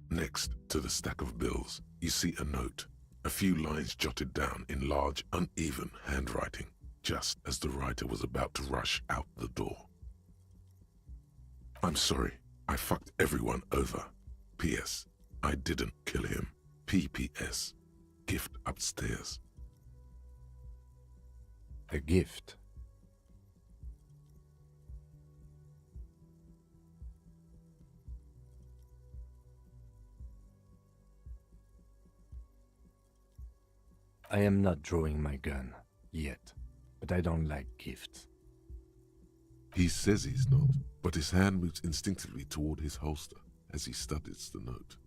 Next to the stack of bills, you see a note, a few lines jotted down in large, uneven handwriting, just as the writer was about to rush out the door. I'm sorry, I fucked everyone over. P.S. I didn't kill him. P.P.S. Gift upstairs. A gift. I am not drawing my gun, yet, but I don't like gifts. He says he's not, but his hand moves instinctively toward his holster as he studies the note.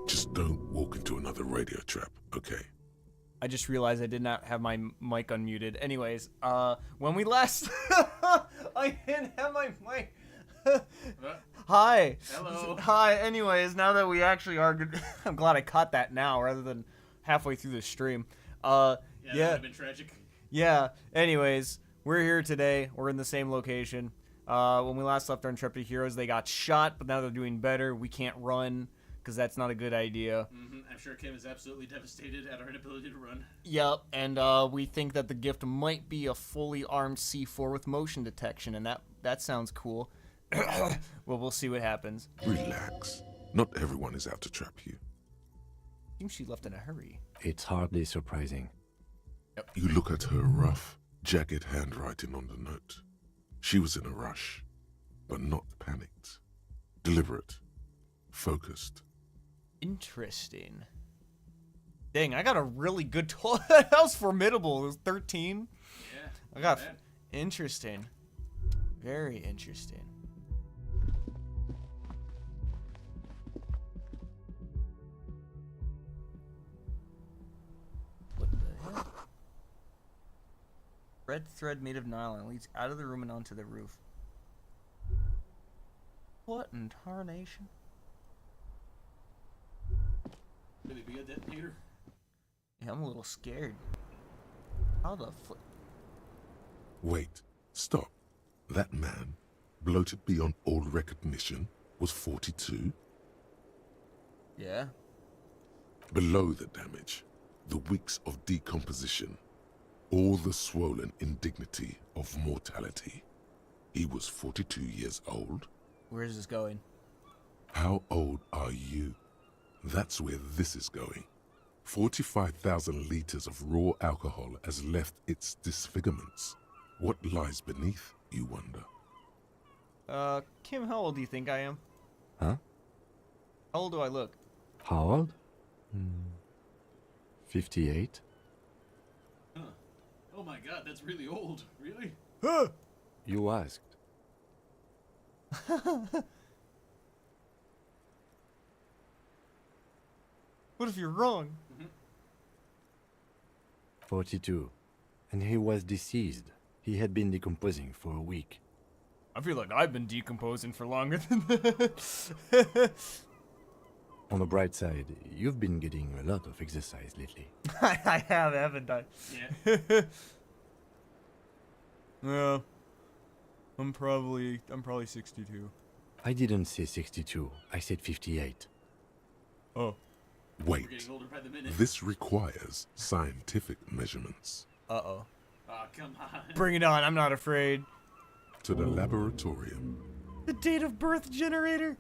Just don't walk into another radio trap, okay? I just realized I did not have my mic unmuted. Anyways, when we last... I didn't have my mic... Hi. Hello. Hi. Anyways, now that we actually are good... I'm glad I caught that now rather than halfway through the stream. Yeah, that would have been tragic. Yeah. Anyways, we're here today. We're in the same location. When we last left our intrepid heroes, they got shot, but now they're doing better. We can't run because that's not a good idea. I'm sure Kim is absolutely devastated at our inability to run. Yep, and we think that the gift might be a fully armed C4 with motion detection, and that sounds cool. Well, we'll see what happens. Relax. Not everyone is out to trap you. Seems she left in a hurry. It's hardly surprising. You look at her rough, jagged handwriting on the note. She was in a rush, but not panicked. Deliberate. Focused. Interesting. Dang, I got a really good toll. That was formidable. It was 13. Yeah. I got bad. interesting. Very interesting. What the heck? Red thread made of nylon leads out of the room and onto the roof. What in tarnation? Could it be a detonator? Yeah, I'm a little scared. How the flip? Wait. Stop. That man, bloated beyond all recognition, was 42? Yeah. Below the damage, the weeks of decomposition, all the swollen indignity of mortality. He was 42 years old. Where is this going? How old are you? That's where this is going. 45,000 liters of raw alcohol has left its disfigurements. What lies beneath, you wonder? Kim, how old do you think I am? Huh? How old do I look? How old? 58? Huh. Oh my god, that's really old. Really? You asked. What if you're wrong? 42. And he was deceased. He had been decomposing for a week. I feel like I've been decomposing for longer than that. On the bright side, you've been getting a lot of exercise lately. I have, haven't I? Yeah. Yeah. I'm probably 62. I didn't say 62. I said 58. Oh. We're Wait, getting older by the minute. this requires scientific measurements. Uh-oh. Aw, come on. Bring it on, I'm not afraid. To the laboratorium. The date of birth generator?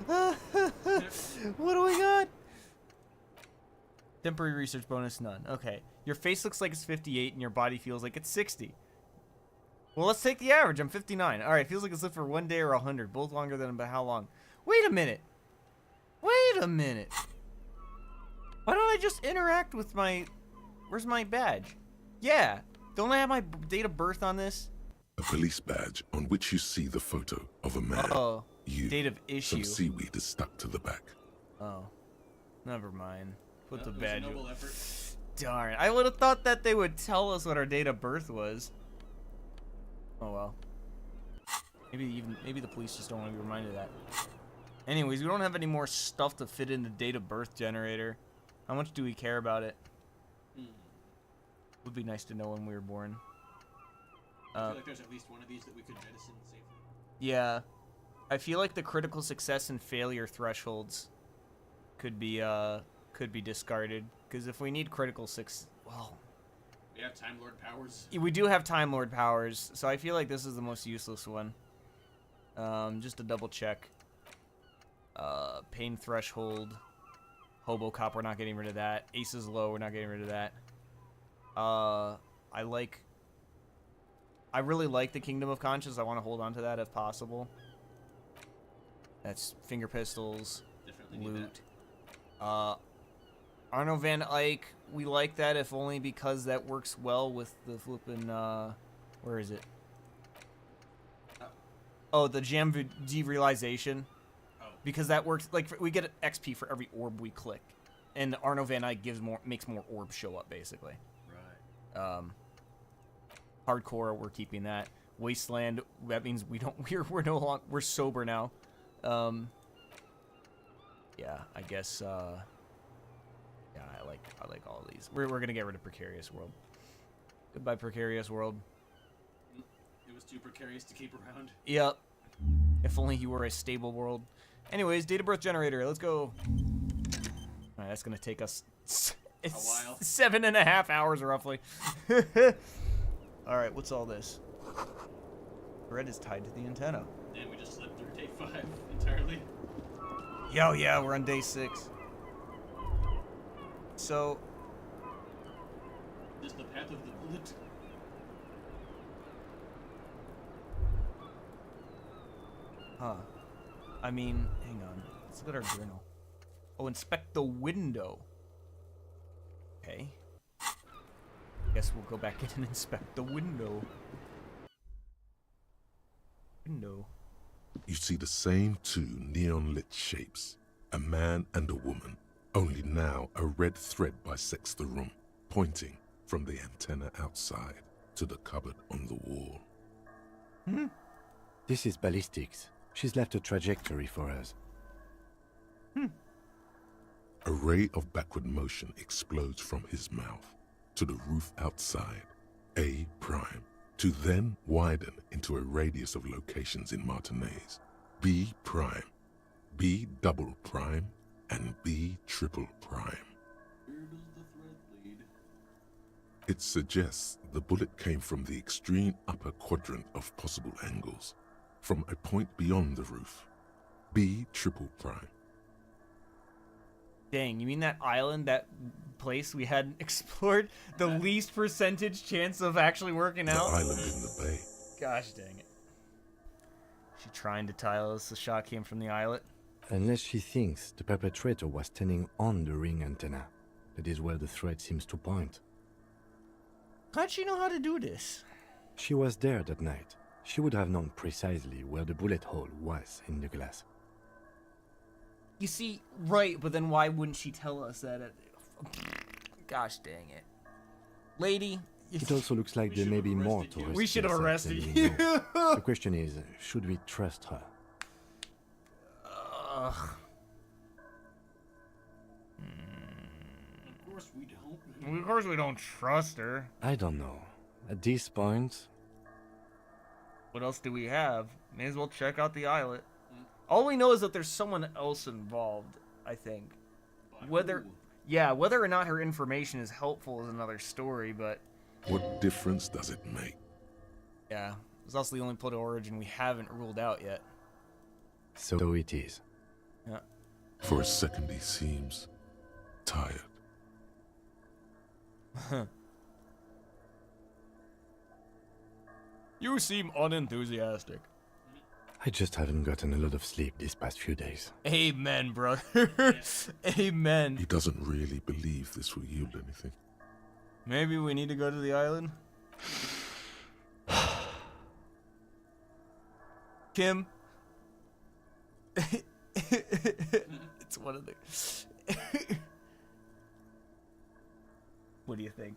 What do we got? Temporary research bonus, none. Okay. Your face looks like it's 58 and your body feels like it's 60. Well, let's take the average. I'm 59. Alright, feels like it's lived for 1 day or 100. Both longer than about how long? Wait a minute. Wait a minute. Why don't I just interact with my... Where's my badge? Yeah. Don't I have my date of birth on this? A police badge on which you see the photo of a man. Oh. You. Date of issue. Some seaweed is stuck to the back. Oh. Never mind. Put the It was a badge... noble effort. Darn. I would have thought that they would tell us what our date of birth was. Oh well. Maybe the police just don't want to be reminded of that. Anyways, we don't have any more stuff to fit in the date of birth generator. How much do we care about it? Would be nice to know when we were born. I feel like there's at least one of these that we could jettison safely. Yeah. I feel like the critical success and failure thresholds could be discarded, because if we need critical success, well, We have Time Lord powers. we do have Time Lord powers, so I feel like this is the most useless one. Just to double check. Pain threshold. Hobocop, we're not getting rid of that. Ace is low, we're not getting rid of that. I really like the Kingdom of Conscience. I want to hold on to that if possible. That's finger pistols, Definitely need loot. Arno Van Eyck, we like that if only because that works well with the flippin', where is it? Oh, the Jam Derealization. Oh. Because that works, like, we get XP for every orb we click. And Arno Van Eyck makes more orbs show up, basically. Right. Hardcore, we're keeping that. Wasteland, that means we're no longer, we're sober now. Yeah, I guess, yeah, I like all of these. We're gonna get rid of Precarious World. Goodbye, Precarious World. It was too precarious to keep around. Yep. If only you were a stable world. Anyways, date of birth generator, let's go. Alright, that's gonna take us it's while. 7.5 hours roughly. Alright, what's all this? Thread is tied to the antenna. And we just slipped through day 5 entirely. Yo, yeah, we're on day 6. So, Just the path of the bullet. huh. I mean, hang on. Let's look at our journal. Oh, inspect the window. Okay. Guess we'll go back in and inspect the window. Window. You see the same two neon-lit shapes, a man and a woman, only now a red thread bisects the room, pointing from the antenna outside to the cupboard on the wall. This is ballistics. She's left a trajectory for us. A ray of backward motion explodes from his mouth to the roof outside, A prime, to then widen into a radius of locations in Martinez, B prime, B double prime, and B triple prime. Where does the thread lead? It suggests the bullet came from the extreme upper quadrant of possible angles, from a point beyond the roof, B triple prime. Dang, you mean that island, that place we hadn't explored? The least percentage chance of actually working The out? island in the bay. Gosh dang it. She trying to tell us the shot came from the islet? Unless she thinks the perpetrator was standing on the ring antenna. That is where the thread seems to point. How'd she know how to do this? She was there that night. She would have known precisely where the bullet hole was in the glass. You see, right, but then why wouldn't she tell us that? Gosh dang it. Lady, It also looks like We there should may have be more arrested to you. her. we should have skill set arrested than we you. know. The question is, should we trust her? Ugh. Of course we don't. Of course we don't trust her. I don't know. At this point, What else do we have? May as well check out the islet. All we know is that there's someone else involved, I think. But Whether, who? yeah, whether or not her information is helpful is another story, but What difference does it make? yeah, it's also the only plot of origin we haven't ruled out yet. so it is. Yeah. For a second he seems tired. You seem unenthusiastic. I just haven't gotten a lot of sleep these past few days. Amen, brother. Amen. He doesn't really believe this will yield anything. Maybe we need to go to the island? Kim? It's one of the... What do you think?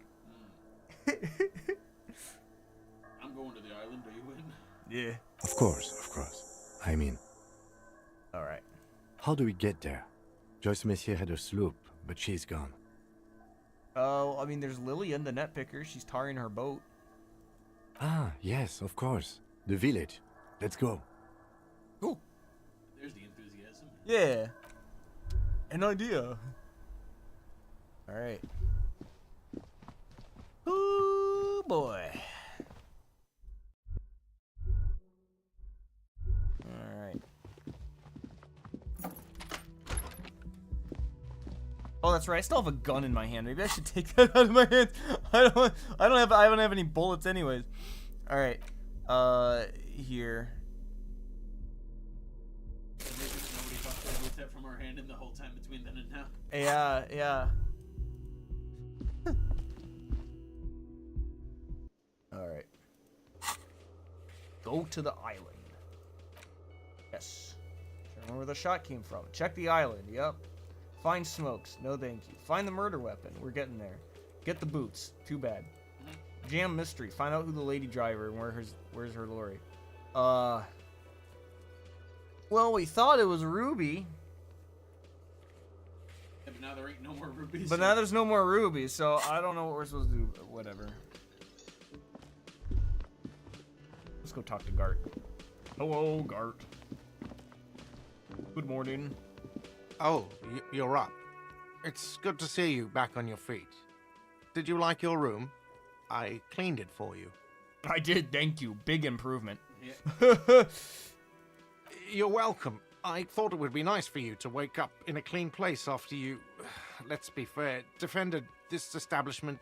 I'm going to the island. Are you in? Yeah. Of course, I mean. All right. How do we get there? Joyce Messier had a sloop, but she's gone. Oh, I mean, there's Lillian, the net picker. She's tarring her boat. Ah, yes, of course. The village. Let's go. Cool. There's the enthusiasm. Yeah. An idea. All right. Ooh, boy. All right. Oh, that's right. I still have a gun in my hand. Maybe I should take that out of my hand. I don't have any bullets anyways. All right. Here. Nobody fucked that with that from our hand in the whole time between then and now. Yeah, yeah. All right. Go to the island. Yes. Remember where the shot came from. Check the island. Yep. Find smokes. No thank you. Find the murder weapon. We're getting there. Get the boots. Too bad. Jam mystery. Find out who the lady driver and where's her lorry. Well, we thought it was Ruby. Yeah, but now there ain't no more rubies. But now there's no more rubies, so I don't know what we're supposed to do. Whatever. Let's go talk to Gart. Hello, Gart. Good morning. Oh, you're up. It's good to see you back on your feet. Did you like your room? I cleaned it for you. I did, thank you. Big improvement. Yeah. You're welcome. I thought it would be nice for you to wake up in a clean place after you, let's be fair, defended this establishment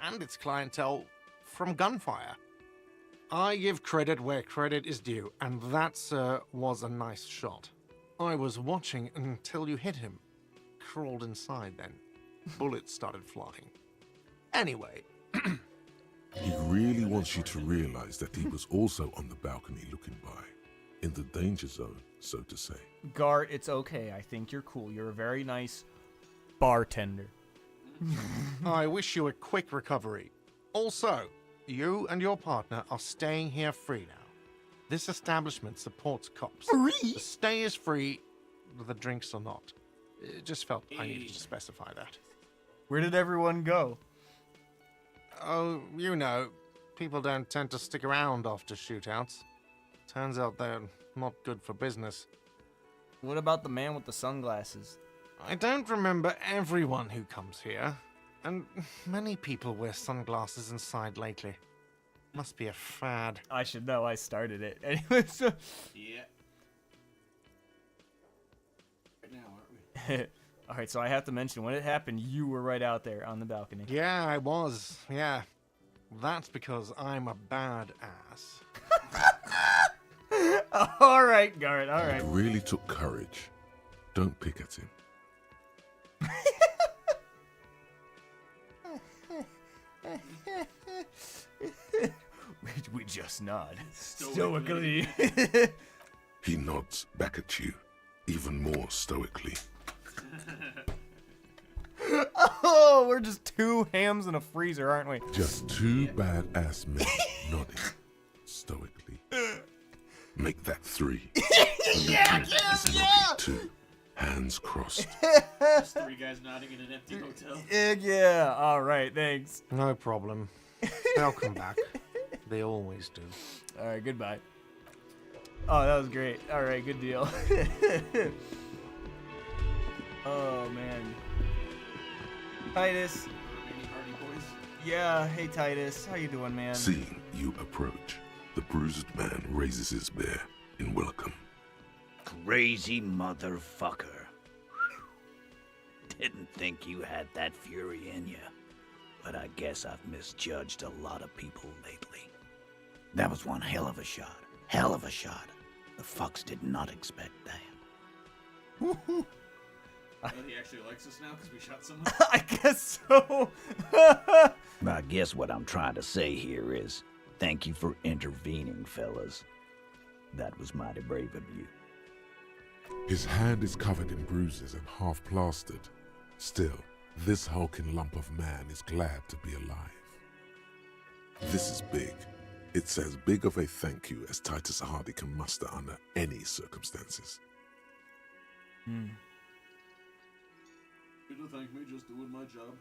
and its clientele from gunfire. I give credit where credit is due, and that, sir, was a nice shot. I was watching until you hit him. Crawled inside then. Bullets started flying. Anyway, He really wants you to realize that he was also on the balcony looking by, in the danger zone, so to say. Gart, it's okay. I think you're cool. You're a very nice bartender. I wish you a quick recovery. Also, you and your partner are staying here free now. This establishment supports cops. Free? The stay is free, the drinks are not. It just felt I needed to specify that. Where did everyone go? Oh, you know, people don't tend to stick around after shootouts. Turns out they're not good for business. What about the man with the sunglasses? I don't remember everyone who comes here, and many people wear sunglasses inside lately. Must be a fad. I should know. I started it. Anyways. Yeah. Right now, aren't we? All right, so I have to mention, when it happened, you were right out there on the balcony. Yeah, I was. Yeah. That's because I'm a bad ass. All right, Gart. All right. It really took courage. Don't pick at him. We just nod. Stoically. Stoically. He nods back at you, even more stoically. Oh, we're just two hams in a freezer, aren't we? Just two badass men nodding stoically. Make that three. Is nodding two. Hands crossed. Just three guys nodding in an empty hotel. Yeah. All right, thanks. No problem. They'll come back. They always do. All right, goodbye. Oh, that was great. All right, good deal. Oh, man. Titus. Any Hardy boys? Yeah, hey, Titus. How you doing, man? Seeing you approach, the bruised man raises his bear in welcome. Crazy motherfucker. Didn't think you had that fury in you. But I guess I've misjudged a lot of people lately. That was one hell of a shot. Hell of a shot. The fucks did not expect that. But he actually likes us now because we shot someone. I guess so. I guess what I'm trying to say here is, thank you for intervening, fellas. That was mighty brave of you. His hand is covered in bruises and half plastered. Still, this hulking lump of man is glad to be alive. This is big. It's as big of a thank you as Titus Hardy can muster under any circumstances. Hmm. You to thank me just doing my job.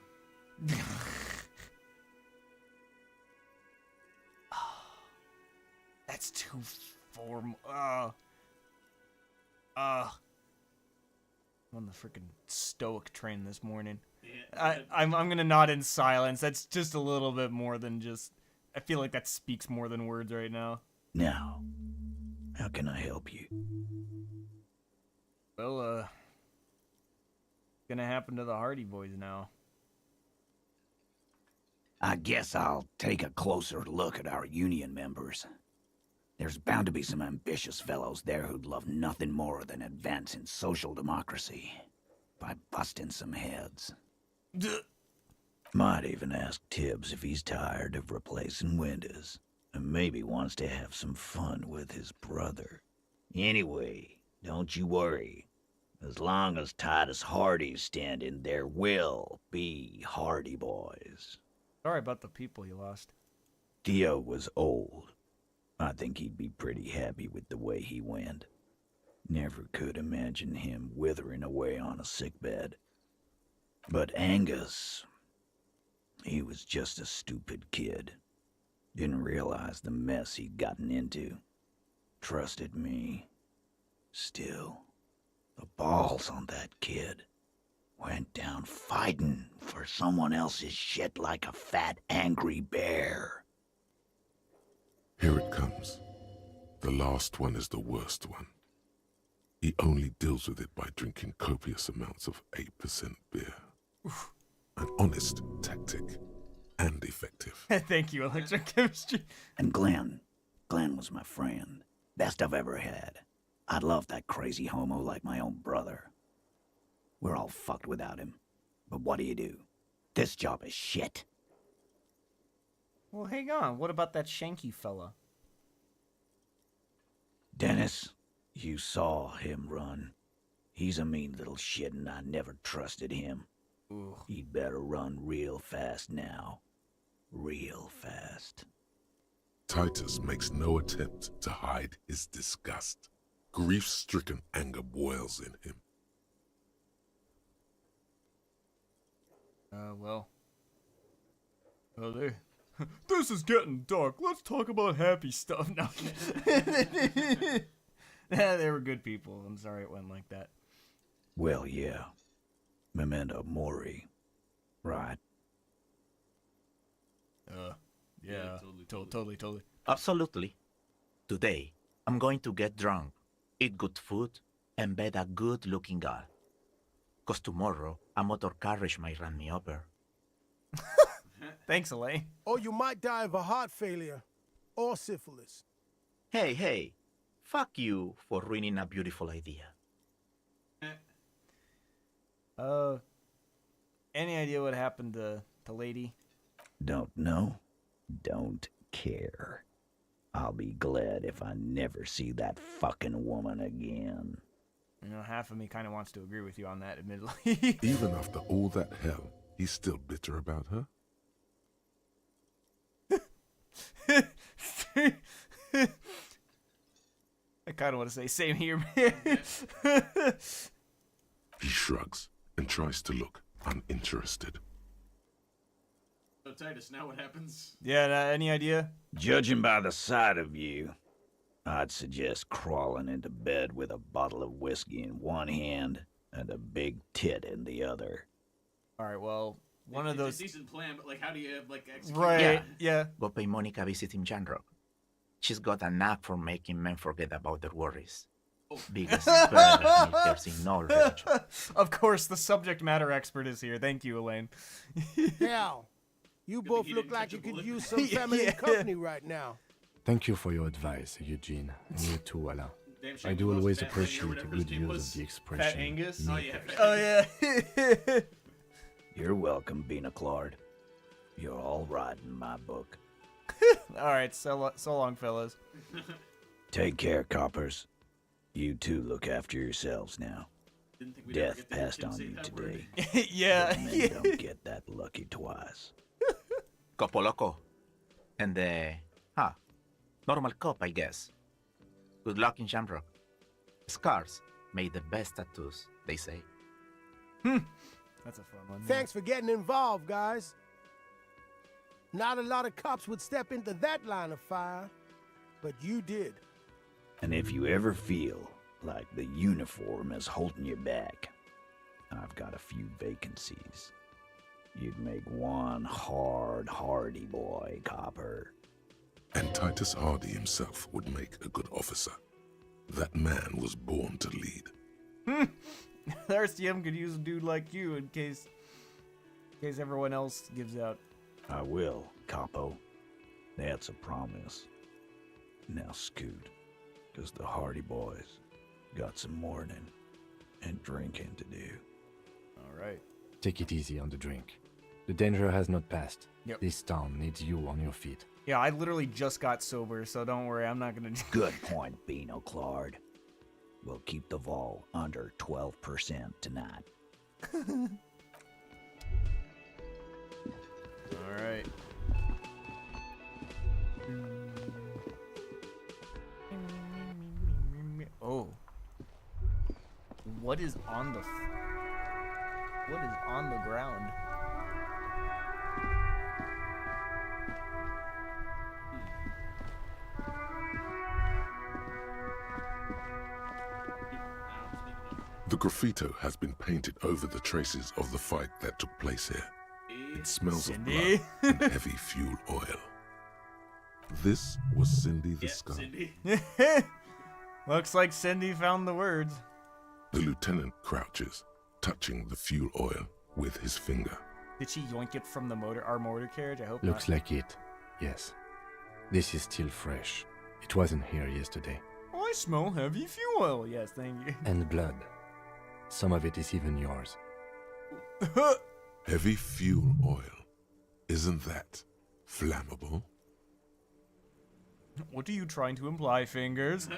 That's too formal. I'm on the freaking stoic train this morning. Yeah, I'm gonna nod in silence. That's just a little bit more than just. I feel like that speaks more than words right now. Now, how can I help you? Well, gonna happen to the Hardy Boys now. I guess I'll take a closer look at our union members. There's bound to be some ambitious fellows there who'd love nothing more than advancing social democracy by busting some heads. Might even ask Tibbs if he's tired of replacing windows and maybe wants to have some fun with his brother. Anyway, don't you worry. As long as Titus Hardy's standing, there will be Hardy Boys. Sorry about the people you lost. Theo was old. I think he'd be pretty happy with the way he went. Never could imagine him withering away on a sickbed. But Angus, he was just a stupid kid. Didn't realize the mess he'd gotten into. Trusted me. Still, the balls on that kid. Went down fighting for someone else's shit like a fat, angry bear. Here it comes. The last one is the worst one. He only deals with it by drinking copious amounts of 8% beer. An honest tactic, and effective. Thank you, electrochemistry. And Glenn was my friend. Best I've ever had. I'd love that crazy homo like my own brother. We're all fucked without him. But what do? This job is shit. Well, hang on. What about that Shanky fella? Dennis, you saw him run. He's a mean little shit and I never trusted him. Ooh. He'd better run real fast now. Real fast. Titus makes no attempt to hide his disgust. Grief-stricken anger boils in him. Well. Oh, there. This is getting dark. Let's talk about happy stuff now. Yeah, they were good people. I'm sorry it went like that. Well, yeah. Memento Mori. Right. Yeah, totally. Absolutely. Today, I'm going to get drunk, eat good food, and bed a good-looking girl. 'Cause tomorrow, a motor carriage might run me over. Thanks, Elaine. Or you might die of a heart failure or syphilis. Hey, fuck you for ruining a beautiful idea. Any idea what happened to Lady? Don't know. Don't care. I'll be glad if I never see that fucking woman again. You know, half of me kind of wants to agree with you on that, admittedly. Even after all that hell, he's still bitter about her? I kind of want to say same here, man. He shrugs and tries to look uninterested. So Titus, now what happens? Yeah, any idea? Judging by the sight of you, I'd suggest crawling into bed with a bottle of whiskey in one hand and a big tit in the other. All right, well, one of It's those. a decent plan, but like, how do you like execute? Right, yeah. Go pay Monica visiting Janrock. She's got a knack for making men forget about their worries. Biggest burn there's in all religion. Of course, the subject matter expert is here. Thank you, Elaine. Hell, you Good both thing he look didn't like catch a you could bullet. use some feminine Yeah. company right now. Thank you for your advice, Eugene. And you too, Alain. Damn shame I we do lost always Fat Lady or appreciate a whatever his good name use was. of the expression. Angus? Oh, "me yeah, first." Fat Oh yeah. You're welcome, Bina Claude. You're all right in my book. All right, so long, fellas. Take care, coppers. You two look after yourselves now. Didn't think we'd ever Death get to hear passed Tim on say you that today. word. Yeah. But men don't get that lucky twice. Copo Loco. And Normal cop, I guess. Good luck in Shamrock. Scars made the best tattoos, they say. That's a fun one. Thanks for getting involved, guys. Not a lot of cops would step into that line of fire, but you did. And if you ever feel like the uniform is holding you back, I've got a few vacancies. You'd make one hardy boy, copper. And Titus Hardy himself would make a good officer. That man was born to lead. The RCM could use a dude like you in case everyone else gives out. I will, capo. That's a promise. Now scoot, 'cause the Hardy boys got some mourning and drinking to do. All right. Take it easy on the drink. The danger has not passed. Yep. This town needs you on your feet. Yeah, I literally just got sober, so don't worry. I'm not gonna. Good point, Beano Claude. We'll keep the vol under 12% tonight. All right. Oh. What is on the ground? The graffito has been painted over the traces of the fight that took place here. It smells of Cindy? blood and heavy fuel oil. This was Cindy the Yeah, Skull. Cindy. Looks like Cindy found the words. The lieutenant crouches, touching the fuel oil with his finger. Did she yoink it from our motor carriage? I hope Looks not. like it. Yes. This is still fresh. It wasn't here yesterday. Oh, I smell heavy fuel oil. Yes, thank you. And blood. Some of it is even yours. Heavy fuel oil. Isn't that flammable? What are you trying to imply, Fingers?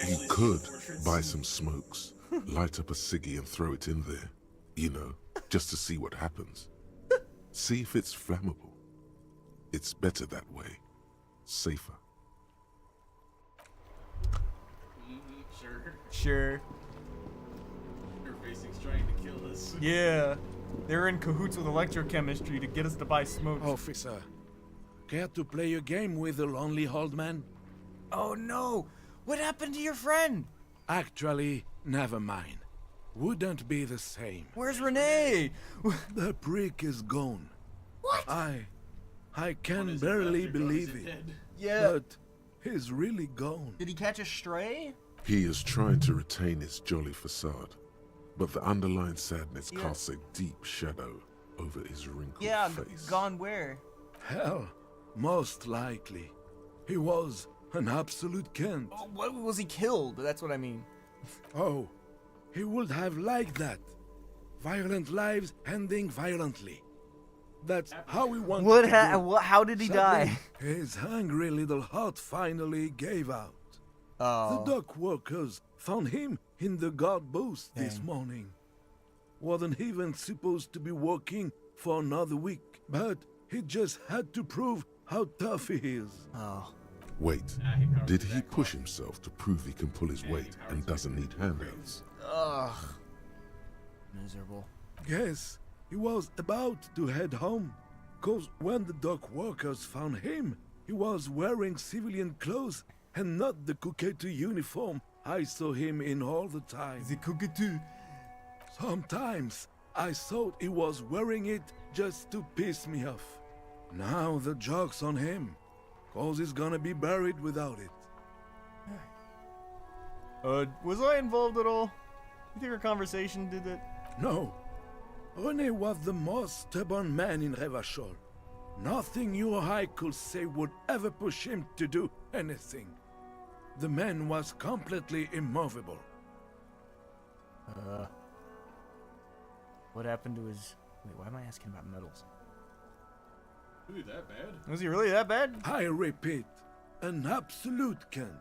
You could buy some smokes, light up a ciggy and throw it in there. You know, just to see what happens. See if it's flammable. It's better that way. Safer. Sure. Sure. Her facing's trying to kill us. Yeah. They're in cahoots with electrochemistry to get us to buy smoke. Officer, care to play a game with the lonely old man? Oh no! What happened to your friend? Actually, never mind. Wouldn't be the same. Where's Renee? The prick is gone. What? I What can is barely left, or is believe it it. dead? Yeah. But he's really gone. Did he catch a stray? He is trying to retain his jolly facade, but the underlying sadness Yeah. casts a deep shadow over his wrinkled Yeah, face. gone where? Hell, most likely. He was an absolute cunt. Oh, what was he killed? That's what I mean. Oh, he would have liked that. Violent lives ending violently. That's how we want What? to do. What? How did he die? His hungry little heart finally gave out. Oh. The dock workers found him in the guard booth this Dang. morning. Wasn't even supposed to be working for another week, but he just had to prove how tough he is. Oh. Wait, He powers did through he that push clock. himself to prove he can pull his Yeah, he weight powers and through doesn't need handouts? Ugh. Miserable. Yes, he was about to head home. 'Cause when the dock workers found him, he was wearing civilian clothes and not the Kuketu uniform I saw him in all the time. The cockatoo. Sometimes I thought he was wearing it just to piss me off. Now the joke's on him, 'cause he's gonna be buried without it. Was I involved at all? You think our conversation did it? No, René was the most stubborn man in Revachol. Nothing you or I could say would ever push him to do anything. The man was completely immovable. What happened to his... Wait, why am I asking about medals? Ooh, that bad? Was he really that bad? I repeat, an absolute cunt.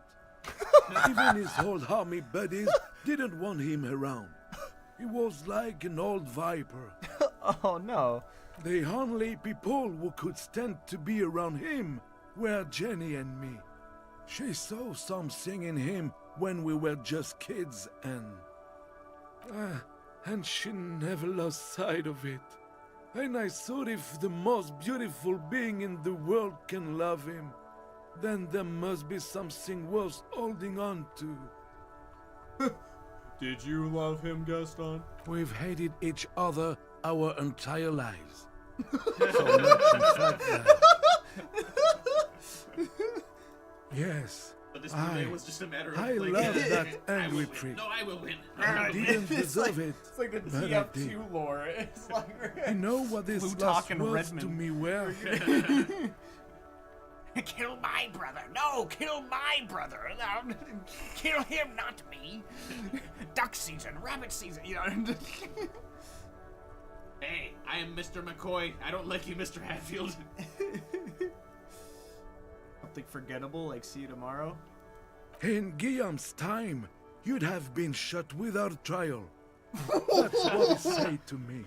Even his old army buddies didn't want him around. He was like an old viper. Oh, no. The only people who could stand to be around him were Jenny and me. She saw something in him when we were just kids, and she never lost sight of it. And I thought if the most beautiful being in the world can love him, then there must be something worth holding on to. Did you love him, Gaston? We've hated each other our entire lives. So much, in fact, that... Yes. But this today was just a matter of I like, love that I will angry win. trick. No, I will win. I didn't deserve it. It's like the but I did. TF2 lore. It's like You know what this Plutarch last and words to Redmond. me were? Kill my brother. No, kill my brother. No, kill him, not me. Duck season, rabbit season, you know. Hey, I am Mr. McCoy. I don't like you, Mr. Hatfield. something forgettable, like see you tomorrow. In Guillaume's time, you'd have been shot without trial. That's what he said to me.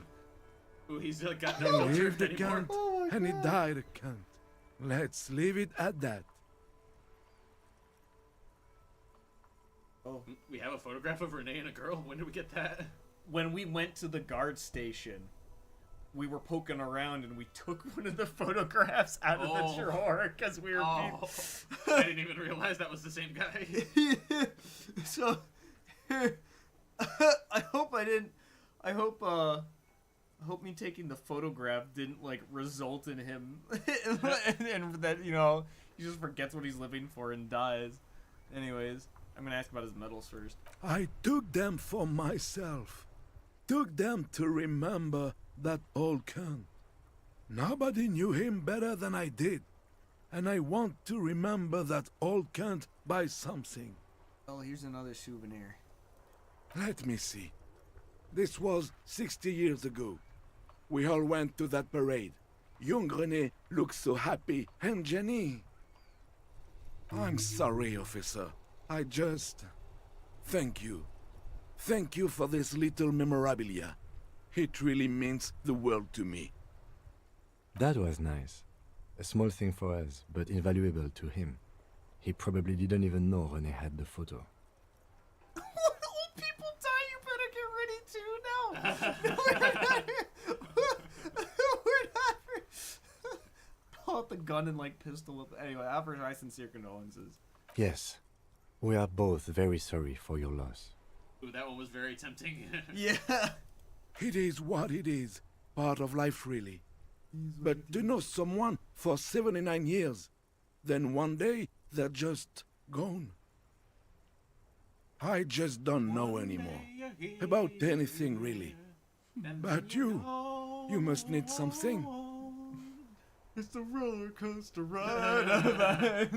Ooh, he's got He no filter lived a anymore. cunt, and he died a cunt. Let's leave it at that. Oh, We have a photograph of Renee and a girl. When did we get that? when we went to the guard station, we were poking around and we took one of the photographs out of the drawer because we were Oh, I didn't even realize that was the same guy. So I hope me taking the photograph didn't like result in him and that, you know, he just forgets what he's living for and dies. Anyways, I'm gonna ask about his medals first. I took them for myself. Took them to remember that old cunt. Nobody knew him better than I did. And I want to remember that old cunt by something. Oh, here's another souvenir. Let me see. This was 60 years ago. We all went to that parade. Young René looked so happy, and Jenny... I'm sorry, officer. I just... Thank you. Thank you for this little memorabilia. It really means the world to me. That was nice. A small thing for us, but invaluable to him. He probably didn't even know René had the photo. Old people die, you better get ready too. No, we're not. We're not. Pull out the gun and like pistol whip. Anyway, offer my sincere condolences. Yes, we are both very sorry for your loss. Ooh, that one was very tempting. Yeah. It is what it is. Part of life, really. But to know someone for 79 years, then one day they're just gone. I just don't know anymore. About anything, really. But you must need something. It's a roller coaster ride.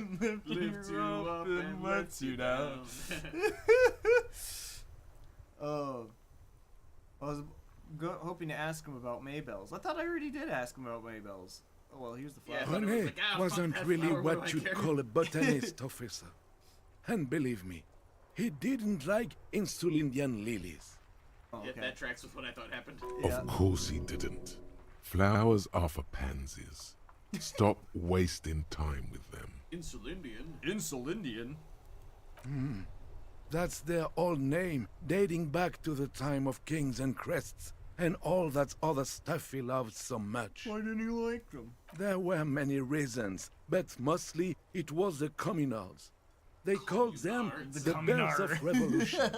Lifts you up and lets you down. Oh, I was hoping to ask him about Maybells. I thought I already did ask him about Maybells. Oh well, here's the flower. Yeah, but it was René like, fuck wasn't that really flower, what do what I you'd care? call a botanist, officer. And believe me, he didn't like insulindian lilies. Oh, Yeah, okay. that tracks with what I thought happened. Yeah. Of course he didn't. Flowers are for pansies. Stop wasting time with them. Insulindian. Insulindian. That's their old name, dating back to the time of kings and crests, and all that other stuff he loved so much. Why didn't you like them? There were many reasons, but mostly it was the communards. They called them Communards. the birds of Communard. revolution.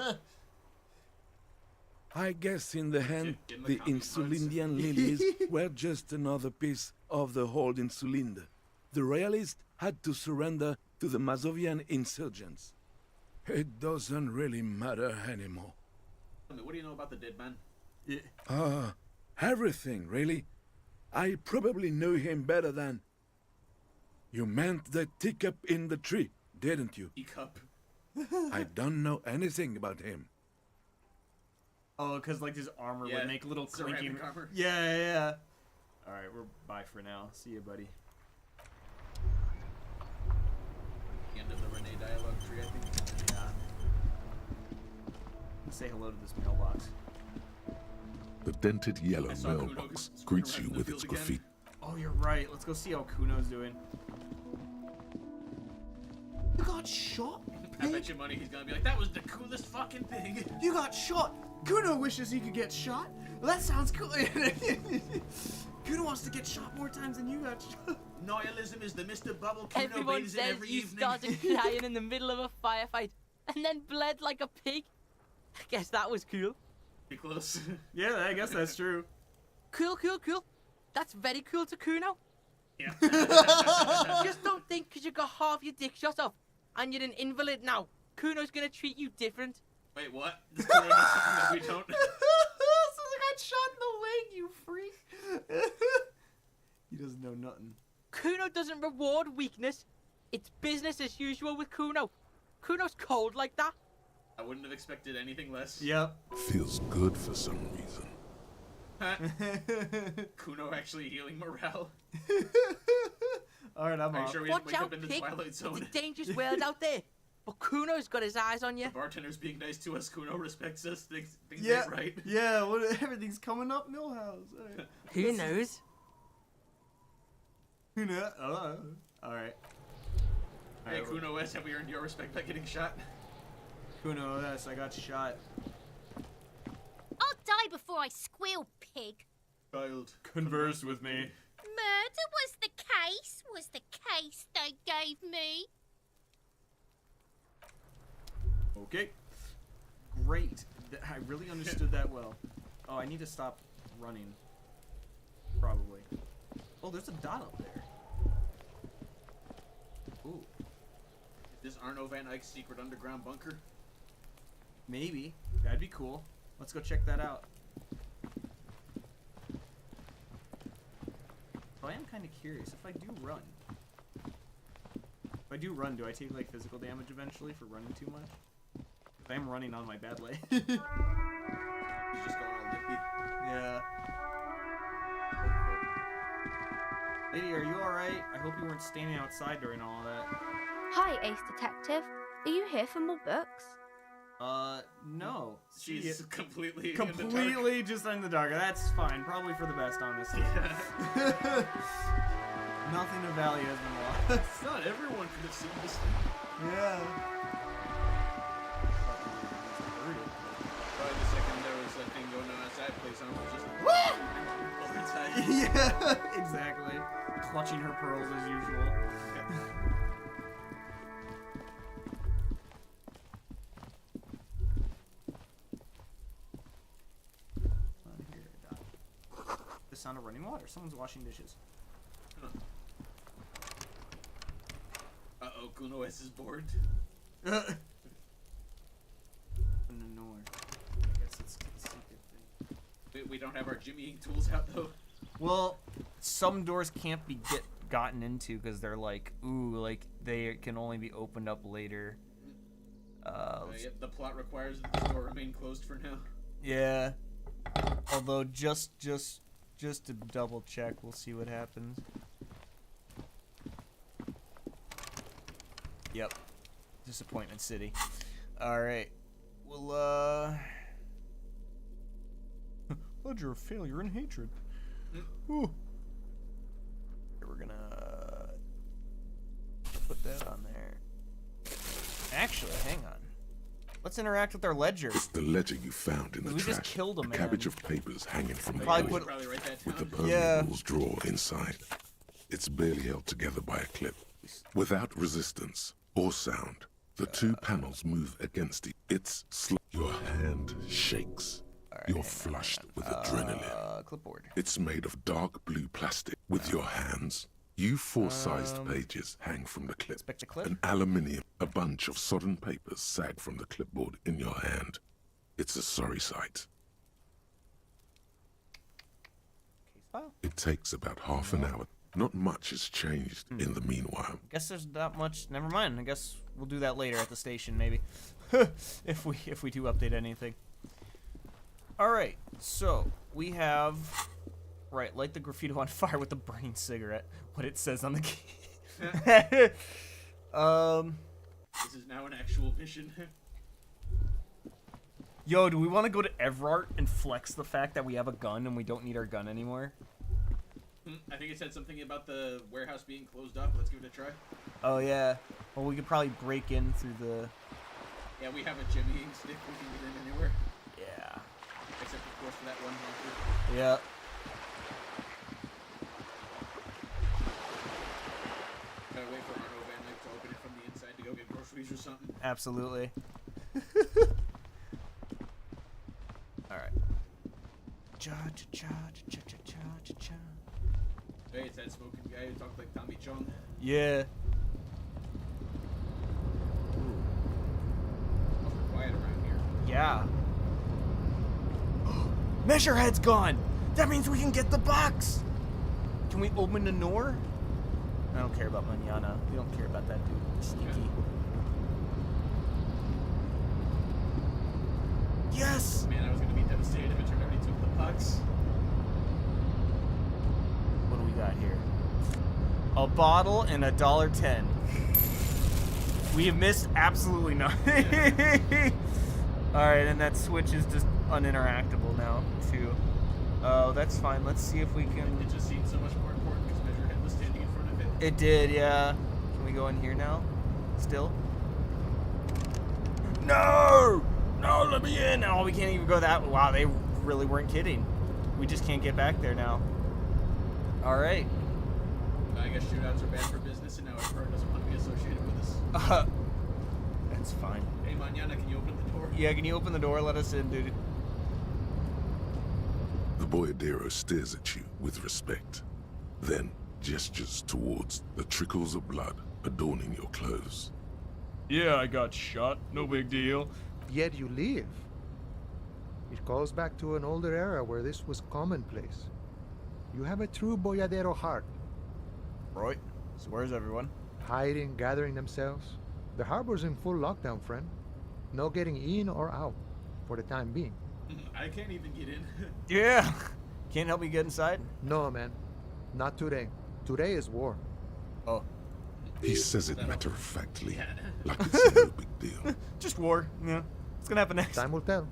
I guess in the end, In the the communards. insulindian lilies were just another piece of the whole insulinde. The royalists had to surrender to the Mazovian insurgents. It doesn't really matter anymore. Tell me, what do you know about the dead man? Everything, really. I probably knew him better than... You meant the teacup in the tree, didn't you? Teacup. I don't know anything about him. Oh, because like his armor Yeah, would make little ceramic clinking. armor. Yeah. All right, we're bye for now. See you, buddy. The end of the Renee dialogue tree, I think. Yeah. Say hello to this mailbox. The dented yellow I saw Kuno mailbox screwing greets around you in the with field its again. graffiti. Oh, you're right. Let's go see how Kuno's doing. You got shot? I bet you money he's gonna be like, that was the coolest fucking thing. You got shot. Kuno wishes he could get shot. Well, that sounds cool. Kuno wants to get shot more times than you got shot. Nihilism is the Mr. Bubble Kuno Everyone bathes in says every you evening. started crying in the middle of a firefight and then bled like a pig. I guess that was cool. Pretty close. Yeah, I guess that's true. Cool. That's very cool to Kuno. Yeah. Just don't think because you got half your dick shot off and you're an invalid now, Kuno's gonna treat you different. Wait, what? This Kuno does something that we don't. So I got shot in the leg, you freak. He doesn't know nothing. Kuno doesn't reward weakness. It's business as usual with Kuno. Kuno's cold like that. I wouldn't have expected anything less. Yep. Feels good for some reason. Kuno actually healing morale. Alright, I'm Are you off. sure we didn't Watch wake out, up in the pig. Twilight It's Zone? a dangerous world out there. But Kuno's got his eyes on you. The bartender's being nice to us. Kuno respects us. Things Yeah, ain't right. yeah. Everything's coming up, Millhouse. Alright. Who knows? Who knows? Alright. Hey, Kuno S, have we earned your respect by getting shot? Kuno, yes, I got shot. I'll die before I squeal, pig. Child. Converse with me. Murder was the case they gave me. Okay. Great. I really understood that well. Oh, I need to stop running. Probably. Oh, there's a dot up there. Ooh. Is this Arno Van Eyck's secret underground bunker? Maybe. That'd be cool. Let's go check that out. So I am kind of curious. If I do run, do I take like physical damage eventually for running too much? If I'm running on my bad leg. He's just going all lippy. Yeah. Lady, are you alright? I hope you weren't standing outside during all that. Hi, Ace Detective. Are you here for more books? No. She's completely in completely just in the dark. That's fine. Probably for the best, honestly. Nothing of value has been lost. Not everyone could have seen this. Yeah. Probably the second there was a thing going on outside, place on was just What? over inside. Yeah, exactly. Clutching her pearls as usual. The sound of running water. Someone's washing dishes. Uh-oh, Kuno S is bored. No. I guess it's a secret thing. We don't have our jimmying tools out, though. Well, some doors can't be gotten into because they're like, ooh, like they can only be opened up later. Yeah, the plot requires that the door remain closed for now. Yeah. Although just to double check, we'll see what happens. Yep. Disappointment City. Alright. Well, ledger of failure and hatred. Ooh. Here, we're gonna put that on there. Actually, hang on. Let's interact with our ledger. It's the ledger you found in the We trash. just killed a man. Cabbage of papers hanging from the Probably wall put- Probably write that with the down. permanent Yeah. rules drawer inside. It's barely held together by a clip. Without resistance or sound, the two panels move against it. It's your hand shakes. You're flushed with adrenaline. Clipboard. It's made of dark blue plastic. With your hands, you four-sized pages hang from the clip. Inspect the clip. An aluminium, a bunch of sodden papers sag from the clipboard in your hand. It's a sorry sight. Case file. It takes about half an hour. Not much has changed in the meanwhile. Guess there's not much. Never mind. I guess we'll do that later at the station, maybe. if we do update anything. All right. So we have light the graffiti on fire with a burning cigarette. What it says on the key. This is now an actual mission. Yo, do we want to go to Everart and flex the fact that we have a gun and we don't need our gun anymore? I think it said something about the warehouse being closed up. Let's give it a try. Oh yeah. Well, we could probably break in through the. Yeah, we have a jimmying stick. We can get in anywhere. Yeah. Except, of course, for that one bunker. Yeah. Gotta wait for our van like to open it from the inside to go get groceries or something. Absolutely. All right. Cha cha cha cha cha cha cha cha. Hey, it's that smoking guy who talked like Tommy Chung. Yeah. Quiet around here. Yeah. Measurehead's gone. That means we can get the box. Can we open the door? I don't care about Manana. We don't care about that dude. Sneaky. Yes. Man, I was gonna be devastated if it turned out he took the box. What do we got here? A bottle and $1.10. We have missed absolutely nothing. Alright, and that switch is just uninteractable now, too. Oh, that's fine. Let's see if we can... It just seemed so much more important because Measurehead was standing in front of it. It did, yeah. Can we go in here now? Still? No! No, let me in! Oh, we can't even go that... Wow, they really weren't kidding. We just can't get back there now. Alright. I guess shootouts are bad for business, and now Emperor doesn't want to be associated with us. That's fine. Hey, Manana, can you open the door? Yeah, can you open the door? Let us in, dude. The boyadero stares at you with respect, then gestures towards the trickles of blood adorning your clothes. Yeah, I got shot. No big deal. Yet you live. It goes back to an older era where this was commonplace. You have a true boyadero heart. Right. So where's everyone? Hiding, gathering themselves. The harbor's in full lockdown, friend. No getting in or out, for the time being. I can't even get in. Yeah. Can't help me get inside? No, man. Not today. Today is war. Oh. He says it matter-of-factly, like it's no big deal. Just war. Yeah. It's gonna happen next. Time will tell.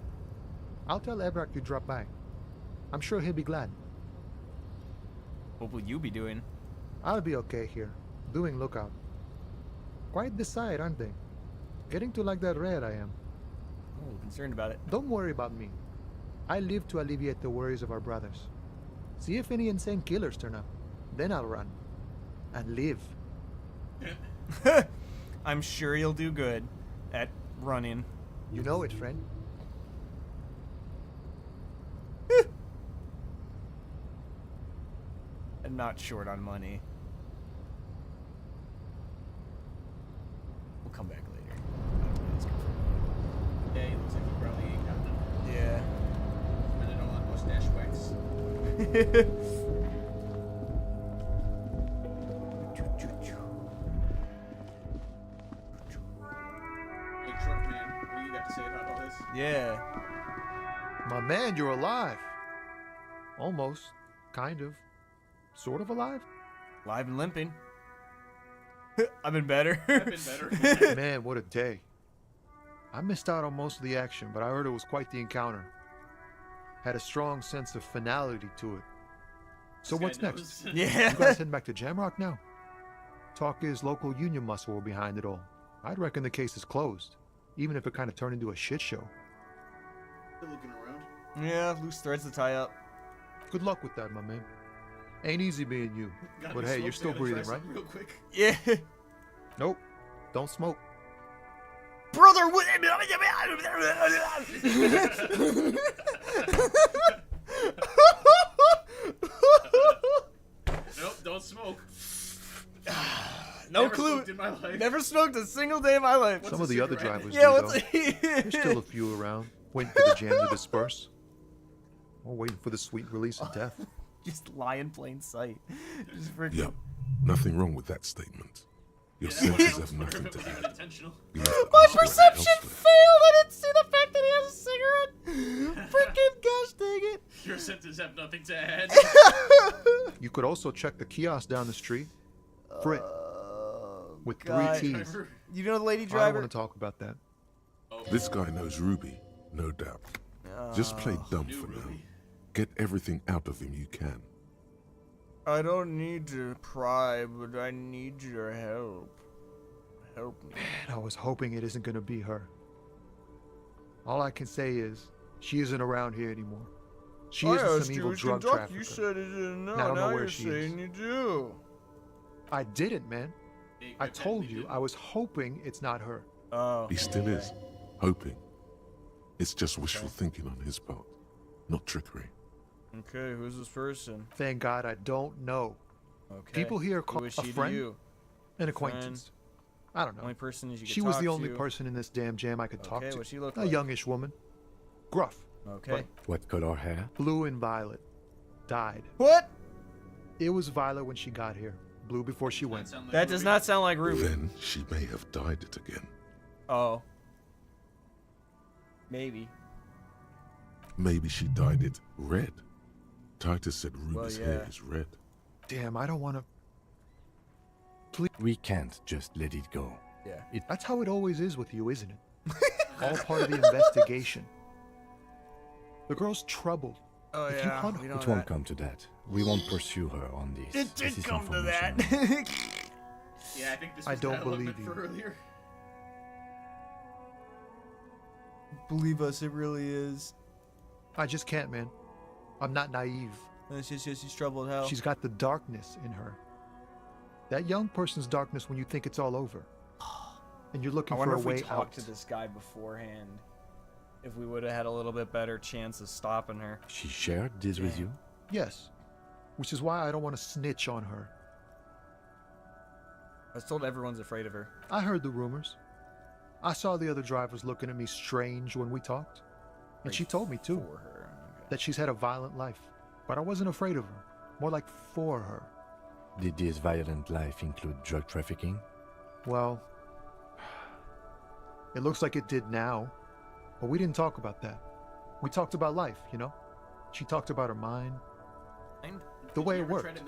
I'll tell Evrak you dropped by. I'm sure he'll be glad. What will you be doing? I'll be okay here, doing lookout. Quite the sight, aren't they? Getting to like that red I am. Oh, concerned about it. Don't worry about me. I live to alleviate the worries of our brothers. See if any insane killers turn up. Then I'll run. And live. I'm sure you'll do good at running. You know it, friend. I'm not short on money. We'll come back later. Yeah, he looks like he probably ain't got them. Yeah. Spend it all on mustache wax. Hey, truck man, what do you got to say about all this? Yeah. My man, you're alive. Almost. Kind of. Sort of alive? Live and limping. I've been better. I've been better. Man, what a day. I missed out on most of the action, but I heard it was quite the encounter. Had a strong sense of finality to it. So This what's guy next? knows. Yeah. You guys heading back to Jamrock now? Talk is local union muscle were behind it all. I'd reckon the case is closed, even if it kind of turned into a shit show. Still looking around. Yeah, loose threads to tie up. Good luck with that, my man. Ain't easy being you. Gotta But be hey, slow, you're so still I gotta try breathing, right? something Real quick. Yeah. Nope. Don't smoke. Brother, Nope, don't smoke. no Never clue. smoked in my life. Never smoked a single day in my life. Some of the other drivers Yeah, do, what's though. There's still a few around, waiting for the jam to disperse. Or waiting for the sweet release of death. Just lie in plain sight. Just freaking. Yep, nothing wrong with that statement. Your Yeah, senses I have don't know if nothing it to was add. even intentional. Leave the My argument perception elsewhere. failed. I didn't see the fact that he has a cigarette. Freaking gosh dang it. Your senses have nothing to add. You could also check the kiosk down the street. Frit. With God. 3 T's. You know the lady I don't driver? want to talk about that. This guy knows Ruby, no doubt. Just play dumb for now. Get everything out of him you can. I don't need to pry, but I need your help. Help me. Man, I was hoping it isn't gonna be her. All I can say is, she isn't around here anymore. She isn't some evil drug trafficker. You said you didn't know. I don't know now where you're she is. saying you do. I didn't, man. I told you, I was hoping it's not her. Oh. He still is, hoping. It's just wishful thinking on his part, not trickery. Okay, who's this person? Thank God I don't know. Okay. People here Who call is a she to friend, you? an acquaintance. I don't know. Only person you could She was talk the only to. person in this damn jam I could talk Okay, to. what'd she look A like? youngish woman. Gruff. Okay. What color hair? Blue and violet. Died. What? It was violet when she got here. Blue before she went. That does not sound like Ruby. Then she may have dyed it again. Oh. Maybe. Maybe she dyed it red. Titus said Ruby's Well, hair yeah. is red. Damn, I don't want to... We can't just let it go. Yeah. That's how it always is with you, isn't it? All part of the investigation. The girl's troubled. Oh If you yeah. hunt We know It won't that. come to that. We won't pursue her on this. It This did is come to that. information. Yeah, I think this I was don't the element believe for you. earlier. Believe us, it really is. I just can't, man. I'm not naive. She's troubled hell. She's got the darkness in her. That young person's darkness when you think it's all over. And you're I looking wonder for a if we way talked out. to this guy beforehand. If we would have had a little bit better chance of stopping her. She shared this with you? Yes. Which is why I don't want to snitch on her. I was told everyone's afraid of her. I heard the rumors. I saw the other drivers looking at me strange when we talked. And she told me, too, For her. Okay. that she's had a violent life. But I wasn't afraid of her. More like for her. Did this violent life include drug trafficking? Well, it looks like it did now. But we didn't talk about that. We talked about life, you know? She talked about her mind. The way it worked.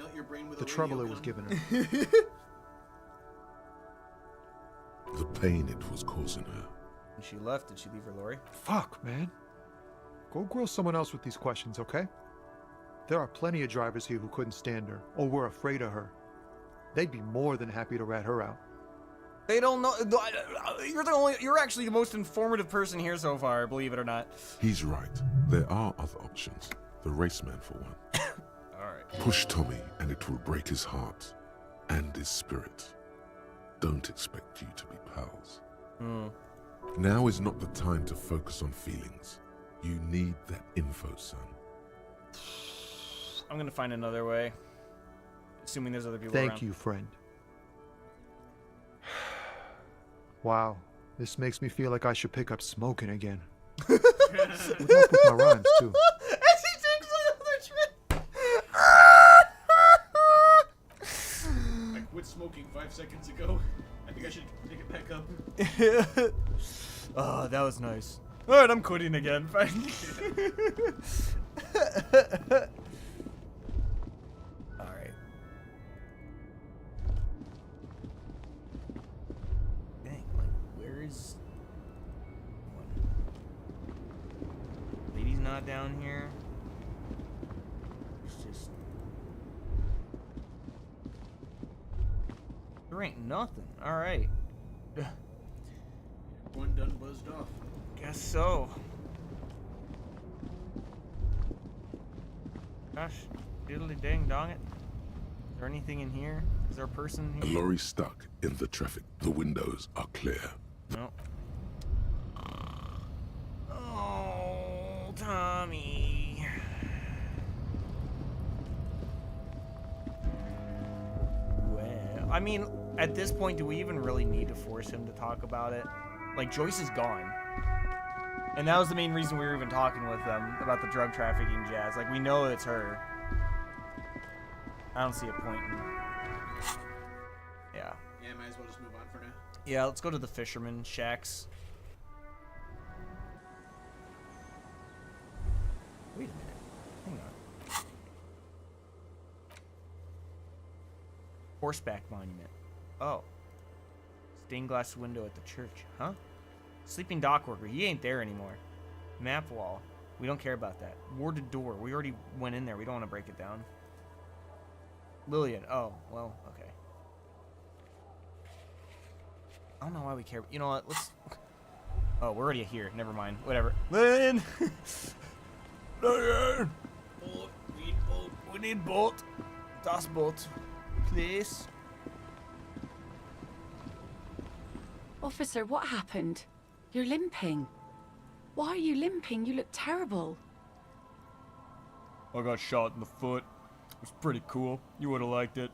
The trouble it was giving her. The pain it was causing her. When she left, did she leave her lorry? Fuck, man. Go grill someone else with these questions, okay? There are plenty of drivers here who couldn't stand her, or were afraid of her. They'd be more than happy to rat her out. They don't know. You're actually the most informative person here so far, believe it or not. He's right. There are other options. The raceman, for one. Alright. Push Tommy, and it will break his heart and his spirit. Don't expect you to be pals. Now is not the time to focus on feelings. You need that info, son. I'm gonna find another way. Assuming there's other people around. Thank you, friend. Wow, this makes me feel like I should pick up smoking again. Would help with my rhymes, too. As he takes another trip. I quit smoking 5 seconds ago. I think I should pick it back up. Oh, that was nice. Alright, I'm quitting again. Fine. Alright. Dang, like, where is one? Lady's not down here. It's just. There ain't nothing. Alright. One done buzzed off. Guess so. Gosh, diddly dang dong it. Is there anything in here? Is there a person A here? lorry stuck in the traffic. The windows are clear. No. Oh, Tommy. Well, I mean, at this point, do we even really need to force him to talk about it? Like, Joyce is gone. And that was the main reason we were even talking with them about the drug trafficking jazz. Like, we know it's her. I don't see a point in... Yeah. Yeah, might as well just move on for now. Yeah, let's go to the fisherman shacks. Wait a minute. Hang on. Horseback monument. Oh. Stained glass window at the church. Huh? Sleeping dock worker. He ain't there anymore. Map wall. We don't care about that. Warded door. We already went in there. We don't want to break it down. Lillian. Oh, well, okay. I don't know why we care. You know what? Let's. Oh, we're already here. Never mind. Whatever. Lynn! Bolt. We need Bolt. We need Bolt. Das Bolt. Please. Officer, what happened? You're limping. Why are you limping? You look terrible. I got shot in the foot. It was pretty cool. You would have liked it.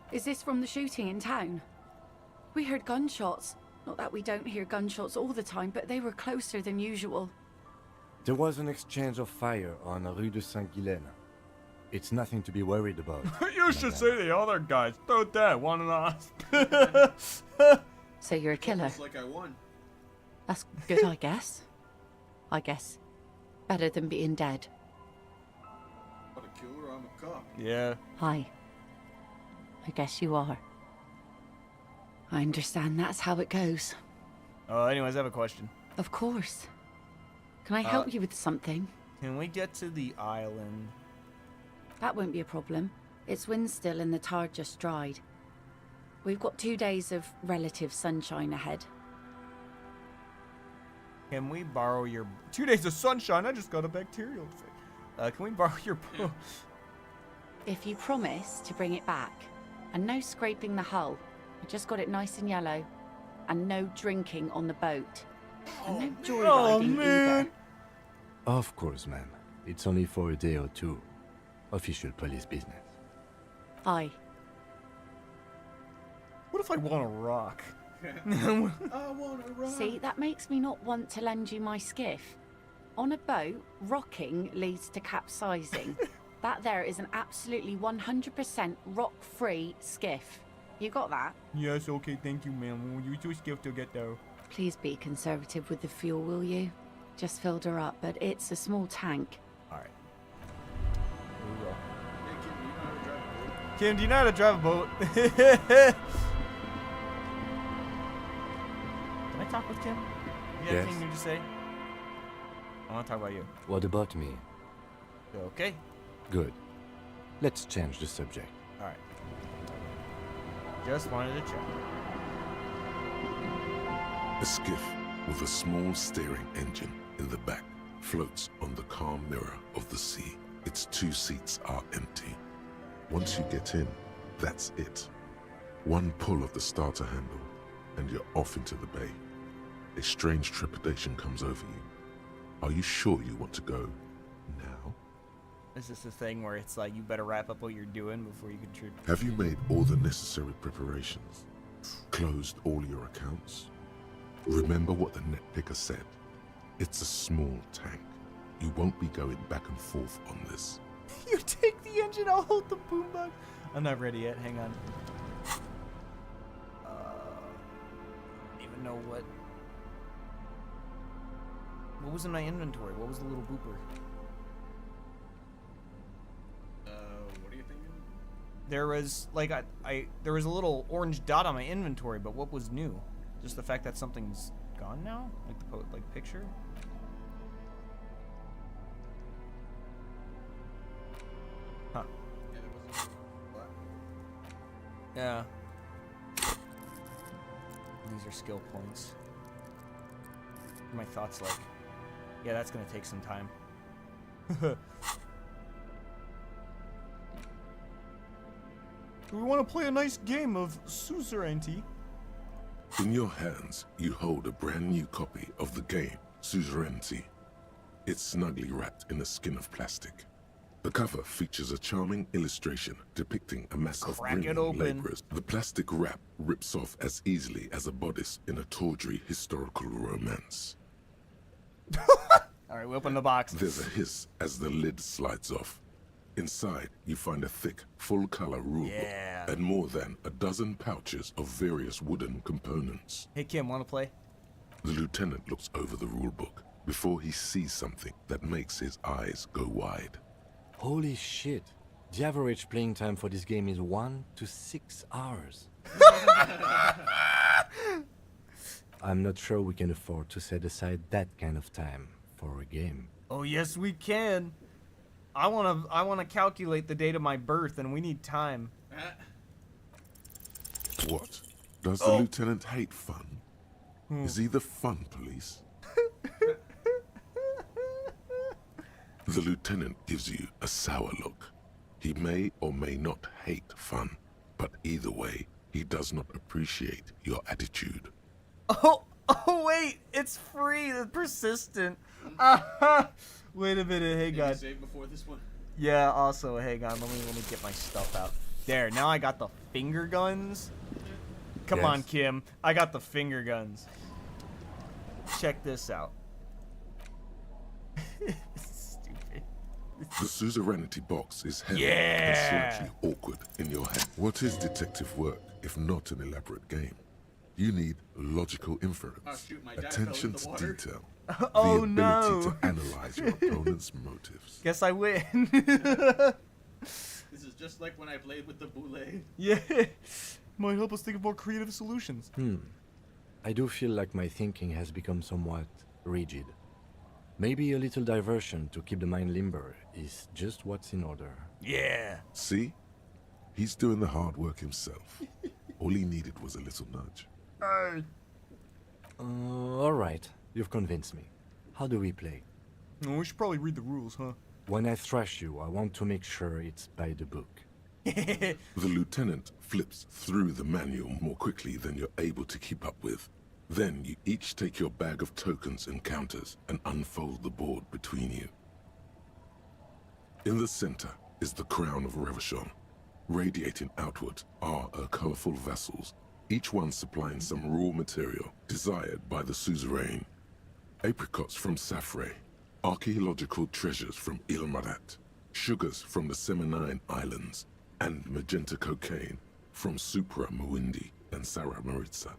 Is this from the shooting in town? We heard gunshots. Not that we don't hear gunshots all the time, but they were closer than usual. There was an exchange of fire on Rue de Saint-Guylaine. It's nothing to be worried about. You should see the other guys. They're dead. One and a half. So you're a killer. Almost like I won. That's good, I guess. I guess. Better than being dead. Not a killer, I'm a cop. Yeah. Hi. I guess you are. I understand that's how it goes. Anyways, I have a question. Of course. Can I help you with something? Can we get to the island? That won't be a problem. It's wind still and the tar just dried. We've got 2 days of relative sunshine ahead. Can we borrow your 2 days of sunshine? I just got a bacterial thing. Can we borrow your boat? If you promise to bring it back, and no scraping the hull. I just got it nice and yellow, and no drinking on the boat, and no joyriding either. Of course, ma'am. It's only for a day or two. Official police business. Aye. What if I want a rock? I want to run. See, that makes me not want to lend you my skiff. On a boat, rocking leads to capsizing. That there is an absolutely 100% rock-free skiff. You got that? Yes, okay, thank you, ma'am. We'll use your skiff to get there. Please be conservative with the fuel, will you? Just filled her up, but it's a small tank. Alright. Kim, do you know how to drive a boat? Can I talk with Kim? You have Yes. anything new to say? I want to talk about you. What about me? Okay. Good. Let's change the subject. Alright. Just wanted to check. A skiff with a small steering engine in the back floats on the calm mirror of the sea. Its 2 seats are empty. Once you get in, that's it. One pull of the starter handle, and you're off into the bay. A strange trepidation comes over you. Are you sure you want to go now? Is this a thing where it's like you better wrap up what you're doing before you can trip? Have you made all the necessary preparations? Closed all your accounts? Remember what the net picker said. It's a small tank. You won't be going back and forth on this. You take the engine, I'll hold the boombox. I'm not ready yet, hang on. I don't even know what was in my inventory? What was the little booper? What are you thinking? There was like there was a little orange dot on my inventory, but what was new? Just the fact that something's gone now? Like the picture? Huh. Yeah, it wasn't black. Yeah. These are skill points. My thoughts like, yeah, that's gonna take some time. Do we want to play a nice game of suzerainty? In your hands, you hold a brand new copy of the game, Suzerainty. It's snugly wrapped in a skin of plastic. The cover features a charming illustration depicting a mass of Crack it grinning open. laborers. The plastic wrap rips off as easily as a bodice in a tawdry historical romance. Alright, we open the box. There's a hiss as the lid slides off. Inside, you find a thick, full-color rulebook Yeah. and more than a dozen pouches of various wooden components. Hey Kim, wanna play? The lieutenant looks over the rulebook before he sees something that makes his eyes go wide. Holy shit. The average playing time for this game is 1 to 6 hours. I'm not sure we can afford to set aside that kind of time for a game. Oh yes we can. I wanna calculate the date of my birth and we need time. What? Does the lieutenant hate fun? Is he the fun police? The lieutenant gives you a sour look. He may or may not hate fun, but either way, he does not appreciate your attitude. Oh, wait, it's free. It's persistent. Wait a minute, hang on. Save before this one. Yeah, also, hang on. Let me get my stuff out. There, now I got the finger guns. Come on, Kim. I got the finger guns. Check this out. Stupid. The suzerainty box is heavy Yeah! and slightly awkward in your hand. What is detective work if not an elaborate game? You need logical inference, Oh, shoot, my dad attention fell in to the water. detail, Oh, the ability no. to analyze your opponent's motives. Guess I win. This is just like when I played with the boule. Yeah. Might help us think of more creative solutions. I do feel like my thinking has become somewhat rigid. Maybe a little diversion to keep the mind limber is just what's in order. Yeah. See? He's doing the hard work himself. All he needed was a little nudge. All right, you've convinced me. How do we play? Oh, we should probably read the rules, huh? When I thrash you, I want to make sure it's by the book. The lieutenant flips through the manual more quickly than you're able to keep up with. Then you each take your bag of tokens and counters and unfold the board between you. In the center is the crown of Revachon. Radiating outward are her colorful vessels, each one supplying some raw material desired by the suzerain. Apricots from Safre, archaeological treasures from Ilmarat, sugars from the Seminine Islands, and magenta cocaine from Supra Muindi and Sara Maritza.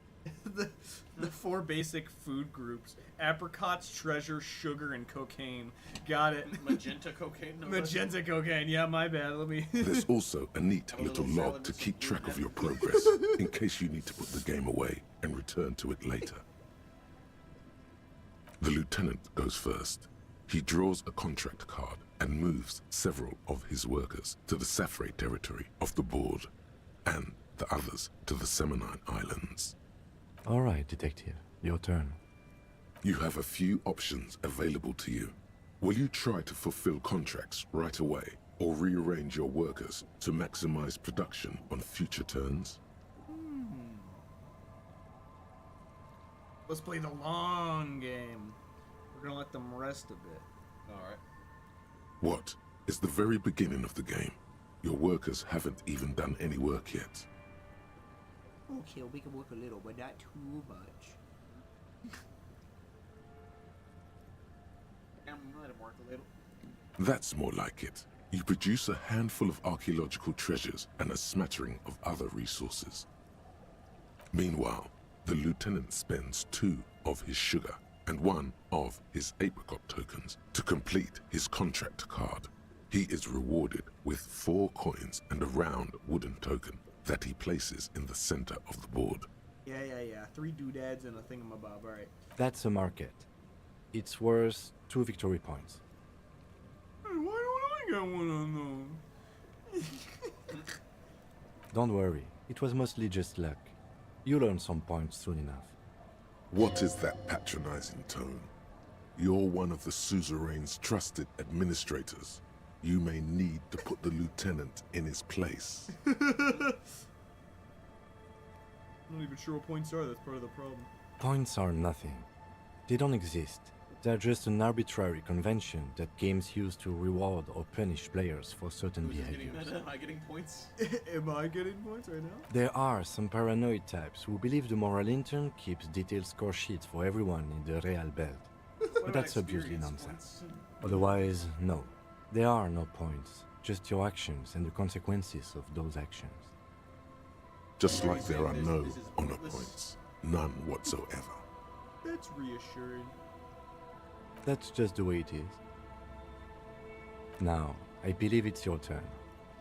The four basic food groups: apricots, treasure, sugar, and cocaine. Got it. Magenta cocaine? No, Magenta cocaine. Yeah, my bad. Let me. There's also a neat little log to keep track of your progress, in case you need to put the game away and return to it later. The lieutenant goes first. He draws a contract card and moves several of his workers to the Safre territory of the board, and the others to the Seminine Islands. All right, detective, your turn. You have a few options available to you. Will you try to fulfill contracts right away, or rearrange your workers to maximize production on future turns? Let's play the long game. We're gonna let them rest a bit. Alright. What is the very beginning of the game? Your workers haven't even done any work yet. Okay, we can work a little, but not too much. Let him work a little. That's more like it. You produce a handful of archaeological treasures and a smattering of other resources. Meanwhile, the lieutenant spends 2 of his sugar and 1 of his apricot tokens to complete his contract card. He is rewarded with 4 coins and a round wooden token that he places in the center of the board. Yeah. 3 doodads and a thingamabob. All right. That's a market. It's worth 2 victory points. Hey, why don't I get one on those? Don't worry, it was mostly just luck. You'll earn some points soon enough. What is that patronizing tone? You're one of the suzerain's trusted administrators. You may need to put the lieutenant in his place. I'm not even sure what points are. That's part of the problem. Points are nothing. They don't exist. They're just an arbitrary convention that games use to reward or punish players for certain behaviors. Am I getting points? Am I getting points right now? There are some paranoid types who believe the moral intern keeps detailed score sheets for everyone in the Real Belt. But that's obviously nonsense. Otherwise, no. There are no points, just your actions and the consequences of those actions. Just like there are no honor points. None whatsoever. That's reassuring. That's just the way it is. Now, I believe it's your turn.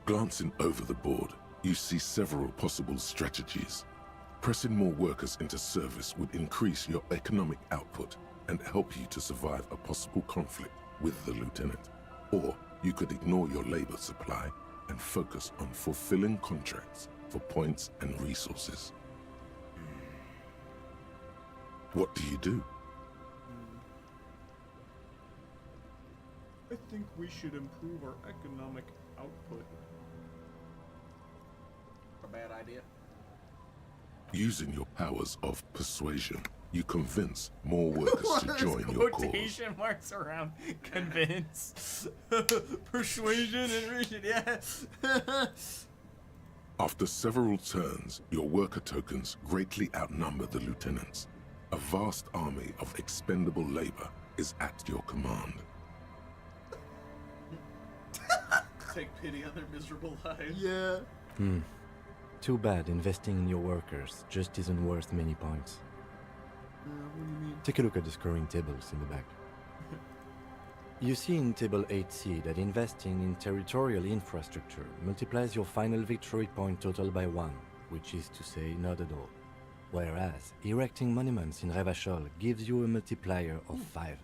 Glancing over the board, you see several possible strategies. Pressing more workers into service would increase your economic output and help you to survive a possible conflict with the lieutenant. Or you could ignore your labor supply and focus on fulfilling contracts for points and resources. What do you do? I think we should improve our economic output. A bad idea. Using your powers of persuasion, you convince more workers to There's join your cause. quotation marks around convince. Persuasion and reason, yeah. After several turns, your worker tokens greatly outnumber the lieutenants. A vast army of expendable labor is at your command. Take pity on their miserable lives. Yeah. Too bad investing in your workers just isn't worth many points. What do you mean? Take a look at the scoring tables in the back. You see in Table 8C that investing in territorial infrastructure multiplies your final victory point total by 1, which is to say not at all. Whereas erecting monuments in Revachol gives you a multiplier of 5.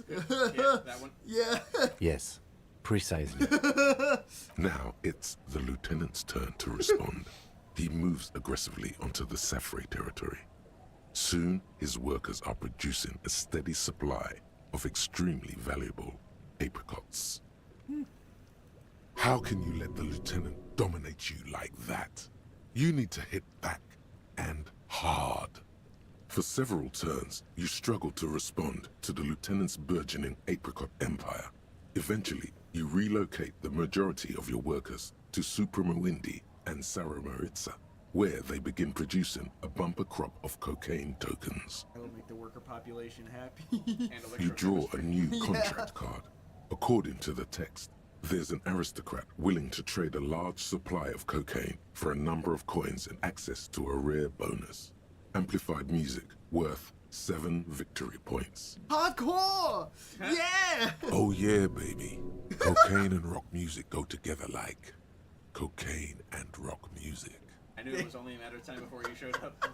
Yeah, that one. Yeah. Yes, precisely. Now it's the lieutenant's turn to respond. He moves aggressively onto the Safri territory. Soon, his workers are producing a steady supply of extremely valuable apricots. How can you let the lieutenant dominate you like that? You need to hit back, and hard. For several turns, you struggle to respond to the lieutenant's burgeoning apricot empire. Eventually, you relocate the majority of your workers to Supremawindi and Saramaritsa, where they begin producing a bumper crop of cocaine tokens. That'll make the worker population happy. You draw a new contract card. According to the text, there's an aristocrat willing to trade a large supply of cocaine for a number of coins and access to a rare bonus. Amplified music worth 7 victory points. Hardcore! Yeah! Oh yeah, baby. Cocaine and rock music go together like cocaine and rock music. I knew it was only a matter of time before you showed up.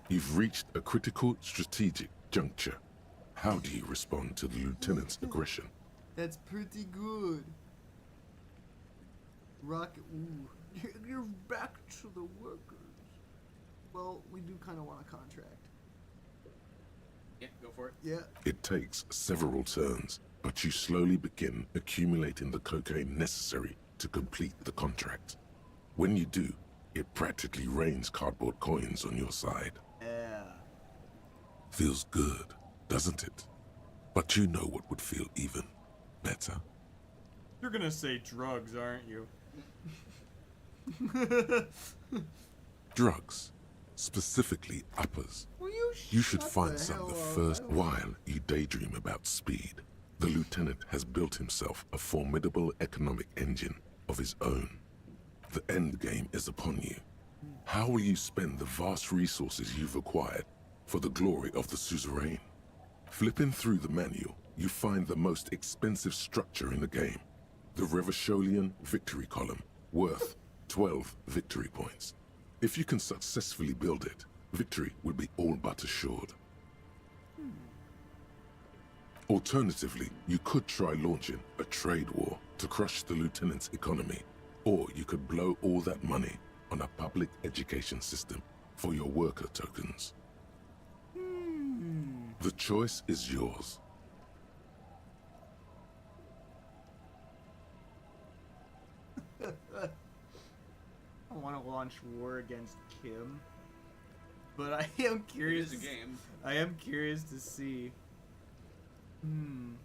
You've reached a critical strategic juncture. How do you respond to the lieutenant's aggression? That's pretty good. Rocket. Ooh. You're back to the workers. Well, we do kind of want a contract. Yeah, go for it. Yeah. It takes several turns, but you slowly begin accumulating the cocaine necessary to complete the contract. When you do, it practically rains cardboard coins on your side. Yeah. Feels good, doesn't it? But you know what would feel even better. You're gonna say drugs, aren't you? Drugs. Specifically uppers. Will You should find some the first while you daydream about speed. The lieutenant has built himself a formidable economic engine of his own. The end game is upon you. How will you spend the vast resources you've acquired for the glory of the suzerain? Flipping through the manual, you find the most expensive structure in the game, the Revacholian victory column, worth 12 victory points. If you can successfully build it, victory will be all but assured. Alternatively, you could try launching a trade war to crush the lieutenant's economy, or you could blow all that money on a public education system for your worker tokens. The choice is yours. I want to launch war against Kim, but I am curious. It is a game. I am curious to see. I'm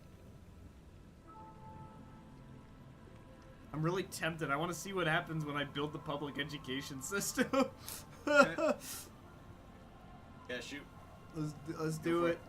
really tempted. I want to see what happens when I build the public education system. Yeah, shoot. Let's do it.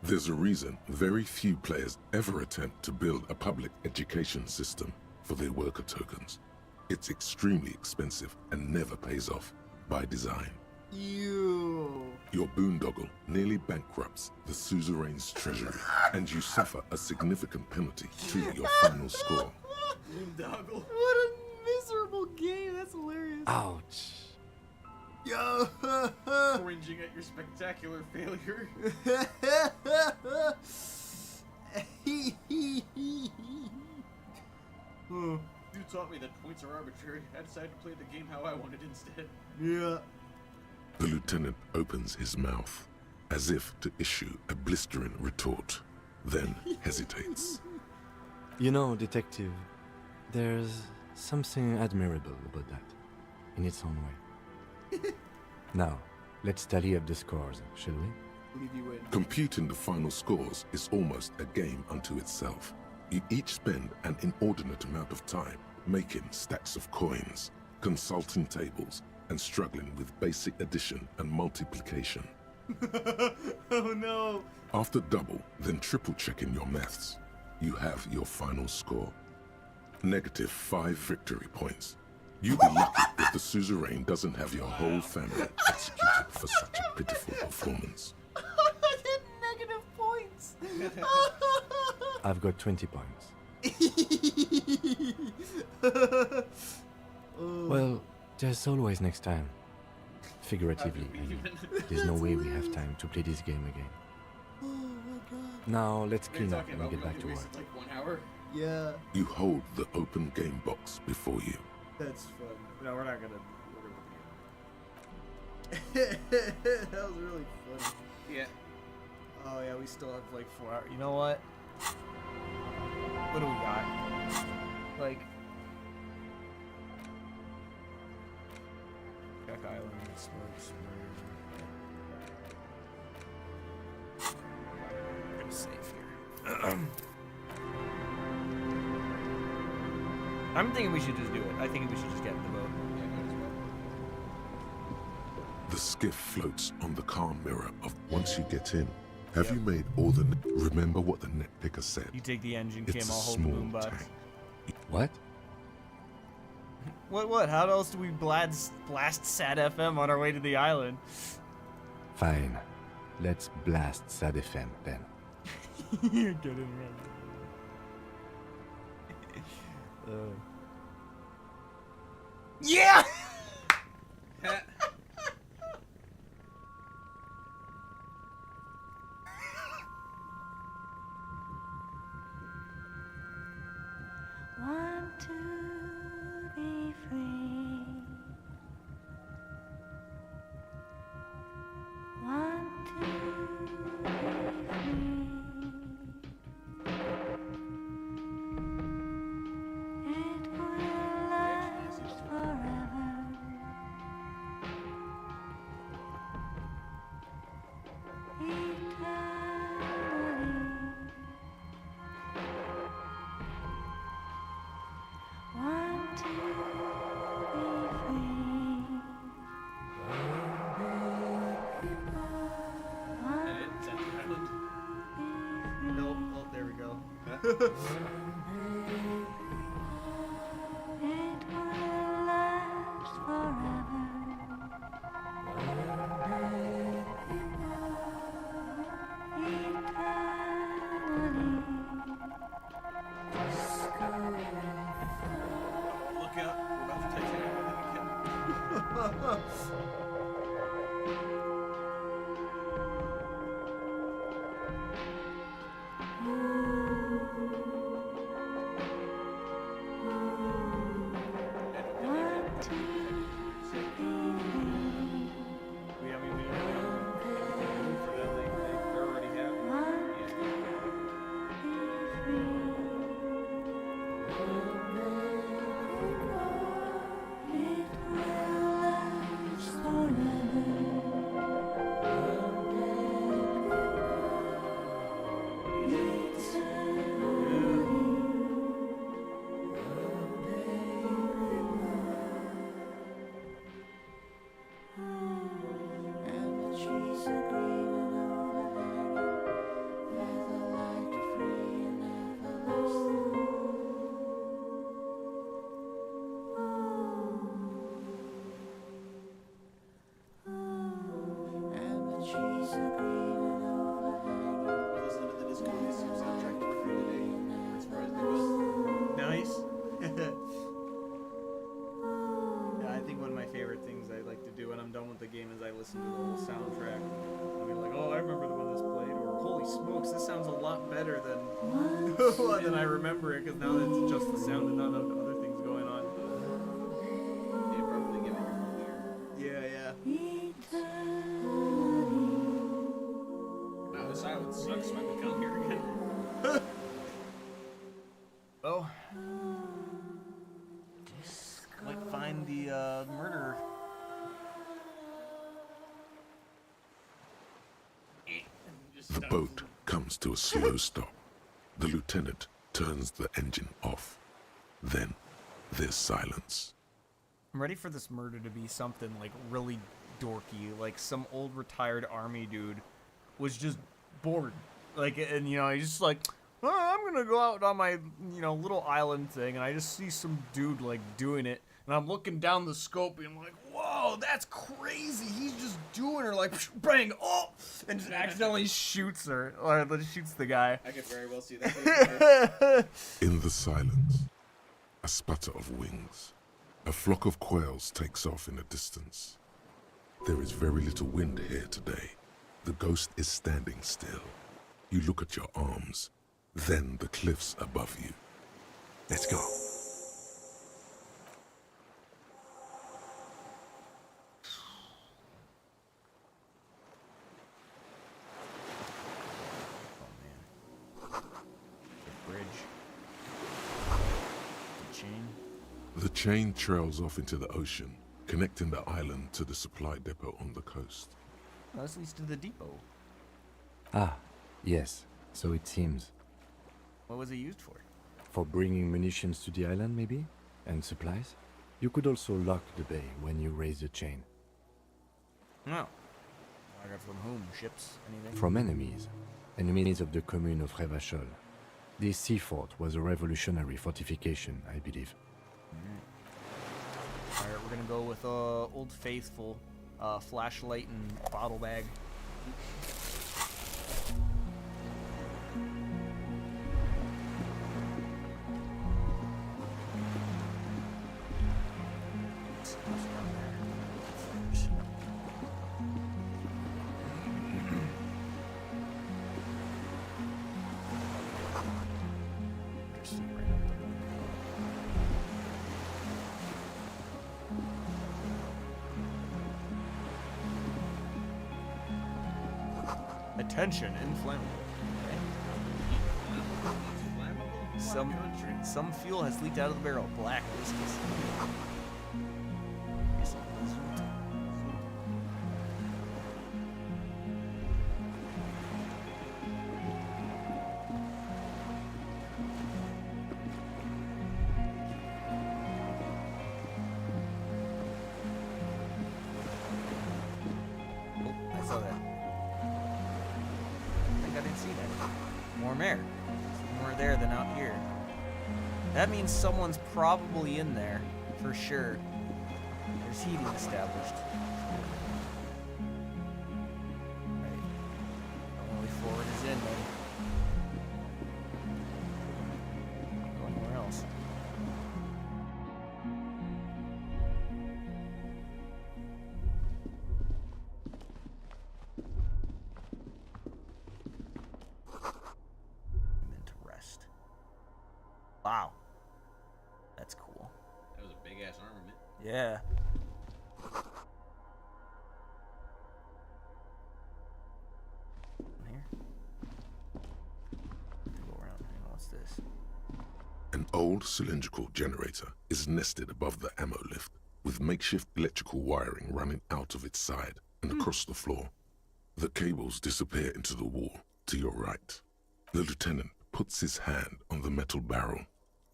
There's a reason very few players ever attempt to build a public education system for their worker tokens. It's extremely expensive and never pays off by design. You. Your boondoggle nearly bankrupts the suzerain's treasury, and you suffer a significant penalty to your final score. Boondoggle. What a miserable game. That's hilarious. Ouch. Yo. Cringing at your spectacular failure. You taught me me that points are arbitrary. I decided to play the game how I wanted instead. Yeah. The lieutenant opens his mouth, as if to issue a blistering retort, then hesitates. You know, detective, there's something admirable about that, in its own way. Now, let's tally up the scores, shall we? Leave you in. Computing the final scores is almost a game unto itself. You each spend an inordinate amount of time making stacks of coins, consulting tables, and struggling with basic addition and multiplication. Oh no! After double, then triple checking your maths, you have your final score. -5 victory points. You'll be lucky if the suzerain doesn't have your whole family executed for such a pitiful performance. I did negative points! I've got 20 points. Well, there's always next time. Figuratively, I mean. There's no way we have time to play this game again. Oh my god. Now, let's What are you clean up talking and about? get We back to only work. wasted like 1 hour? Yeah, You hold the open game box before you. that's fun. No, we're not gonna. That was really funny. Yeah. Oh yeah, we still have like 4 hours. You know what? What do we got? Like. Jack Island, Smokes, I'm gonna save here. I'm thinking we should just do it. I think we should just get in the boat. Yeah, might as well. The skiff floats on the calm mirror of once you get in. Have you made all the... Remember what the net picker said. You take the engine, It's Kim, a I'll hold the small boombox. tank. What? What? How else do we blast Sad FM on our way to the island? Fine. Let's blast Sad FM then. Get in right. Yeah! Want to be free. Want to be free. It will last forever. Eternally. Want to be free. And it's at the island. Nope. Oh, there we go. It will last forever. Look out. We're about to take it again. Nice. Yeah, I think one of my favorite things I like to do when I'm done with the game is I listen to the whole soundtrack. I'll be like, oh, I remember the one that's played, or holy smokes, this sounds a lot better than than I remember it, because now it's just the sound and not other things going on. Now the silence sucks when we come here again. Oh. Might find the murderer. The boat comes to a slow stop. The lieutenant turns the engine off. Then there's silence. I'm ready for this murder to be something like really dorky, like some old retired army dude was just bored. Like, and you know, he's just like, oh, I'm gonna go out on my, you know, little island thing, and I just see some dude like doing it, and I'm looking down the scope, and I'm like, whoa, that's crazy. He's just doing her like, bang, oh, and just accidentally shoots her, or shoots the guy. I could very well see that. In the silence, a sputter of wings. A flock of quails takes off in the distance. There is very little wind here today. The ghost is standing still. You look at your arms, then the cliffs above you. Let's go. The chain trails off into the ocean, connecting the island to the supply depot on the coast. Well, this leads to the depot. Ah, yes, so it seems. What was it used for? For bringing munitions to the island, maybe? And supplies? You could also lock the bay when you raise the chain. No. I got from whom? Ships? Anything? From enemies. Enemies of the commune of Revachol. This sea fort was a revolutionary fortification, I believe. Alright, we're gonna go with Old Faithful, flashlight and bottle bag. Attention, inflammable. Okay. Some fuel has leaked out of the barrel. Black whiskies. Oh, I saw that. I didn't see that. Warm air. It's more there than out here. That means someone's probably in there, for sure. There's heating established. Right. The only forward is in, then. Go anywhere else. Wow. That's cool. That was a big ass armament. Yeah. Here. Go around. Hang on, what's this? An old cylindrical generator is nested above the ammo lift, with makeshift electrical wiring running out of its side and across the floor. The cables disappear into the wall to your right. The lieutenant puts his hand on the metal barrel,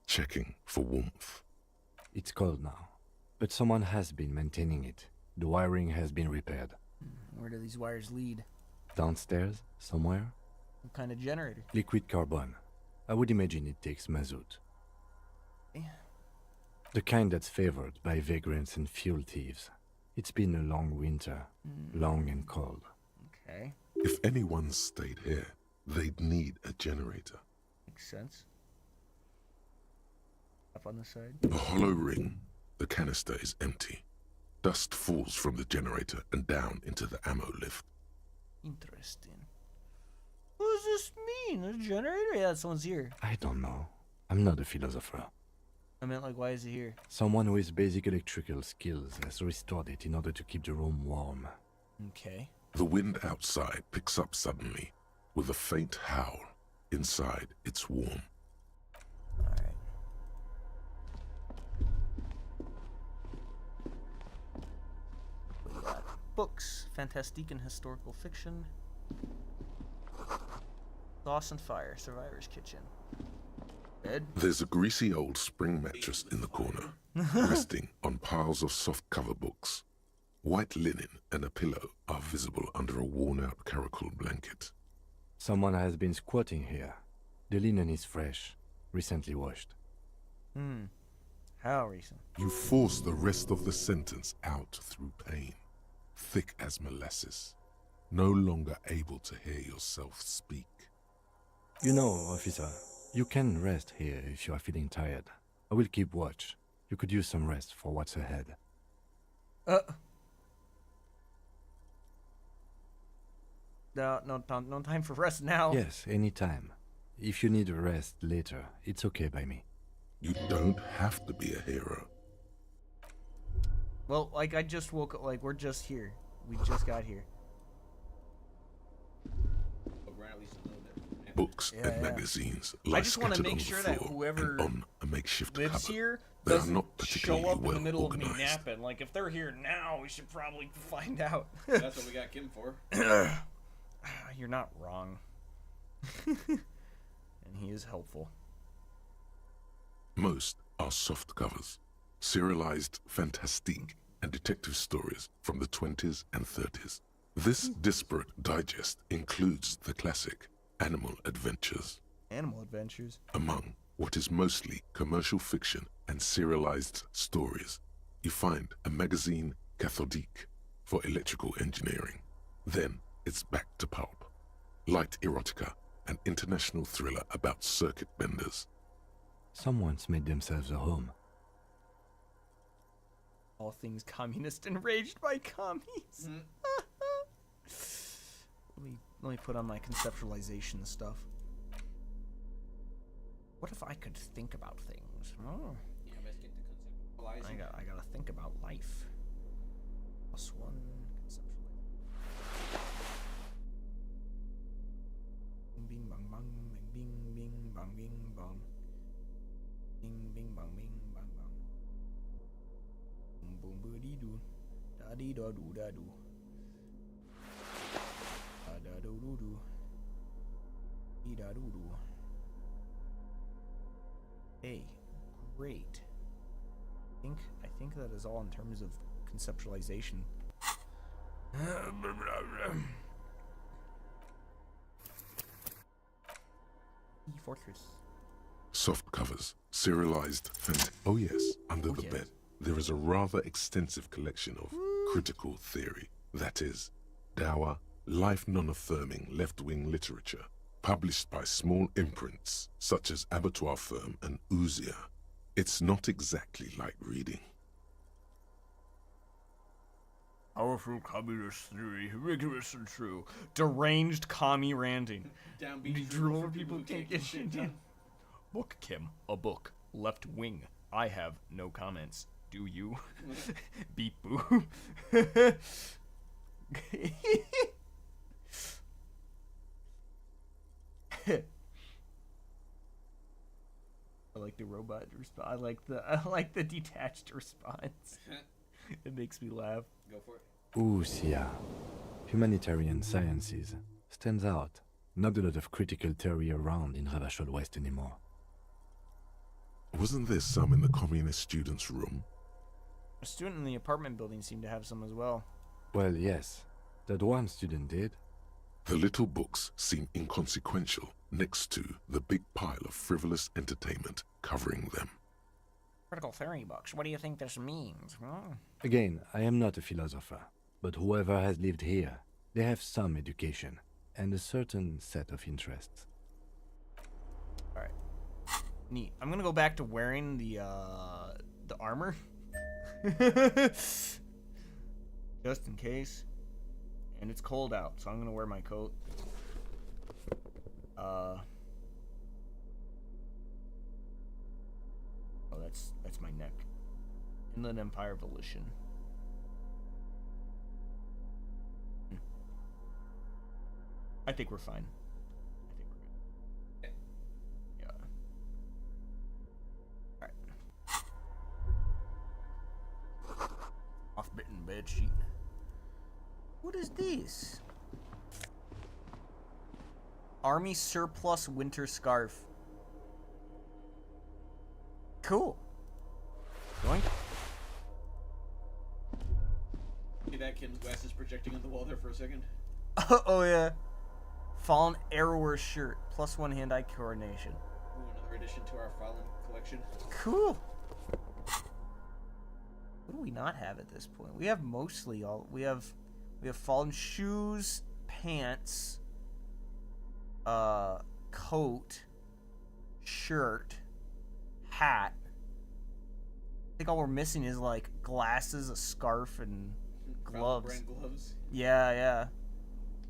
checking for warmth. It's cold now, but someone has been maintaining it. The wiring has been repaired. Where do these wires lead? Downstairs, somewhere? What kind of generator? Liquid carbon. I would imagine it takes mazout. Yeah. The kind that's favored by vagrants and fuel thieves. It's been a long winter, long and cold. Okay. If anyone stayed here, they'd need a generator. Makes sense. Up on the side. A hollow ring. The canister is empty. Dust falls from the generator and down into the ammo lift. Interesting. What does this mean? A generator? Yeah, someone's here. I don't know. I'm not a philosopher. I meant, like, why is it here? Someone with basic electrical skills has restored it in order to keep the room warm. Okay. The wind outside picks up suddenly with a faint howl. Inside, it's warm. Alright. We got books, fantastique and historical fiction. Sauce and Fire, Survivor's Kitchen. Bed. There's a greasy old spring mattress in the corner, resting on piles of soft cover books. White linen and a pillow are visible under a worn-out caracol blanket. Someone has been squatting here. The linen is fresh, recently washed. How recent? You force the rest of the sentence out through pain, thick as molasses, no longer able to hear yourself speak. You know, officer, you can rest here if you are feeling tired. I will keep watch. You could use some rest for what's ahead. No time for rest now. Yes, anytime. If you need a rest later, it's okay by me. You don't have to be a hero. Well, like, I just woke up, like, we're just here. We just got here. Books and magazines lie I just want to scattered on make the sure that floor whoever and on a makeshift lives cupboard. here They are doesn't not particularly show up in well the middle of organized. me napping. Like, if they're here now, we should probably find out. That's what we got Kim for. You're not wrong. And he is helpful. Most are soft covers, serialized fantastique and detective stories from the 20s and 30s. This disparate digest includes the classic Animal Adventures, Animal Adventures, among what is mostly commercial fiction and serialized stories. You find a magazine cathodique for electrical engineering. Then it's back to pulp, light erotica, an international thriller about circuit benders. Someone's made themselves a home. All things communist enraged by commies. Let me put on my conceptualization stuff. What if I could think about things? Oh. Yeah, let's get the conceptualizing. I gotta think about life. +1 conceptualization. Bing bang bang bing bing bang bing bang. Bing bing bang bing bang bang. Boom boom boody doo. Da dee da doo da doo. Da da doo doo doo. Dee da doo doo. Hey, great. I think that is all in terms of conceptualization. Fortress. Soft covers, serialized oh yes, under Oh the yes. bed, there is a rather extensive collection of critical theory, that is, dour, life non-affirming left-wing literature, published by small imprints such as Abattoir Firm and Ouzia. It's not exactly like reading. Powerful communist theory, rigorous and true. Deranged commie ranting. Downbeat Drool for people who can't get shit done. Book, Kim. A book. Left wing. I have no comments. Do you? Beep boo. I like the robot response. I like the detached response. It makes me laugh. Go for it. Ouzia. Humanitarian sciences. Stands out. Not a lot of critical theory around in Ravachol West anymore. Wasn't there some in the communist students' room? A student in the apartment building seemed to have some as well. Well, yes. That one student did. The little books seem inconsequential next to the big pile of frivolous entertainment covering them. Critical theory books. What do you think this means? Again, I am not a philosopher, but whoever has lived here, they have some education and a certain set of interests. Alright. Neat. I'm gonna go back to wearing the armor. Just in case. And it's cold out, so I'm gonna wear my coat. Oh, that's my neck. Inland Empire Volition. I think we're fine. I think we're good. Yeah. Alright. Off-bitten bed sheet. What is this? Army surplus winter scarf. Cool. Yoink. See that Kim's glasses projecting on the wall there for a second? Oh yeah. Fallen Arrower shirt. +1 hand-eye coordination. Ooh, another addition to our Fallen collection. Cool. What do we not have at this point? We have mostly all. We have Fallen shoes, pants, coat, shirt, hat. I think all we're missing is like glasses, a scarf, and gloves. Brand gloves. Yeah, yeah.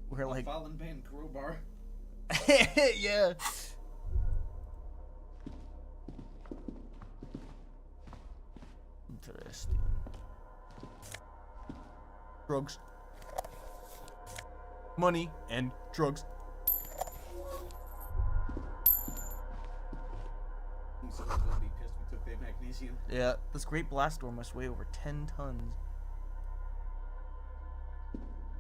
We're like Fallen band crowbar. yeah. Interesting. Drugs. Money and drugs. Someone's gonna be pissed we took their magnesium. Yeah, this great blast door must weigh over 10 tons.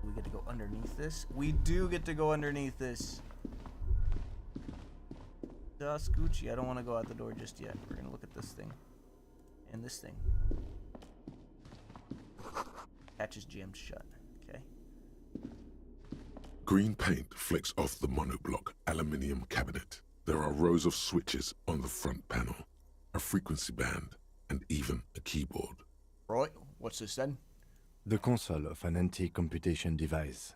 We get to go underneath this? We do get to go underneath this. Scoochie, I don't want to go out the door just yet. We're going to look at this thing. And this thing. Catch is jammed shut. Okay. Green paint flecks off the monoblock aluminium cabinet. There are rows of switches on the front panel, a frequency band, and even a keyboard. Roy, what's this then? The console of an anti-computation device.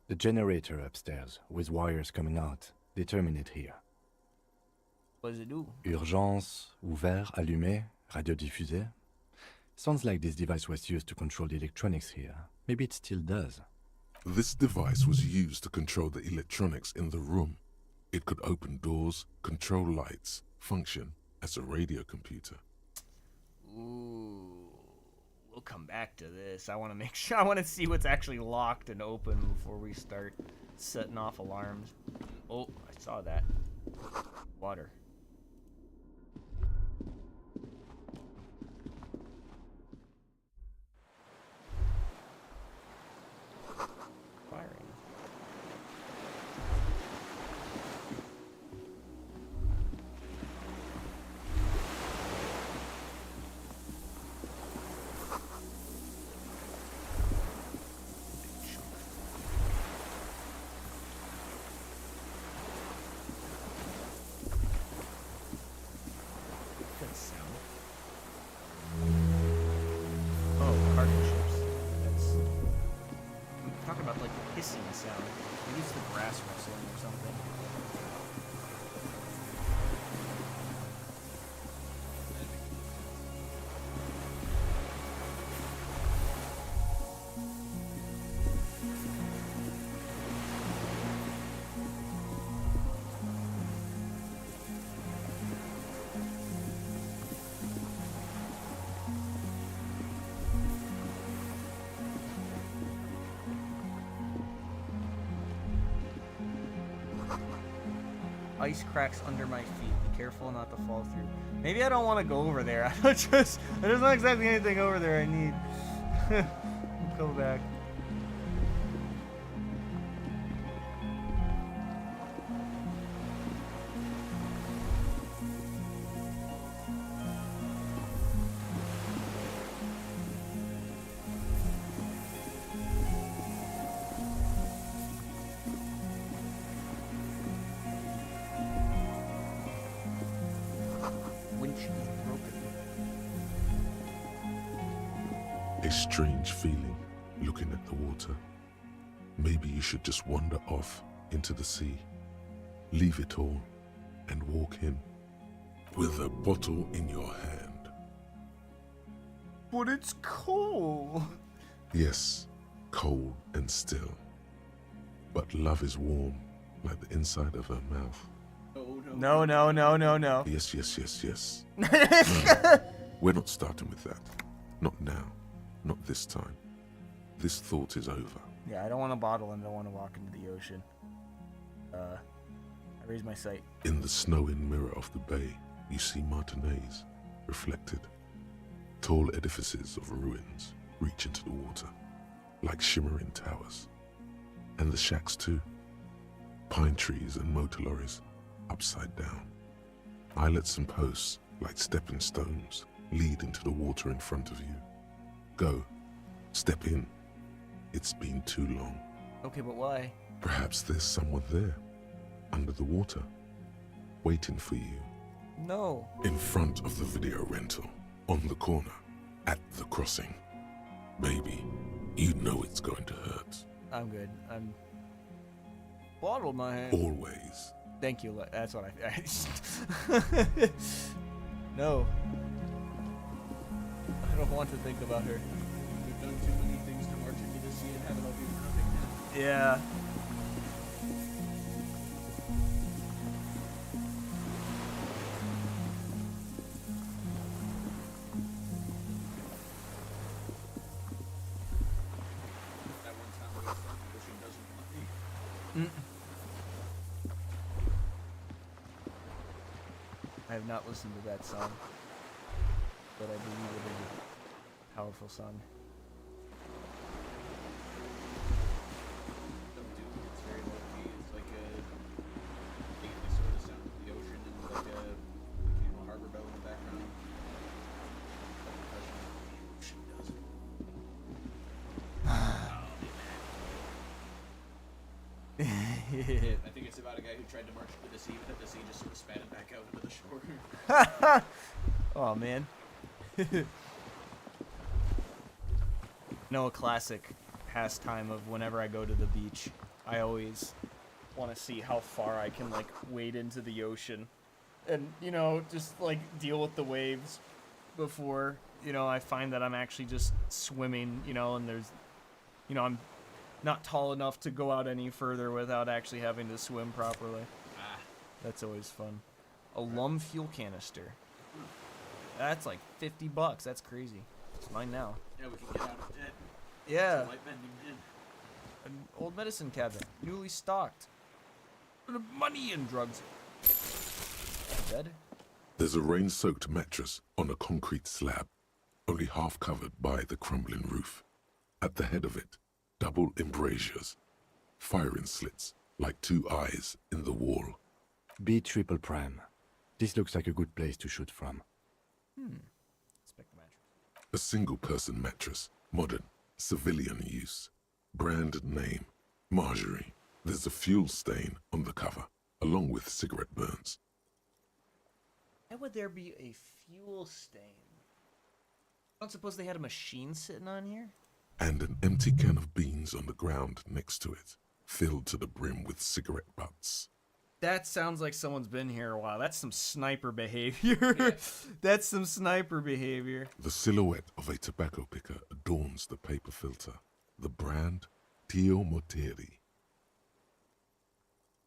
The generator upstairs, with wires coming out, they terminate here. What does it do? Urgence, ouvert, allumé, radiodiffusé. Sounds like this device was used to control the electronics here. Maybe it still does. This device was used to control the electronics in the room. It could open doors, control lights, function as a radio computer. Ooh. We'll come back to this. I want to make sure. I want to see what's actually locked and open before we start setting off alarms. Oh, I saw that. Water. Firing. Hissing sound. Maybe it's the grass rustling or something. Ice cracks under my feet. Be careful not to fall through. Maybe I don't want to go over there. There's not exactly anything over there I need. Go back. A strange feeling looking at the water. Maybe you should just wander off into the sea, leave it all, and walk in with a bottle in your hand. But it's cold. Yes, cold and still. But love is warm like the inside of her mouth. No. Yes, yes, yes, yes. We're not starting with that. Not now. Not this time. This thought is over. Yeah, I don't want to bottle and I don't want to walk into the ocean. I raise my sight. In the snow-in mirror of the bay, you see Martinez, reflected. Tall edifices of ruins reach into the water, like shimmering towers. And the shacks too. Pine trees and motor lorries, upside down. Islets and posts, like stepping stones, lead into the water in front of you. Go. Step in. It's been too long. Okay, but why? Perhaps there's someone there, under the water, waiting for you. No. In front of the video rental, on the corner, at the crossing. Baby, you know it's going to hurt. I'm good. I'm bottled my hand. Always. Thank you. That's what I No. I don't want to think about her. We've done too many things to march into the sea and have it all be for nothing now. Yeah. That one time we got stuck pushing doesn't want me. I have not listened to that song, but I believe it is a powerful song. Don't do it. It's very low key. It's like a faintly sort of sound of the ocean and like a harbor bell in the background. The ocean does it. I think it's about a guy who tried to march into the sea, but the sea just sort of spat him back out into the shore. Oh man. A classic pastime of whenever I go to the beach, I always want to see how far I can like wade into the ocean and just like deal with the waves before I find that I'm actually just swimming, and there's I'm not tall enough to go out any further without actually having to swim properly. That's always fun. A lum fuel canister. That's like $50. That's crazy. It's mine now. Yeah, we can get out of debt. Yeah. It's a light bending in. An old medicine cabinet, newly stocked. Money and drugs. Dead? There's a rain-soaked mattress on a concrete slab, only half covered by the crumbling roof. At the head of it, double embrasures, firing slits like two eyes in the wall. B triple prime. This looks like a good place to shoot from. Inspect the mattress. A single-person mattress, modern, civilian use. Brand name, Marjorie. There's a fuel stain on the cover, along with cigarette burns. Why would there be a fuel stain? I don't suppose they had a machine sitting on here? And an empty can of beans on the ground next to it, filled to the brim with cigarette butts. That sounds like someone's been here a while. That's some sniper behavior. That's some sniper behavior. The silhouette of a tobacco picker adorns the paper filter. The brand, Tio Moteri.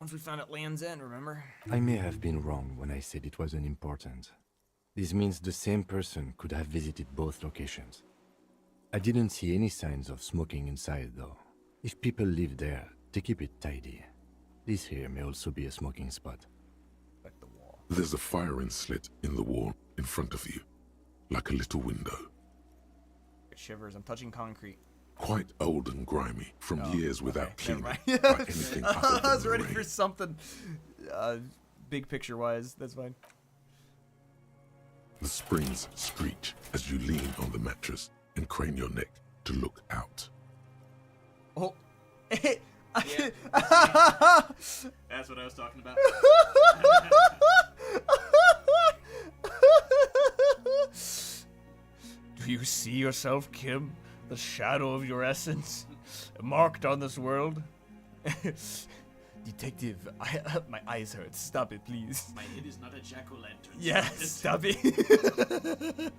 Once we found at Land's End, remember? I may have been wrong when I said it wasn't important. This means the same person could have visited both locations. I didn't see any signs of smoking inside, though. If people live there, they keep it tidy. This here may also be a smoking spot. Like the wall. There's a firing slit in the wall in front of you, like a little window. It shivers. I'm touching concrete. Quite old and grimy from years without Never cleaning mind. by anything other than I was the ready rain. for something big picture-wise. That's fine. The springs screech as you lean on the mattress and crane your neck to look out. Oh. That's what I was talking about. Do you see yourself, Kim? The shadow of your essence, marked on this world? Detective, my eyes hurt. Stop it, please. My head is not a jack-o'-lantern. Yes, stop it.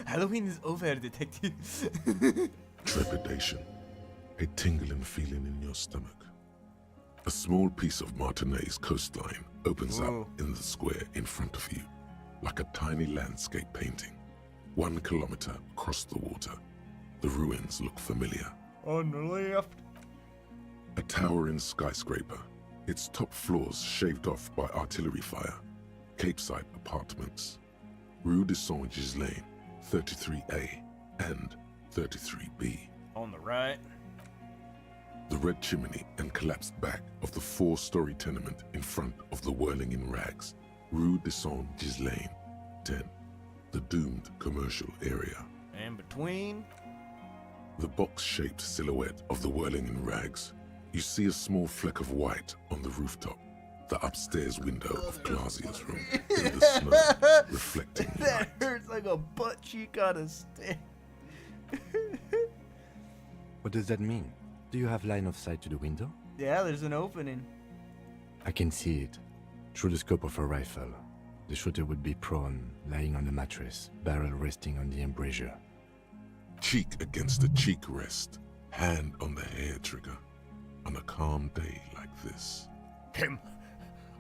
Halloween is over, detective. Trepidation, a tingling feeling in your stomach. A small piece of Martinez coastline opens Whoa. up in the square in front of you, like a tiny landscape painting. 1 kilometer across the water, the ruins look familiar. On the left. A towering skyscraper, its top floors shaved off by artillery fire. Capeside apartments. Rue de Saint-Ghislain, 33A and 33B. On the right. The red chimney and collapsed back of the 4-story tenement in front of the whirling in rags. Rue de Saint-Ghislain, 10. The doomed commercial area. And between. The box-shaped silhouette of the whirling in rags. You see a small fleck of white on the rooftop. The upstairs window of Glasia's room in the snow, reflecting light. That hurts like a butt cheek on a stick. What does that mean? Do you have line of sight to the window? Yeah, there's an opening. I can see it. Through the scope of a rifle. The shooter would be prone, lying on the mattress, barrel resting on the embrasure. Cheek against the cheek rest, hand on the hair trigger. On a calm day like this. Kim,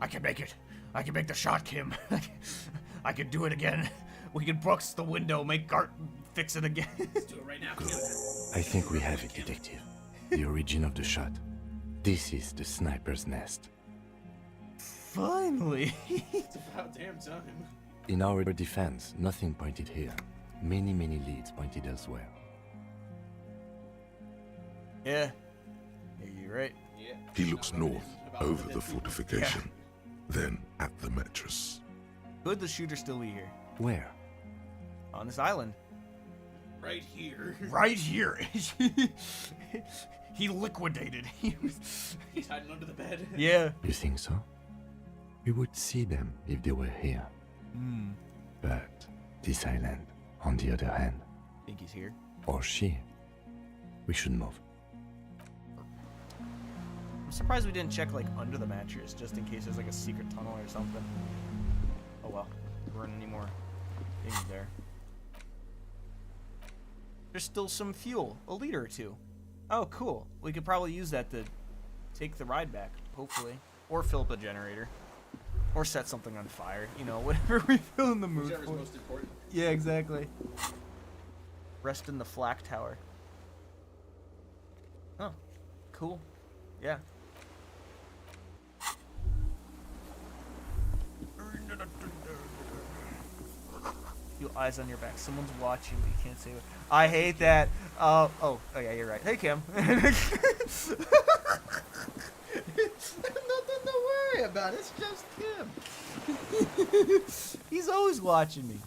I can make it. I can make the shot, Kim. I can do it again. We can box the window, make Gart fix it again. Let's do it right now. Good. I think we have it, Detective. The origin of the shot. This is the sniper's nest. Finally. It's about damn time. In our defense, nothing pointed here. Many leads pointed elsewhere. Yeah. Yeah, you're right. Yeah. He looks north, over the fortification, then at the mattress. Could the shooter still be here? Where? On this island. Right here. Right here. He liquidated. He's hiding under the bed. Yeah. You think so? We would see them if they were here. But this island, on the other hand, Think he's here? or she, we should move. I'm surprised we didn't check like under the mattress just in case there's like a secret tunnel or something. Oh well, there weren't any more things there. There's still some fuel, a liter or two. Oh, cool. We could probably use that to take the ride back, hopefully, or fill up a generator, or set something on fire. You know, whatever we feel in the mood Whichever's for. most important. Yeah, exactly. Rest in the flak tower. Oh, cool. Yeah. You eyes on your back. Someone's watching, but you can't say it. I hate that. Oh yeah, you're right. Hey, Kim. Nothing to worry about. It's just Kim. He's always watching me.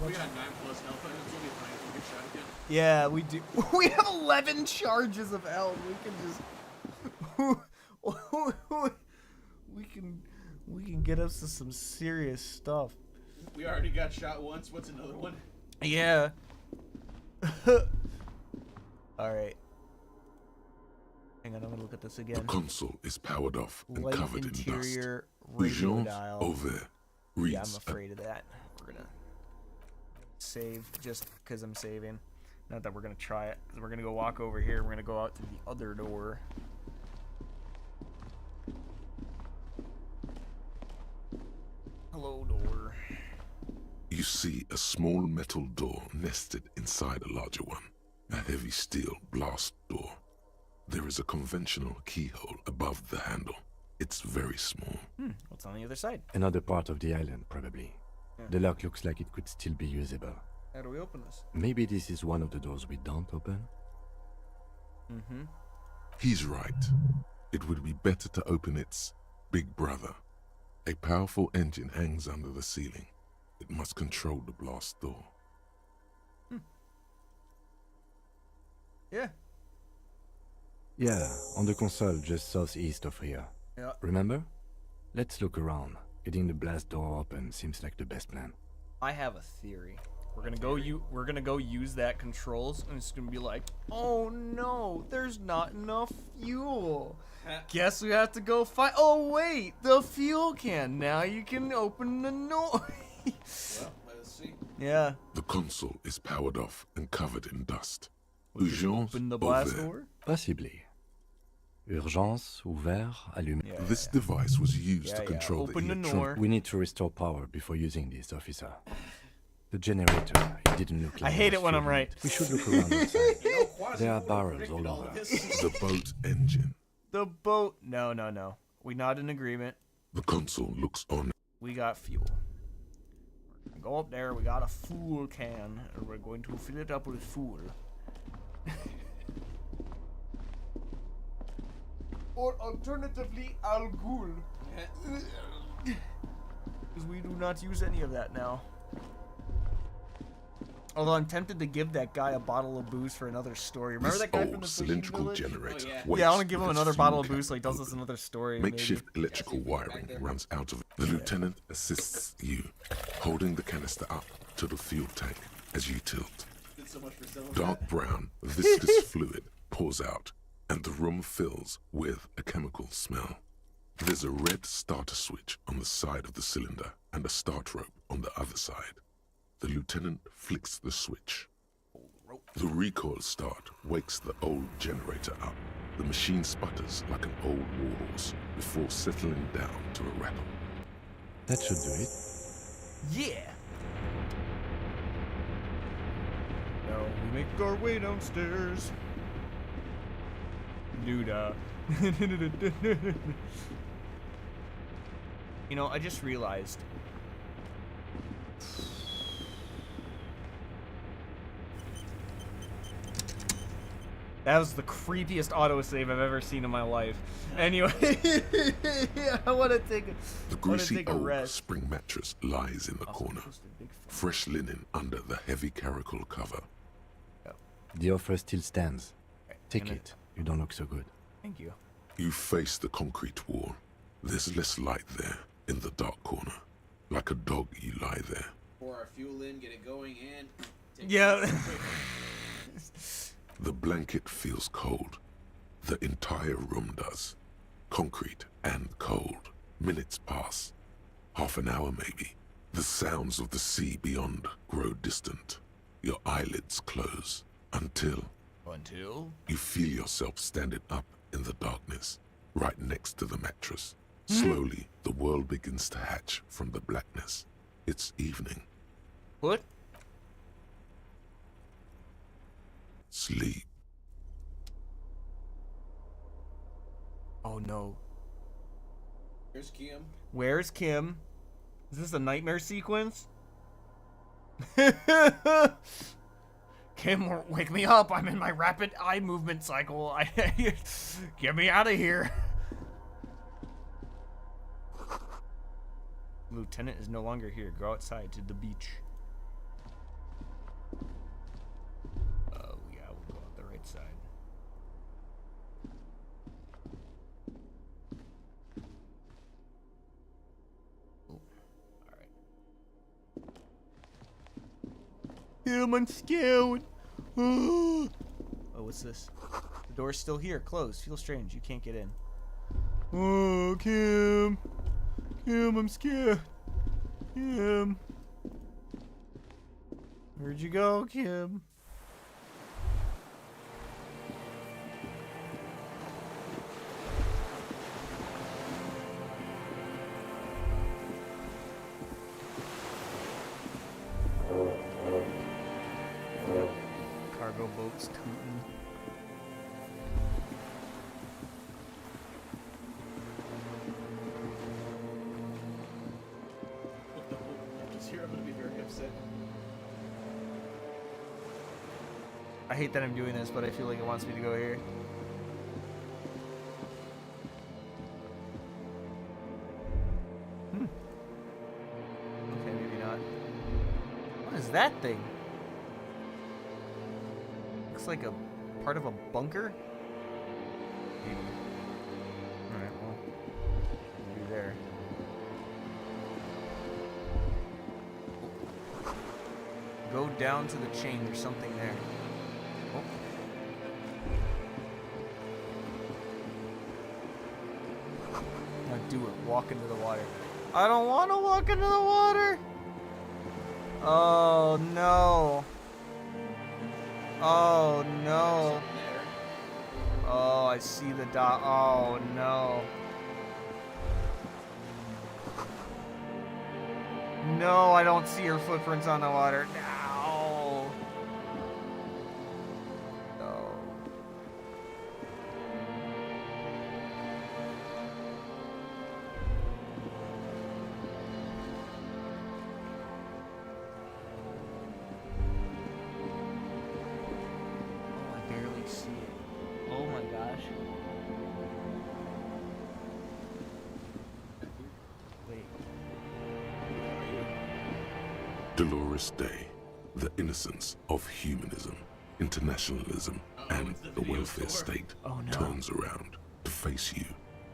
We got 9+ health. I was really fine if we get shot again. Yeah, we do. We have 11 charges of health. We can get us to some serious stuff. We already got shot once. What's another one? Yeah. All right. Hang on, I'm gonna look at this The again. console is powered off and Light covered in dust. interior radio Urgence dial. over Yeah, reads I'm afraid of that. We're gonna save just because I'm saving. Not that we're gonna try it. 'Cause we're gonna go walk over here. We're gonna go out to the other door. Hello, door. You see a small metal door nested inside a larger one. A heavy steel blast door. There is a conventional keyhole above the handle. It's very small. What's on the other side? Another part of the island, probably. Yeah. The lock looks like it could still be usable. How do we open this? Maybe this is one of the doors we don't open? Mm-hmm. He's right. It would be better to open its big brother. A powerful engine hangs under the ceiling. It must control the blast door. Yeah. Yeah, on the console just southeast of here. Yeah. Remember? Let's look around. Getting the blast door open seems like the best plan. I have a theory. We're gonna go use that controls, and it's gonna be like, oh no, there's not enough fuel. Guess we have to go find. Oh wait, the fuel can. Now you can open the door. Well, let's see. Yeah. The console is powered off and covered in dust. We can Urgence open the blast ouvert. door. Possibly. Urgence, ouvert, allumé. Yeah. This device was used Yeah, to yeah. control Open the the electronic. door. We need to restore power before using this, officer. The generator, it didn't look like I hate was it when I'm fueling right. it. We should look around outside. There are barrels all over. The boat engine. The boat. No. We not in agreement. The console looks on. We got fuel. We're gonna go up there. We got a fuel can, and we're going to fill it up with fuel. Or alternatively, Al Ghul. Because we do not use any of that now. Although I'm tempted to give that guy a bottle of booze for another story. Remember This that guy old from the fishing cylindrical village? generator. Yeah, I want to give him waits another with bottle of fuel booze so he cap tells us open. another story. Makeshift electrical wiring runs out of it. The lieutenant assists you, holding the canister up to the fuel tank as you tilt. Dark brown, viscous fluid pours out, and the room fills with a chemical smell. There's a red starter switch on the side of the cylinder and a start rope on the other side. The lieutenant flicks the switch. The recoil start wakes the old generator up. The machine sputters like an old warhorse before settling down to a rattle. That should do it. Yeah. Now we make our way downstairs. Duda. You know, I just realized. That was the creepiest autosave I've ever seen in my life. Anyway, I want to take The greasy old spring mattress lies in the corner. Fresh linen under the heavy caracal cover. The offer still stands. Take it. You don't look so good. Thank you. You face the concrete wall. There's less light there in the dark corner. Like a dog, you lie there. Pour our fuel in, get it going, and take Yeah. The blanket feels cold. The entire room does. Concrete and cold. Minutes pass. Half an hour maybe. The sounds of the sea beyond grow distant. Your eyelids close until you feel yourself standing up in the darkness, right next to the mattress. Slowly, the world begins to hatch from the blackness. It's evening. What? Sleep. Oh no. Where's Kim? Where's Kim? Is this a nightmare sequence? Kim, wake me up. I'm in my rapid eye movement cycle. Get me out of here. Lieutenant is no longer here. Go outside to the beach. Yeah, we'll go out the right side. Oh, alright. Kim, I'm scared. Oh, what's this? The door's still here, closed. Feels strange. You can't get in. Oh, Kim. Kim, I'm scared. Kim. Where'd you go, Kim? Cargo boats tooting. Just here, I'm gonna be very upset. I hate that I'm doing this, but I feel like it wants me to go here. Okay, maybe not. What is that thing? Looks like a part of a bunker? Maybe. Alright, well. Maybe there. Go down to the chain, there's something there. Oh. Now do it, walk into the water. I don't want to walk into the water! Oh no. Oh no. Oh, I see the dot. Oh no. No, I don't see her footprints on the water. No. No. Oh, I barely see it. Oh my gosh. Wait. Dolores Day, the innocence of humanism, internationalism, and the welfare state turns around to face you.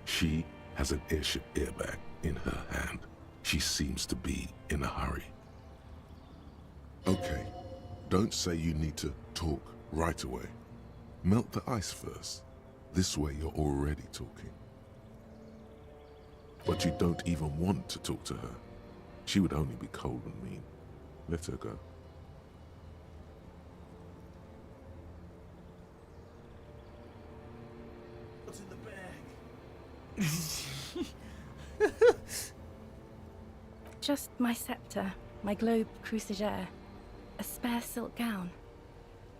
She has an airship airbag in her hand. She seems to be in a hurry. Okay, don't say you need to talk right away. Melt the ice first. This way you're already talking. But you don't even want to talk to her. She would only be cold and mean. Let her go. What's in the bag? Just my scepter, my globe cruciger, a spare silk gown,